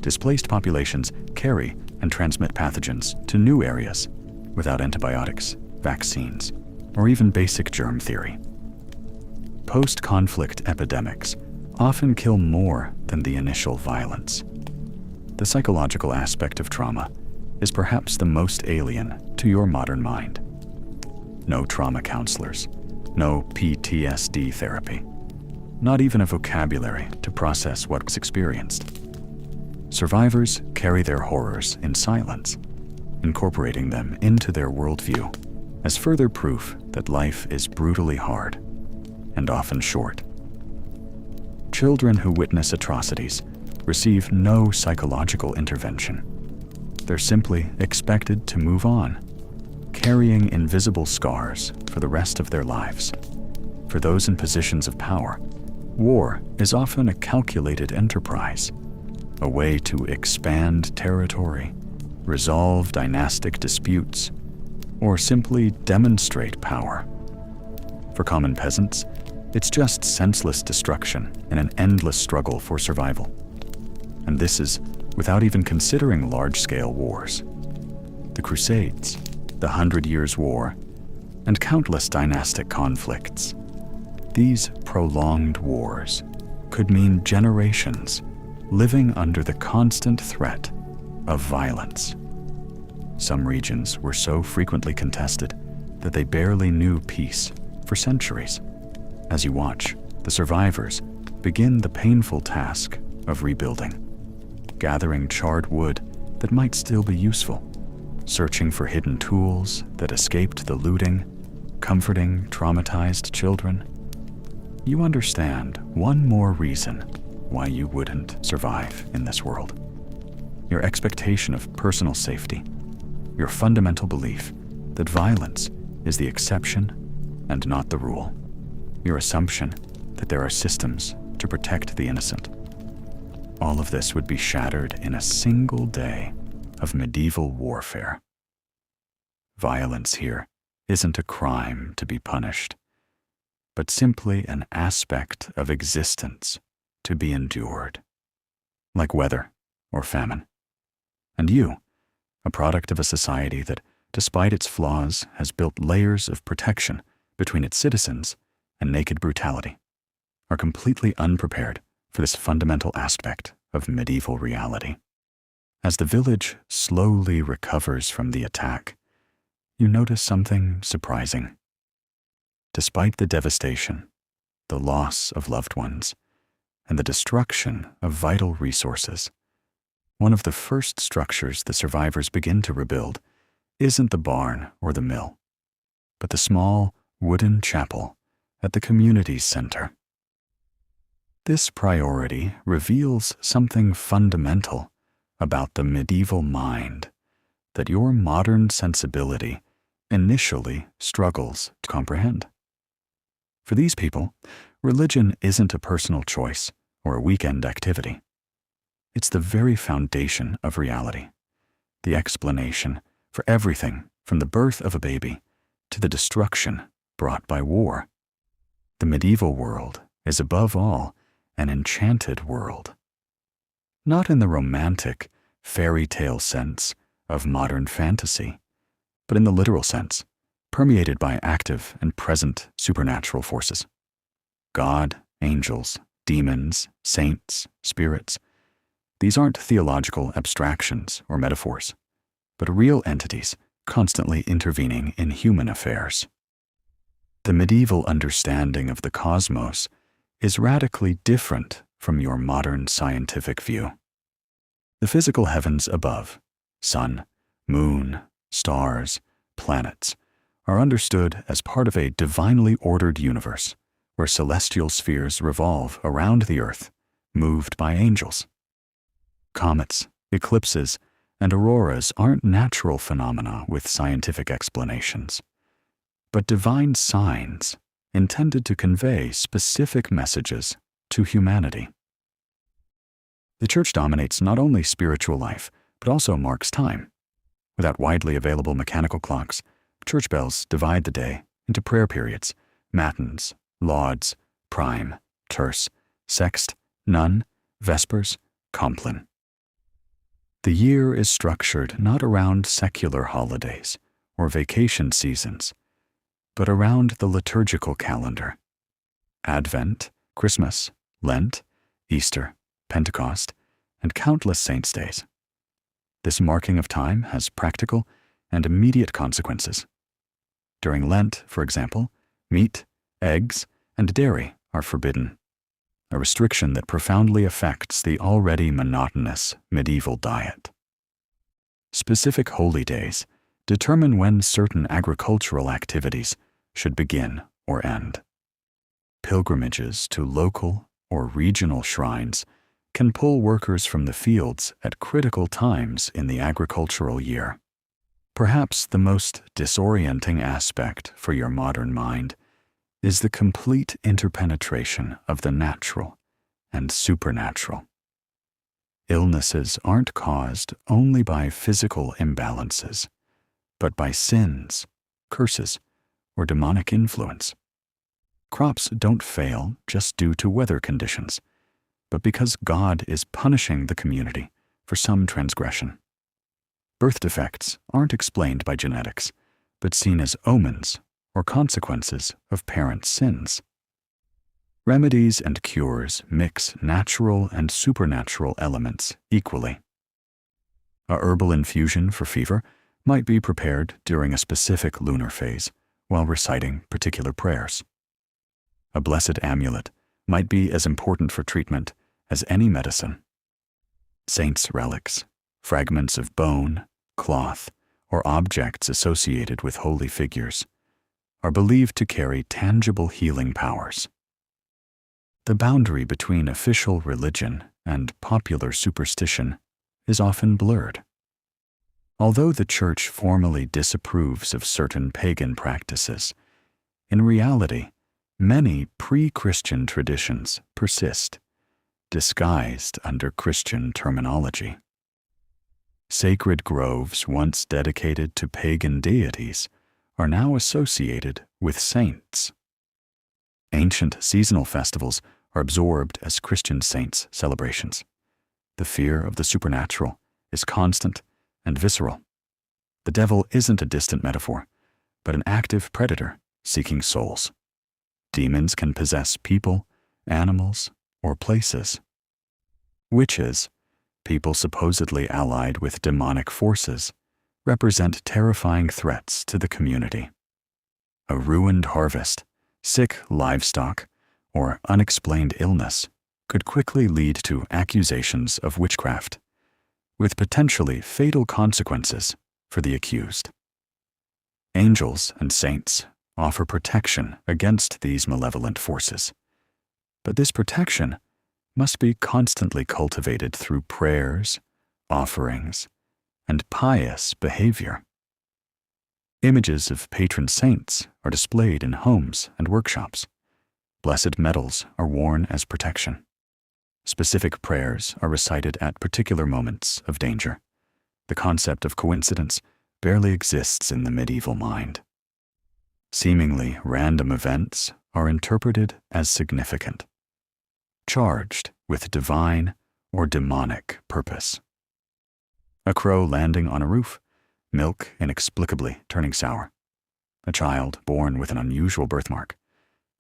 Displaced populations carry and transmit pathogens to new areas without antibiotics, vaccines, or even basic germ theory. Post-conflict epidemics often kill more than the initial violence. The psychological aspect of trauma is perhaps the most alien to your modern mind. No trauma counselors, no PTSD therapy, not even a vocabulary to process what was experienced. Survivors carry their horrors in silence, incorporating them into their worldview as further proof that life is brutally hard and often short. Children who witness atrocities receive no psychological intervention. They're simply expected to move on, carrying invisible scars for the rest of their lives. For those in positions of power, war is often a calculated enterprise, a way to expand territory, resolve dynastic disputes, or simply demonstrate power. For common peasants, it's just senseless destruction and an endless struggle for survival. And this is without even considering large-scale wars. The Crusades, the 100 Years' War, and countless dynastic conflicts. These prolonged wars could mean generations living under the constant threat of violence. Some regions were so frequently contested that they barely knew peace for centuries. As you watch, the survivors begin the painful task of rebuilding, gathering charred wood that might still be useful, searching for hidden tools that escaped the looting, comforting traumatized children. You understand one more reason why you wouldn't survive in this world. Your expectation of personal safety, your fundamental belief that violence is the exception and not the rule, your assumption that there are systems to protect the innocent. All of this would be shattered in a single day of medieval warfare. Violence here isn't a crime to be punished, but simply an aspect of existence to be endured, like weather or famine. And you, a product of a society that, despite its flaws, has built layers of protection between its citizens and naked brutality, are completely unprepared for this fundamental aspect of medieval reality. As the village slowly recovers from the attack, you notice something surprising. Despite the devastation, the loss of loved ones, and the destruction of vital resources. One of the first structures the survivors begin to rebuild isn't the barn or the mill, but the small wooden chapel at the community's center. This priority reveals something fundamental about the medieval mind that your modern sensibility initially struggles to comprehend. For these people, religion isn't a personal choice or a weekend activity. It's the very foundation of reality, the explanation for everything from the birth of a baby to the destruction brought by war. The medieval world is above all an enchanted world. Not in the romantic, fairy tale sense of modern fantasy, but in the literal sense, permeated by active and present supernatural forces. God, angels, demons, saints, spirits. These aren't theological abstractions or metaphors, but real entities constantly intervening in human affairs. The medieval understanding of the cosmos is radically different from your modern scientific view. The physical heavens above, sun, moon, stars, planets, are understood as part of a divinely ordered universe where celestial spheres revolve around the earth, moved by angels. Comets, eclipses, and auroras aren't natural phenomena with scientific explanations, but divine signs intended to convey specific messages to humanity. The church dominates not only spiritual life, but also marks time. Without widely available mechanical clocks, church bells divide the day into prayer periods, matins, lauds, prime, terce, sext, none, vespers, compline. The year is structured not around secular holidays or vacation seasons, but around the liturgical calendar. Advent, Christmas, Lent, Easter, Pentecost, and countless saints' days. This marking of time has practical and immediate consequences. During Lent, for example, meat, eggs, and dairy are forbidden, a restriction that profoundly affects the already monotonous medieval diet. Specific holy days determine when certain agricultural activities should begin or end. Pilgrimages to local or regional shrines can pull workers from the fields at critical times in the agricultural year. Perhaps the most disorienting aspect for your modern mind is the complete interpenetration of the natural and supernatural. Illnesses aren't caused only by physical imbalances, but by sins, curses, or demonic influence. Crops don't fail just due to weather conditions, but because God is punishing the community for some transgression. Birth defects aren't explained by genetics, but seen as omens or consequences of parents' sins. Remedies and cures mix natural and supernatural elements equally. A herbal infusion for fever might be prepared during a specific lunar phase while reciting particular prayers. A blessed amulet might be as important for treatment as any medicine. Saints' relics, fragments of bone, cloth, or objects associated with holy figures, are believed to carry tangible healing powers. The boundary between official religion and popular superstition is often blurred. Although the Church formally disapproves of certain pagan practices, in reality, many pre-Christian traditions persist, disguised under Christian terminology. Sacred groves once dedicated to pagan deities are now associated with saints. Ancient seasonal festivals are absorbed as Christian saints' celebrations. The fear of the supernatural is constant and visceral. The devil isn't a distant metaphor, but an active predator seeking souls. Demons can possess people, animals, or places. Witches, people supposedly allied with demonic forces, represent terrifying threats to the community. A ruined harvest, sick livestock, or unexplained illness could quickly lead to accusations of witchcraft, with potentially fatal consequences for the accused. Angels and saints offer protection against these malevolent forces, but this protection must be constantly cultivated through prayers, offerings, and pious behavior. Images of patron saints are displayed in homes and workshops. Blessed medals are worn as protection. Specific prayers are recited at particular moments of danger. The concept of coincidence barely exists in the medieval mind. Seemingly random events are interpreted as significant, charged with divine or demonic purpose. A crow landing on a roof, milk inexplicably turning sour, a child born with an unusual birthmark.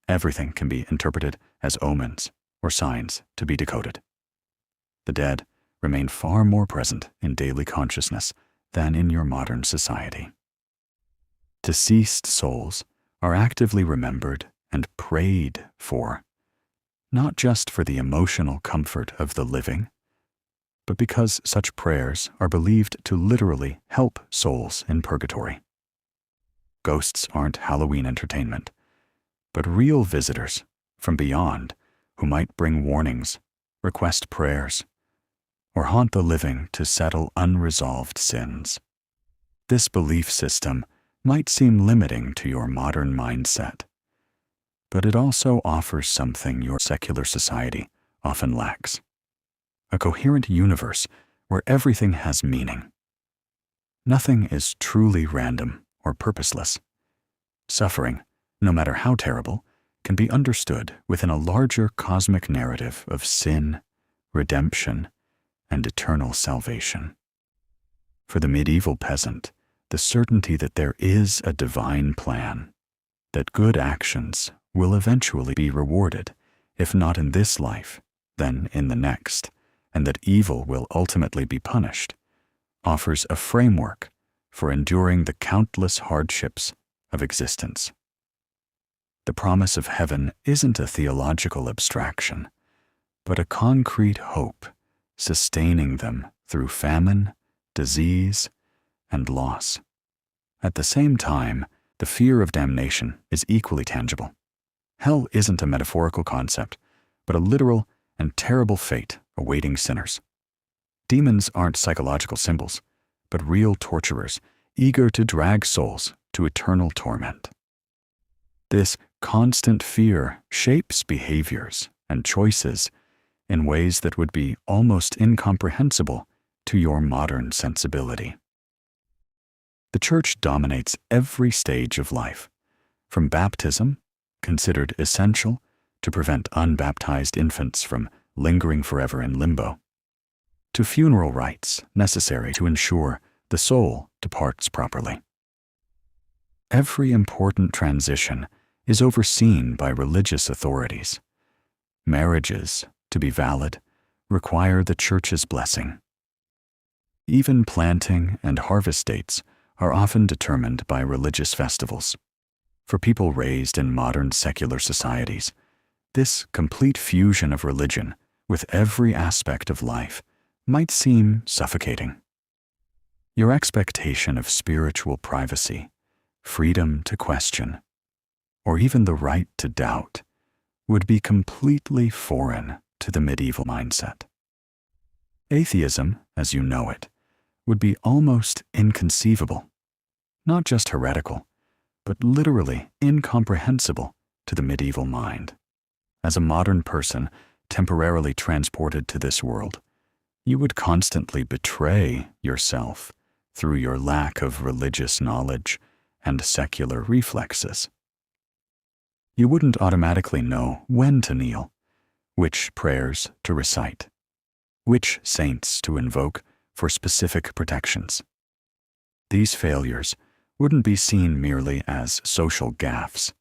Everything can be interpreted as omens or signs to be decoded. The dead remain far more present in daily consciousness than in your modern society. Deceased souls are actively remembered and prayed for, not just for the emotional comfort of the living, but because such prayers are believed to literally help souls in purgatory. Ghosts aren't Halloween entertainment, but real visitors from beyond who might bring warnings, request prayers, or haunt the living to settle unresolved sins. This belief system might seem limiting to your modern mindset, but it also offers something your secular society often lacks: a coherent universe where everything has meaning. Nothing is truly random or purposeless. Suffering, no matter how terrible, can be understood within a larger cosmic narrative of sin, redemption, and eternal salvation. For the medieval peasant, the certainty that there is a divine plan, that good actions will eventually be rewarded, if not in this life, then in the next, and that evil will ultimately be punished, offers a framework for enduring the countless hardships of existence. The promise of heaven isn't a theological abstraction, but a concrete hope sustaining them through famine, disease, and loss. At the same time, the fear of damnation is equally tangible. Hell isn't a metaphorical concept, but a literal and terrible fate awaiting sinners. Demons aren't psychological symbols, but real torturers eager to drag souls to eternal torment. This constant fear shapes behaviors and choices in ways that would be almost incomprehensible to your modern sensibility. The Church dominates every stage of life, from baptism, considered essential to prevent unbaptized infants from lingering forever in limbo, to funeral rites necessary to ensure the soul departs properly. Every important transition is overseen by religious authorities. Marriages, to be valid, require the Church's blessing. Even planting and harvest dates are often determined by religious festivals. For people raised in modern secular societies, this complete fusion of religion with every aspect of life might seem suffocating. Your expectation of spiritual privacy, freedom to question, or even the right to doubt would be completely foreign to the medieval mindset. Atheism, as you know it, would be almost inconceivable, not just heretical, but literally incomprehensible to the medieval mind. As a modern person temporarily transported to this world, you would constantly betray yourself through your lack of religious knowledge and secular reflexes. You wouldn't automatically know when to kneel, which prayers to recite, which saints to invoke for specific protections. These failures wouldn't be seen merely as social gaffes,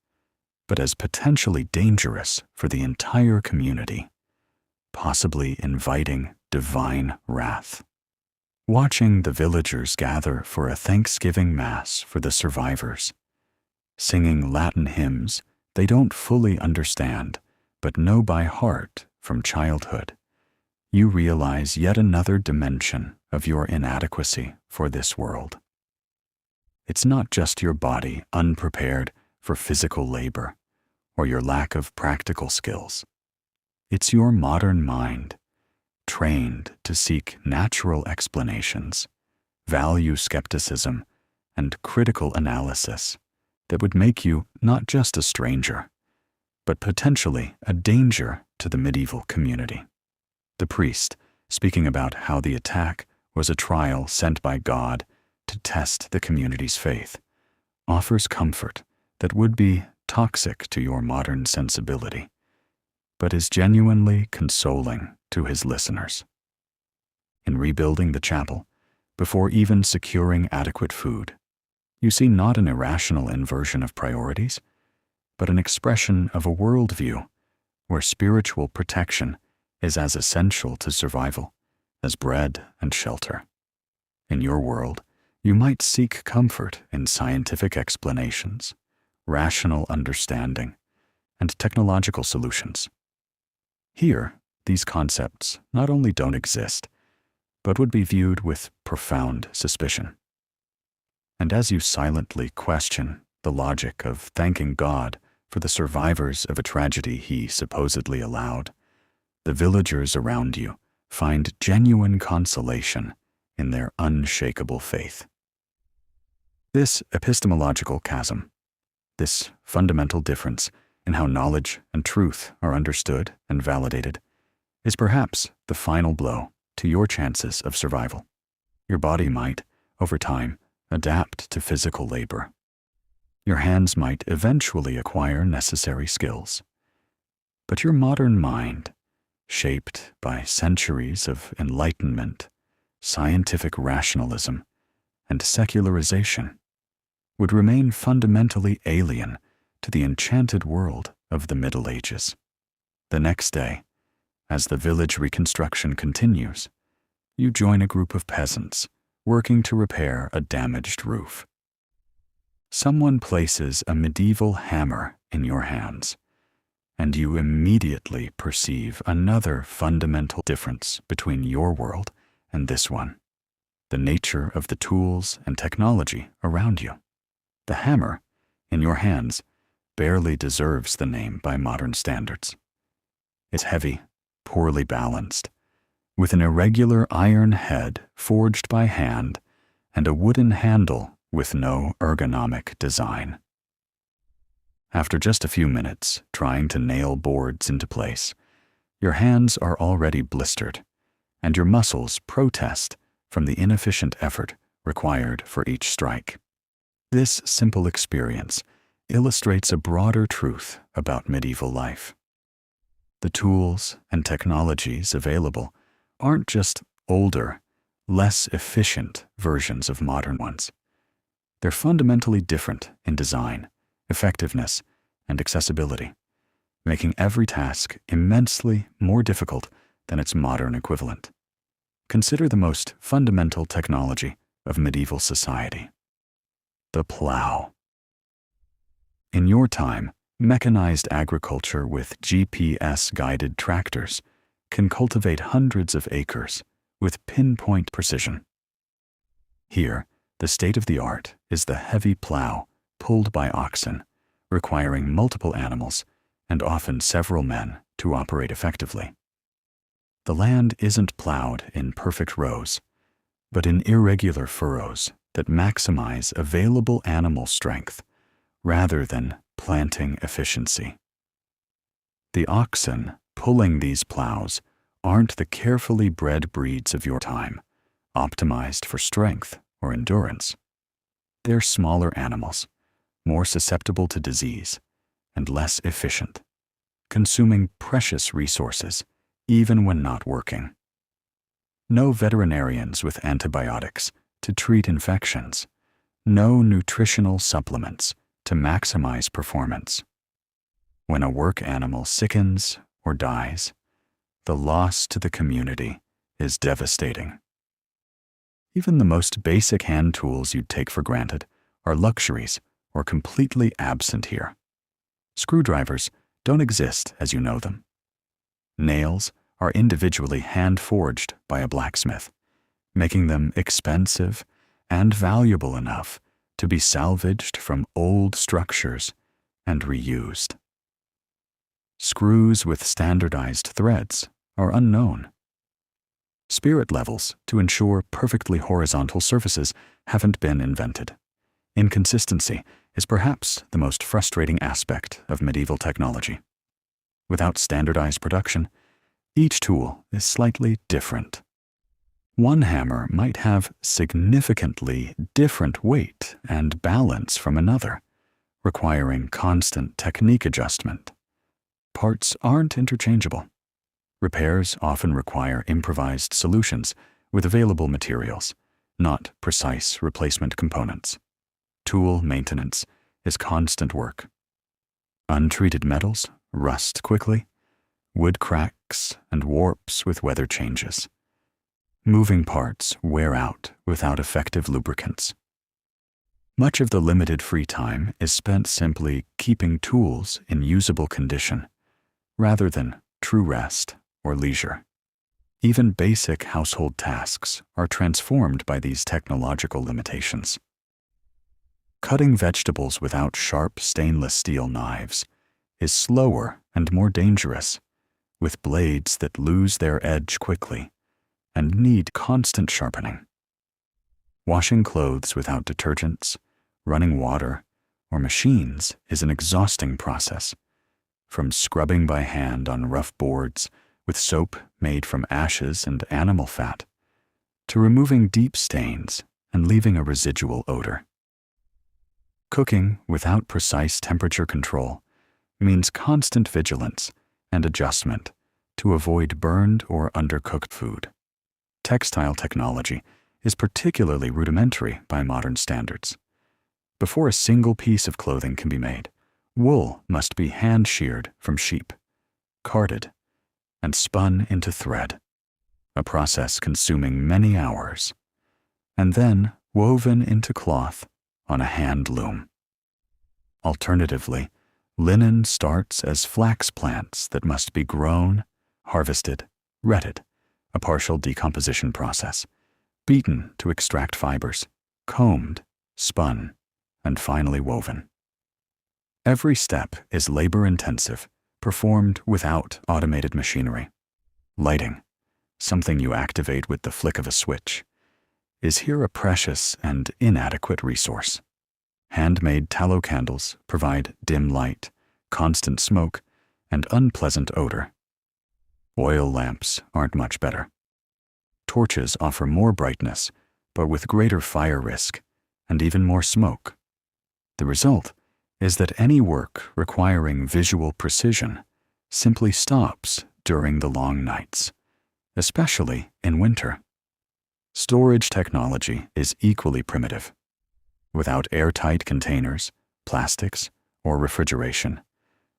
but as potentially dangerous for the entire community, possibly inviting divine wrath. Watching the villagers gather for a Thanksgiving Mass for the survivors, singing Latin hymns they don't fully understand, but know by heart from childhood, you realize yet another dimension of your inadequacy for this world. It's not just your body unprepared for physical labor or your lack of practical skills. It's your modern mind, trained to seek natural explanations, value skepticism, and critical analysis, that would make you not just a stranger, but potentially a danger to the medieval community. The priest, speaking about how the attack was a trial sent by God to test the community's faith, offers comfort that would be toxic to your modern sensibility, but is genuinely consoling to his listeners. In rebuilding the chapel, before even securing adequate food, you see not an irrational inversion of priorities, but an expression of a worldview where spiritual protection is as essential to survival as bread and shelter. In your world, you might seek comfort in scientific explanations, rational understanding, and technological solutions. Here, these concepts not only don't exist, but would be viewed with profound suspicion. And as you silently question the logic of thanking God for the survivors of a tragedy he supposedly allowed, the villagers around you find genuine consolation in their unshakable faith. This epistemological chasm, this fundamental difference in how knowledge and truth are understood and validated, is perhaps the final blow to your chances of survival. Your body might, over time, adapt to physical labor. Your hands might eventually acquire necessary skills. But your modern mind, shaped by centuries of enlightenment, scientific rationalism, and secularization, would remain fundamentally alien to the enchanted world of the Middle Ages. The next day, as the village reconstruction continues, you join a group of peasants working to repair a damaged roof. Someone places a medieval hammer in your hands, and you immediately perceive another fundamental difference between your world and this one: the nature of the tools and technology around you. The hammer, in your hands, barely deserves the name by modern standards. It's heavy, poorly balanced, with an irregular iron head forged by hand and a wooden handle with no ergonomic design. After just a few minutes trying to nail boards into place, your hands are already blistered, and your muscles protest from the inefficient effort required for each strike. This simple experience illustrates a broader truth about medieval life. The tools and technologies available aren't just older, less efficient versions of modern ones. They're fundamentally different in design, effectiveness, and accessibility, making every task immensely more difficult than its modern equivalent. Consider the most fundamental technology of medieval society: the plow. In your time, mechanized agriculture with GPS-guided tractors can cultivate hundreds of acres with pinpoint precision. Here, the state-of-the-art is the heavy plow pulled by oxen, requiring multiple animals and often several men to operate effectively. The land isn't plowed in perfect rows, but in irregular furrows that maximize available animal strength rather than planting efficiency. The oxen pulling these plows aren't the carefully bred breeds of your time, optimized for strength or endurance. They're smaller animals, more susceptible to disease, and less efficient, consuming precious resources even when not working. No veterinarians with antibiotics to treat infections, no nutritional supplements to maximize performance. When a work animal sickens or dies, the loss to the community is devastating. Even the most basic hand tools you'd take for granted are luxuries or completely absent here. Screwdrivers don't exist as you know them. Nails are individually hand-forged by a blacksmith, making them expensive and valuable enough to be salvaged from old structures and reused. Screws with standardized threads are unknown. Spirit levels to ensure perfectly horizontal surfaces haven't been invented. Inconsistency is perhaps the most frustrating aspect of medieval technology. Without standardized production, each tool is slightly different. One hammer might have significantly different weight and balance from another, requiring constant technique adjustment. Parts aren't interchangeable. Repairs often require improvised solutions with available materials, not precise replacement components. Tool maintenance is constant work. Untreated metals rust quickly, wood cracks and warps with weather changes. Moving parts wear out without effective lubricants. Much of the limited free time is spent simply keeping tools in usable condition, rather than true rest or leisure. Even basic household tasks are transformed by these technological limitations. Cutting vegetables without sharp stainless steel knives is slower and more dangerous, with blades that lose their edge quickly and need constant sharpening. Washing clothes without detergents, running water, or machines is an exhausting process, from scrubbing by hand on rough boards with soap made from ashes and animal fat, to removing deep stains and leaving a residual odor. Cooking without precise temperature control means constant vigilance and adjustment to avoid burned or undercooked food. Textile technology is particularly rudimentary by modern standards. Before a single piece of clothing can be made, wool must be hand-sheared from sheep, carded, and spun into thread, a process consuming many hours, and then woven into cloth on a hand loom. Alternatively, linen starts as flax plants that must be grown, harvested, retted, a partial decomposition process, beaten to extract fibers, combed, spun, and finally woven. Every step is labor-intensive, performed without automated machinery. Lighting, something you activate with the flick of a switch, is here a precious and inadequate resource. Handmade tallow candles provide dim light, constant smoke, and unpleasant odor. Oil lamps aren't much better. Torches offer more brightness, but with greater fire risk and even more smoke. The result is that any work requiring visual precision simply stops during the long nights, especially in winter. Storage technology is equally primitive. Without airtight containers, plastics, or refrigeration,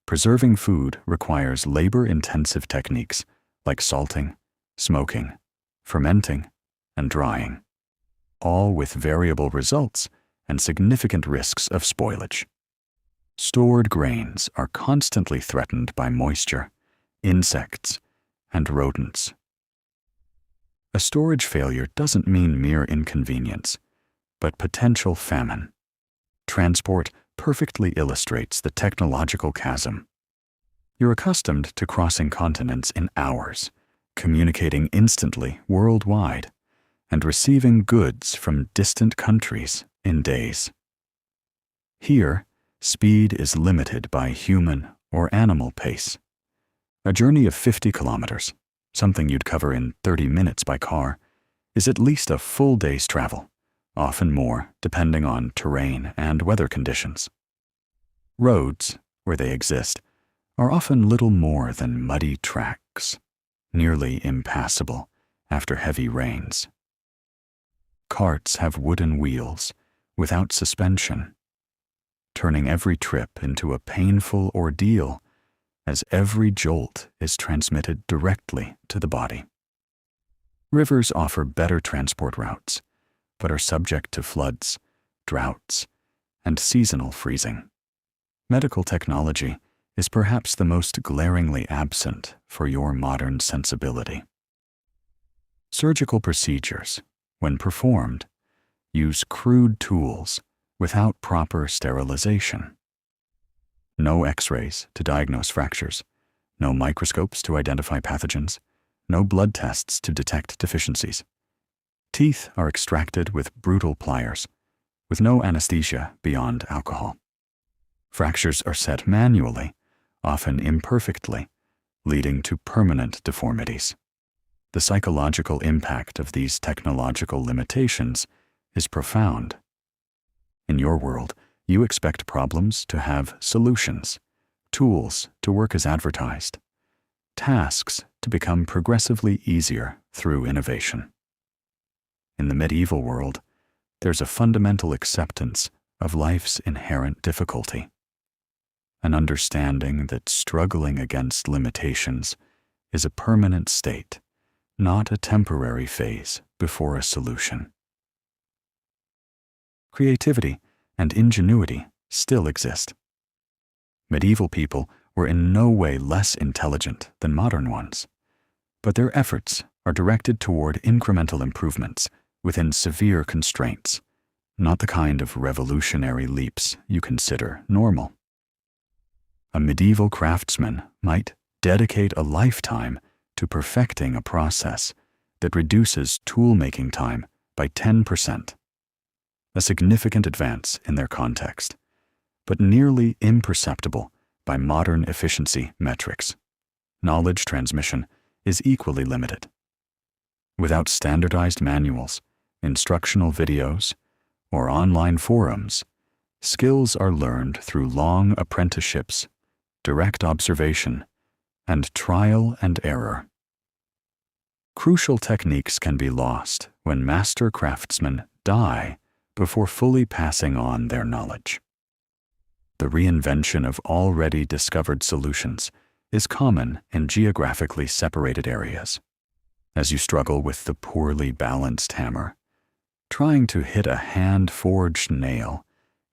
preserving food requires labor-intensive techniques like salting, smoking, fermenting, and drying, all with variable results and significant risks of spoilage. Stored grains are constantly threatened by moisture, insects, and rodents. A storage failure doesn't mean mere inconvenience, but potential famine. Transport perfectly illustrates the technological chasm. You're accustomed to crossing continents in hours, communicating instantly worldwide, and receiving goods from distant countries in days. Here, speed is limited by human or animal pace. A journey of 50 kilometers, something you'd cover in 30 minutes by car, is at least a full day's travel, often more depending on terrain and weather conditions. Roads, where they exist, are often little more than muddy tracks, nearly impassable after heavy rains. Carts have wooden wheels without suspension, turning every trip into a painful ordeal as every jolt is transmitted directly to the body. Rivers offer better transport routes, but are subject to floods, droughts, and seasonal freezing. Medical technology is perhaps the most glaringly absent for your modern sensibility. Surgical procedures, when performed, use crude tools without proper sterilization. No X-rays to diagnose fractures, no microscopes to identify pathogens, no blood tests to detect deficiencies. Teeth are extracted with brutal pliers, with no anesthesia beyond alcohol. Fractures are set manually, often imperfectly, leading to permanent deformities. The psychological impact of these technological limitations is profound. In your world, you expect problems to have solutions, tools to work as advertised, tasks to become progressively easier through innovation. In the medieval world, there's a fundamental acceptance of life's inherent difficulty, an understanding that struggling against limitations is a permanent state, not a temporary phase before a solution. Creativity and ingenuity still exist. Medieval people were in no way less intelligent than modern ones, but their efforts are directed toward incremental improvements within severe constraints, not the kind of revolutionary leaps you consider normal. A medieval craftsman might dedicate a lifetime to perfecting a process that reduces tool-making time by 10%, a significant advance in their context, but nearly imperceptible by modern efficiency metrics. Knowledge transmission is equally limited. Without standardized manuals, instructional videos, or online forums, skills are learned through long apprenticeships, direct observation, and trial and error. Crucial techniques can be lost when master craftsmen die before fully passing on their knowledge. The reinvention of already discovered solutions is common in geographically separated areas. As you struggle with the poorly balanced hammer, trying to hit a hand-forged nail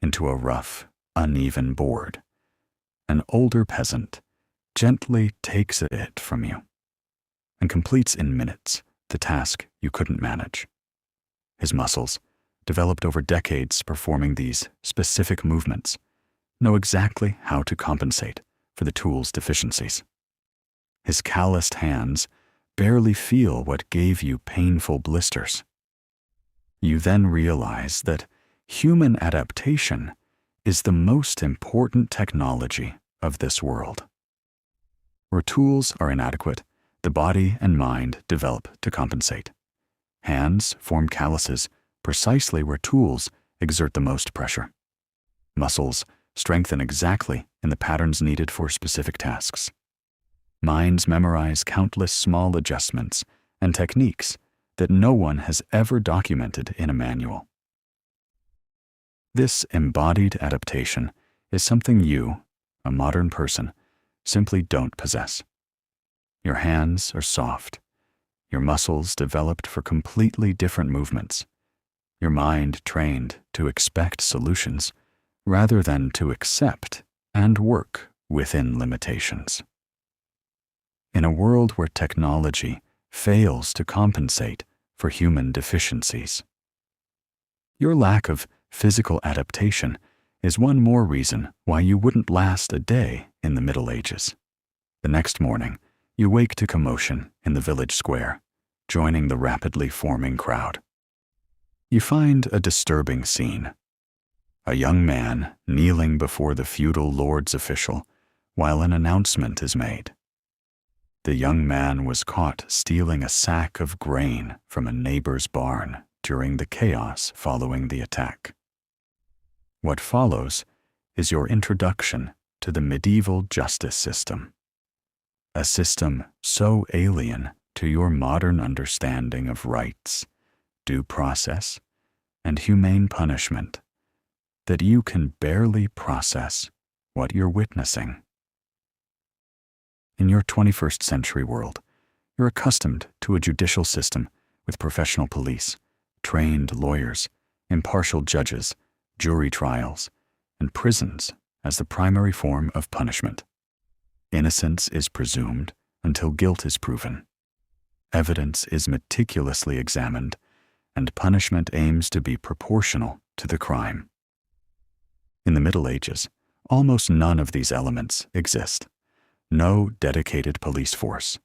into a rough, uneven board, an older peasant gently takes it from you and completes in minutes the task you couldn't manage. His muscles, developed over decades performing these specific movements, know exactly how to compensate for the tool's deficiencies. His calloused hands barely feel what gave you painful blisters. You then realize that human adaptation is the most important technology of this world. Where tools are inadequate, the body and mind develop to compensate. Hands form calluses precisely where tools exert the most pressure. Muscles strengthen exactly in the patterns needed for specific tasks. Minds memorize countless small adjustments and techniques that no one has ever documented in a manual. This embodied adaptation is something you, a modern person, simply don't possess. Your hands are soft, your muscles developed for completely different movements, your mind trained to expect solutions rather than to accept and work within limitations. In a world where technology fails to compensate for human deficiencies, your lack of physical adaptation is one more reason why you wouldn't last a day in the Middle Ages. The next morning, you wake to commotion in the village square, joining the rapidly forming crowd. You find a disturbing scene. A young man kneeling before the feudal lord's official while an announcement is made. The young man was caught stealing a sack of grain from a neighbor's barn during the chaos following the attack. What follows is your introduction to the medieval justice system, a system so alien to your modern understanding of rights, due process, and humane punishment that you can barely process what you're witnessing. In your 21st century world, you're accustomed to a judicial system with professional police, trained lawyers, impartial judges, jury trials, and prisons as the primary form of punishment. Innocence is presumed until guilt is proven. Evidence is meticulously examined, and punishment aims to be proportional to the crime. In the Middle Ages, almost none of these elements exist. No dedicated police force.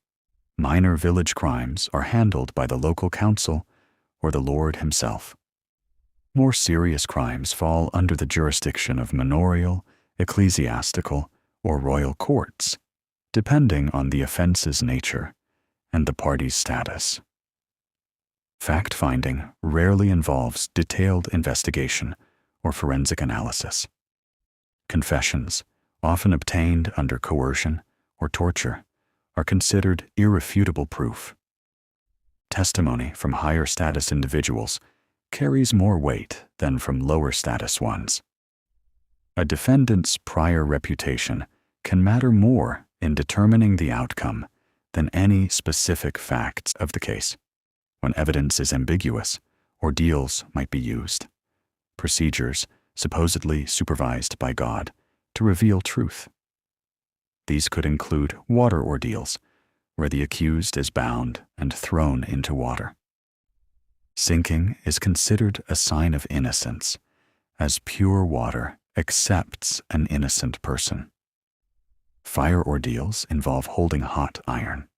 Minor village crimes are handled by the local council or the Lord himself. More serious crimes fall under the jurisdiction of manorial, ecclesiastical, or royal courts, depending on the offense's nature and the party's status. Fact-finding rarely involves detailed investigation or forensic analysis. Confessions, often obtained under coercion or torture, are considered irrefutable proof. Testimony from higher status individuals carries more weight than from lower status ones. A defendant's prior reputation can matter more in determining the outcome than any specific facts of the case. When evidence is ambiguous, ordeals might be used. Procedures supposedly supervised by God to reveal truth. These could include water ordeals, where the accused is bound and thrown into water. Sinking is considered a sign of innocence, as pure water accepts an innocent person. Fire ordeals involve holding hot iron,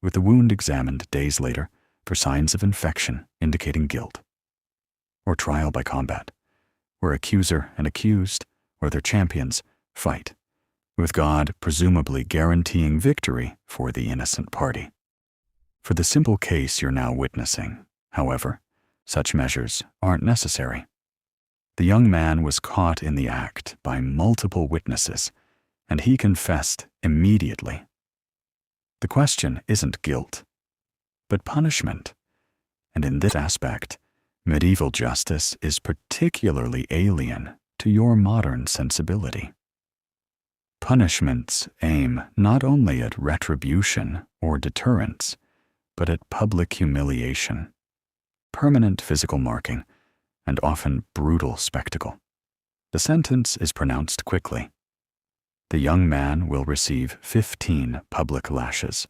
with the wound examined days later for signs of infection indicating guilt. Or trial by combat, where accuser and accused, or their champions, fight, with God presumably guaranteeing victory for the innocent party. For the simple case you're now witnessing, however, such measures aren't necessary. The young man was caught in the act by multiple witnesses, and he confessed immediately. The question isn't guilt, but punishment, and in this aspect, medieval justice is particularly alien to your modern sensibility. Punishments aim not only at retribution or deterrence, but at public humiliation, permanent physical marking, and often brutal spectacle. The sentence is pronounced quickly. The young man will receive 15 public lashes,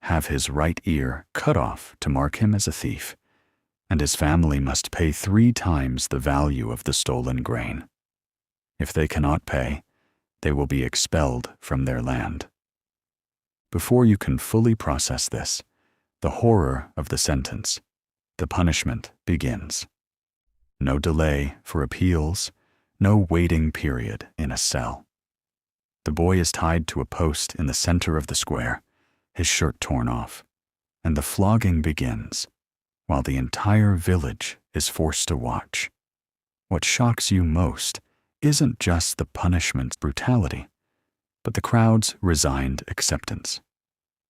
have his right ear cut off to mark him as a thief, and his family must pay 3 times the value of the stolen grain. If they cannot pay, they will be expelled from their land. Before you can fully process this, the horror of the sentence, the punishment begins. No delay for appeals, no waiting period in a cell. The boy is tied to a post in the center of the square, his shirt torn off, and the flogging begins, while the entire village is forced to watch. What shocks you most isn't just the punishment's brutality, but the crowd's resigned acceptance.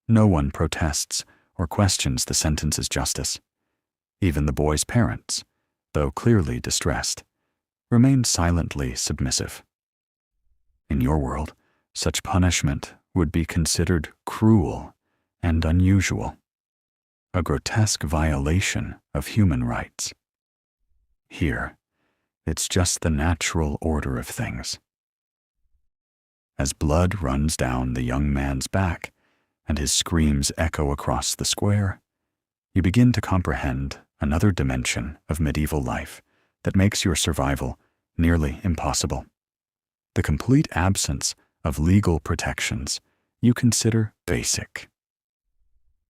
No one protests or questions the sentence's justice. Even the boy's parents, though clearly distressed, remain silently submissive. In your world, such punishment would be considered cruel and unusual, a grotesque violation of human rights. Here, it's just the natural order of things. As blood runs down the young man's back and his screams echo across the square, you begin to comprehend another dimension of medieval life that makes your survival nearly impossible. The complete absence of legal protections you consider basic.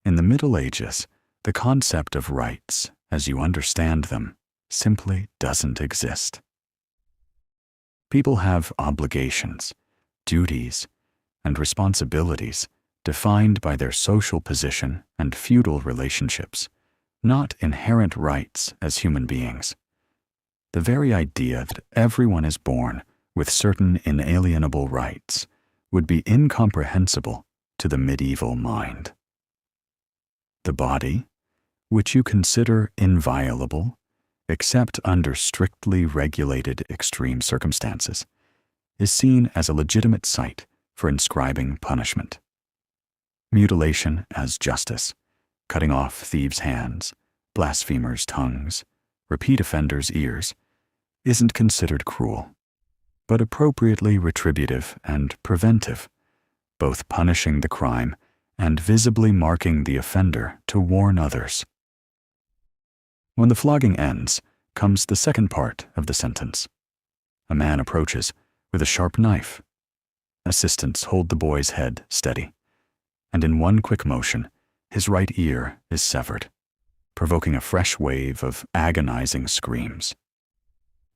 In the Middle Ages, the concept of rights, as you understand them, simply doesn't exist. People have obligations, duties, and responsibilities defined by their social position and feudal relationships, not inherent rights as human beings. The very idea that everyone is born with certain inalienable rights would be incomprehensible to the medieval mind. The body, which you consider inviolable, except under strictly regulated extreme circumstances, is seen as a legitimate site for inscribing punishment. Mutilation as justice, cutting off thieves' hands, blasphemers' tongues, repeat offenders' ears, isn't considered cruel, but appropriately retributive and preventive, both punishing the crime and visibly marking the offender to warn others. When the flogging ends, comes the second part of the sentence. A man approaches with a sharp knife. Assistants hold the boy's head steady, and in one quick motion, his right ear is severed, provoking a fresh wave of agonizing screams.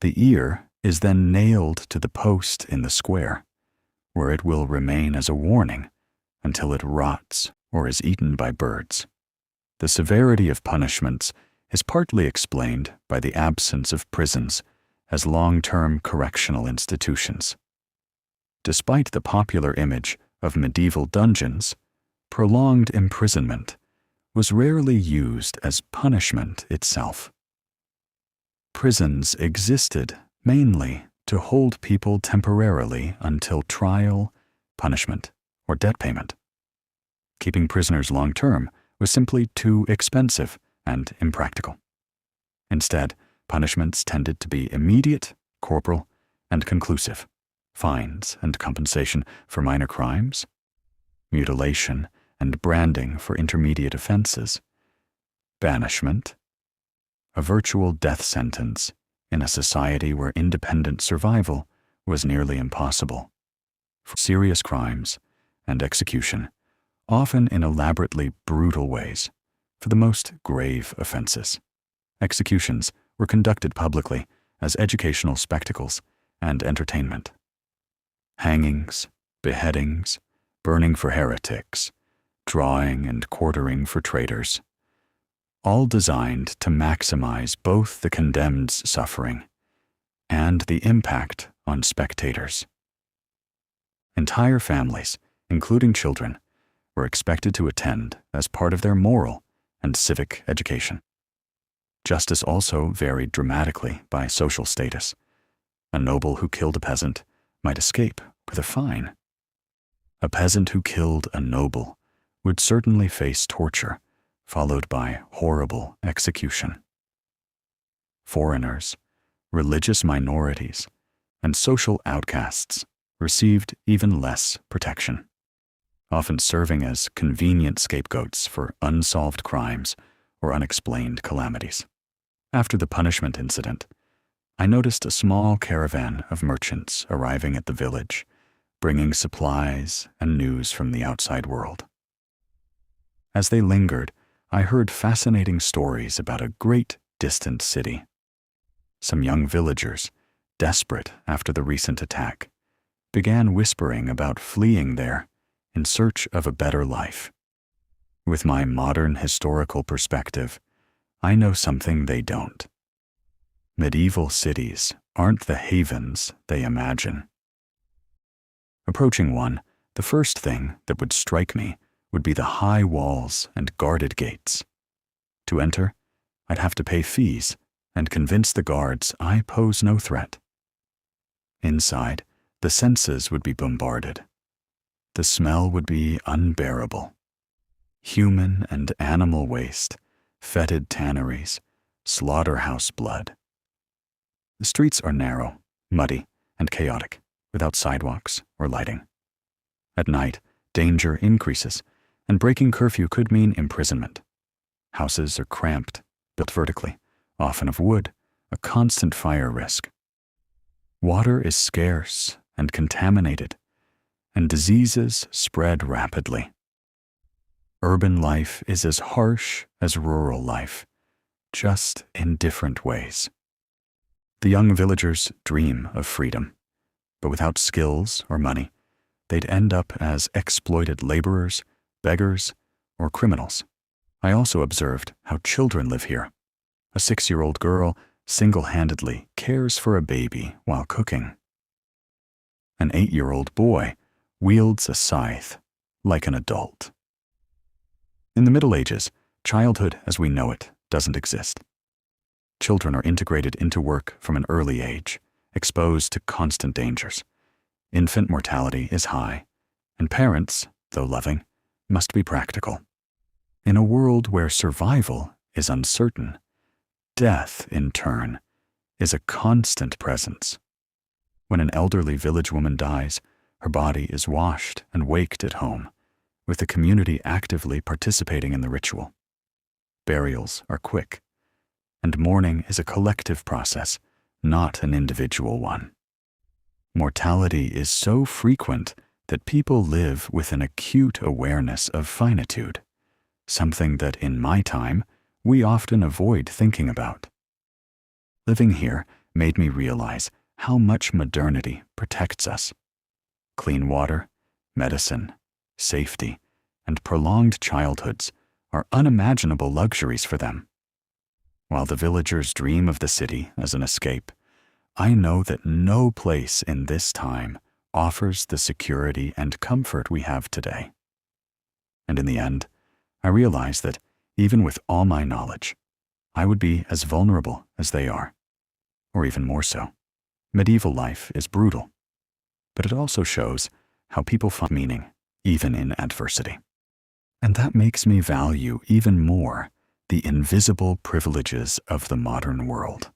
The ear is then nailed to the post in the square, where it will remain as a warning until it rots or is eaten by birds. The severity of punishments is partly explained by the absence of prisons as long-term correctional institutions. Despite the popular image of medieval dungeons, prolonged imprisonment was rarely used as punishment itself. Prisons existed mainly to hold people temporarily until trial, punishment, or debt payment. Keeping prisoners long-term was simply too expensive and impractical. Instead, punishments tended to be immediate, corporal, and conclusive: fines and compensation for minor crimes, mutilation and branding for intermediate offenses, banishment, a virtual death sentence in a society where independent survival was nearly impossible, for serious crimes, and execution, often in elaborately brutal ways, for the most grave offenses. Executions were conducted publicly as educational spectacles and entertainment. Hangings, beheadings, burning for heretics, drawing and quartering for traitors, all designed to maximize both the condemned's suffering and the impact on spectators. Entire families, including children, were expected to attend as part of their moral and civic education. Justice also varied dramatically by social status. A noble who killed a peasant might escape with a fine. A peasant who killed a noble would certainly face torture, followed by horrible execution. Foreigners, religious minorities, and social outcasts received even less protection, often serving as convenient scapegoats for unsolved crimes or unexplained calamities. After the punishment incident, I noticed a small caravan of merchants arriving at the village, bringing supplies and news from the outside world. As they lingered, I heard fascinating stories about a great distant city. Some young villagers, desperate after the recent attack, began whispering about fleeing there in search of a better life. With my modern historical perspective, I know something they don't. Medieval cities aren't the havens they imagine. Approaching one, the first thing that would strike me would be the high walls and guarded gates. To enter, I'd have to pay fees and convince the guards I pose no threat. Inside, the senses would be bombarded. The smell would be unbearable. Human and animal waste, fetid tanneries, slaughterhouse blood. The streets are narrow, muddy, and chaotic, without sidewalks or lighting. At night, danger increases, and breaking curfew could mean imprisonment. Houses are cramped, built vertically, often of wood, a constant fire risk. Water is scarce and contaminated, and diseases spread rapidly. Urban life is as harsh as rural life, just in different ways. The young villagers dream of freedom, but without skills or money, they'd end up as exploited laborers, beggars, or criminals. I also observed how children live here. A 6-year-old girl single-handedly cares for a baby while cooking. An 8-year-old boy wields a scythe like an adult. In the Middle Ages, childhood as we know it doesn't exist. Children are integrated into work from an early age, exposed to constant dangers. Infant mortality is high, and parents, though loving, must be practical. In a world where survival is uncertain, death, in turn, is a constant presence. When an elderly village woman dies, Her body is washed and waked at home, with the community actively participating in the ritual. Burials are quick, and mourning is a collective process, not an individual one. Mortality is so frequent that people live with an acute awareness of finitude, something that in my time we often avoid thinking about. Living here made me realize how much modernity protects us. Clean water, medicine, safety, and prolonged childhoods are unimaginable luxuries for them. While the villagers dream of the city as an escape, I know that no place in this time offers the security and comfort we have today. And in the end, I realize that even with all my knowledge, I would be as vulnerable as they are, or even more so. Medieval life is brutal, but it also shows how people find meaning even in adversity. And that makes me value even more the invisible privileges of the modern world.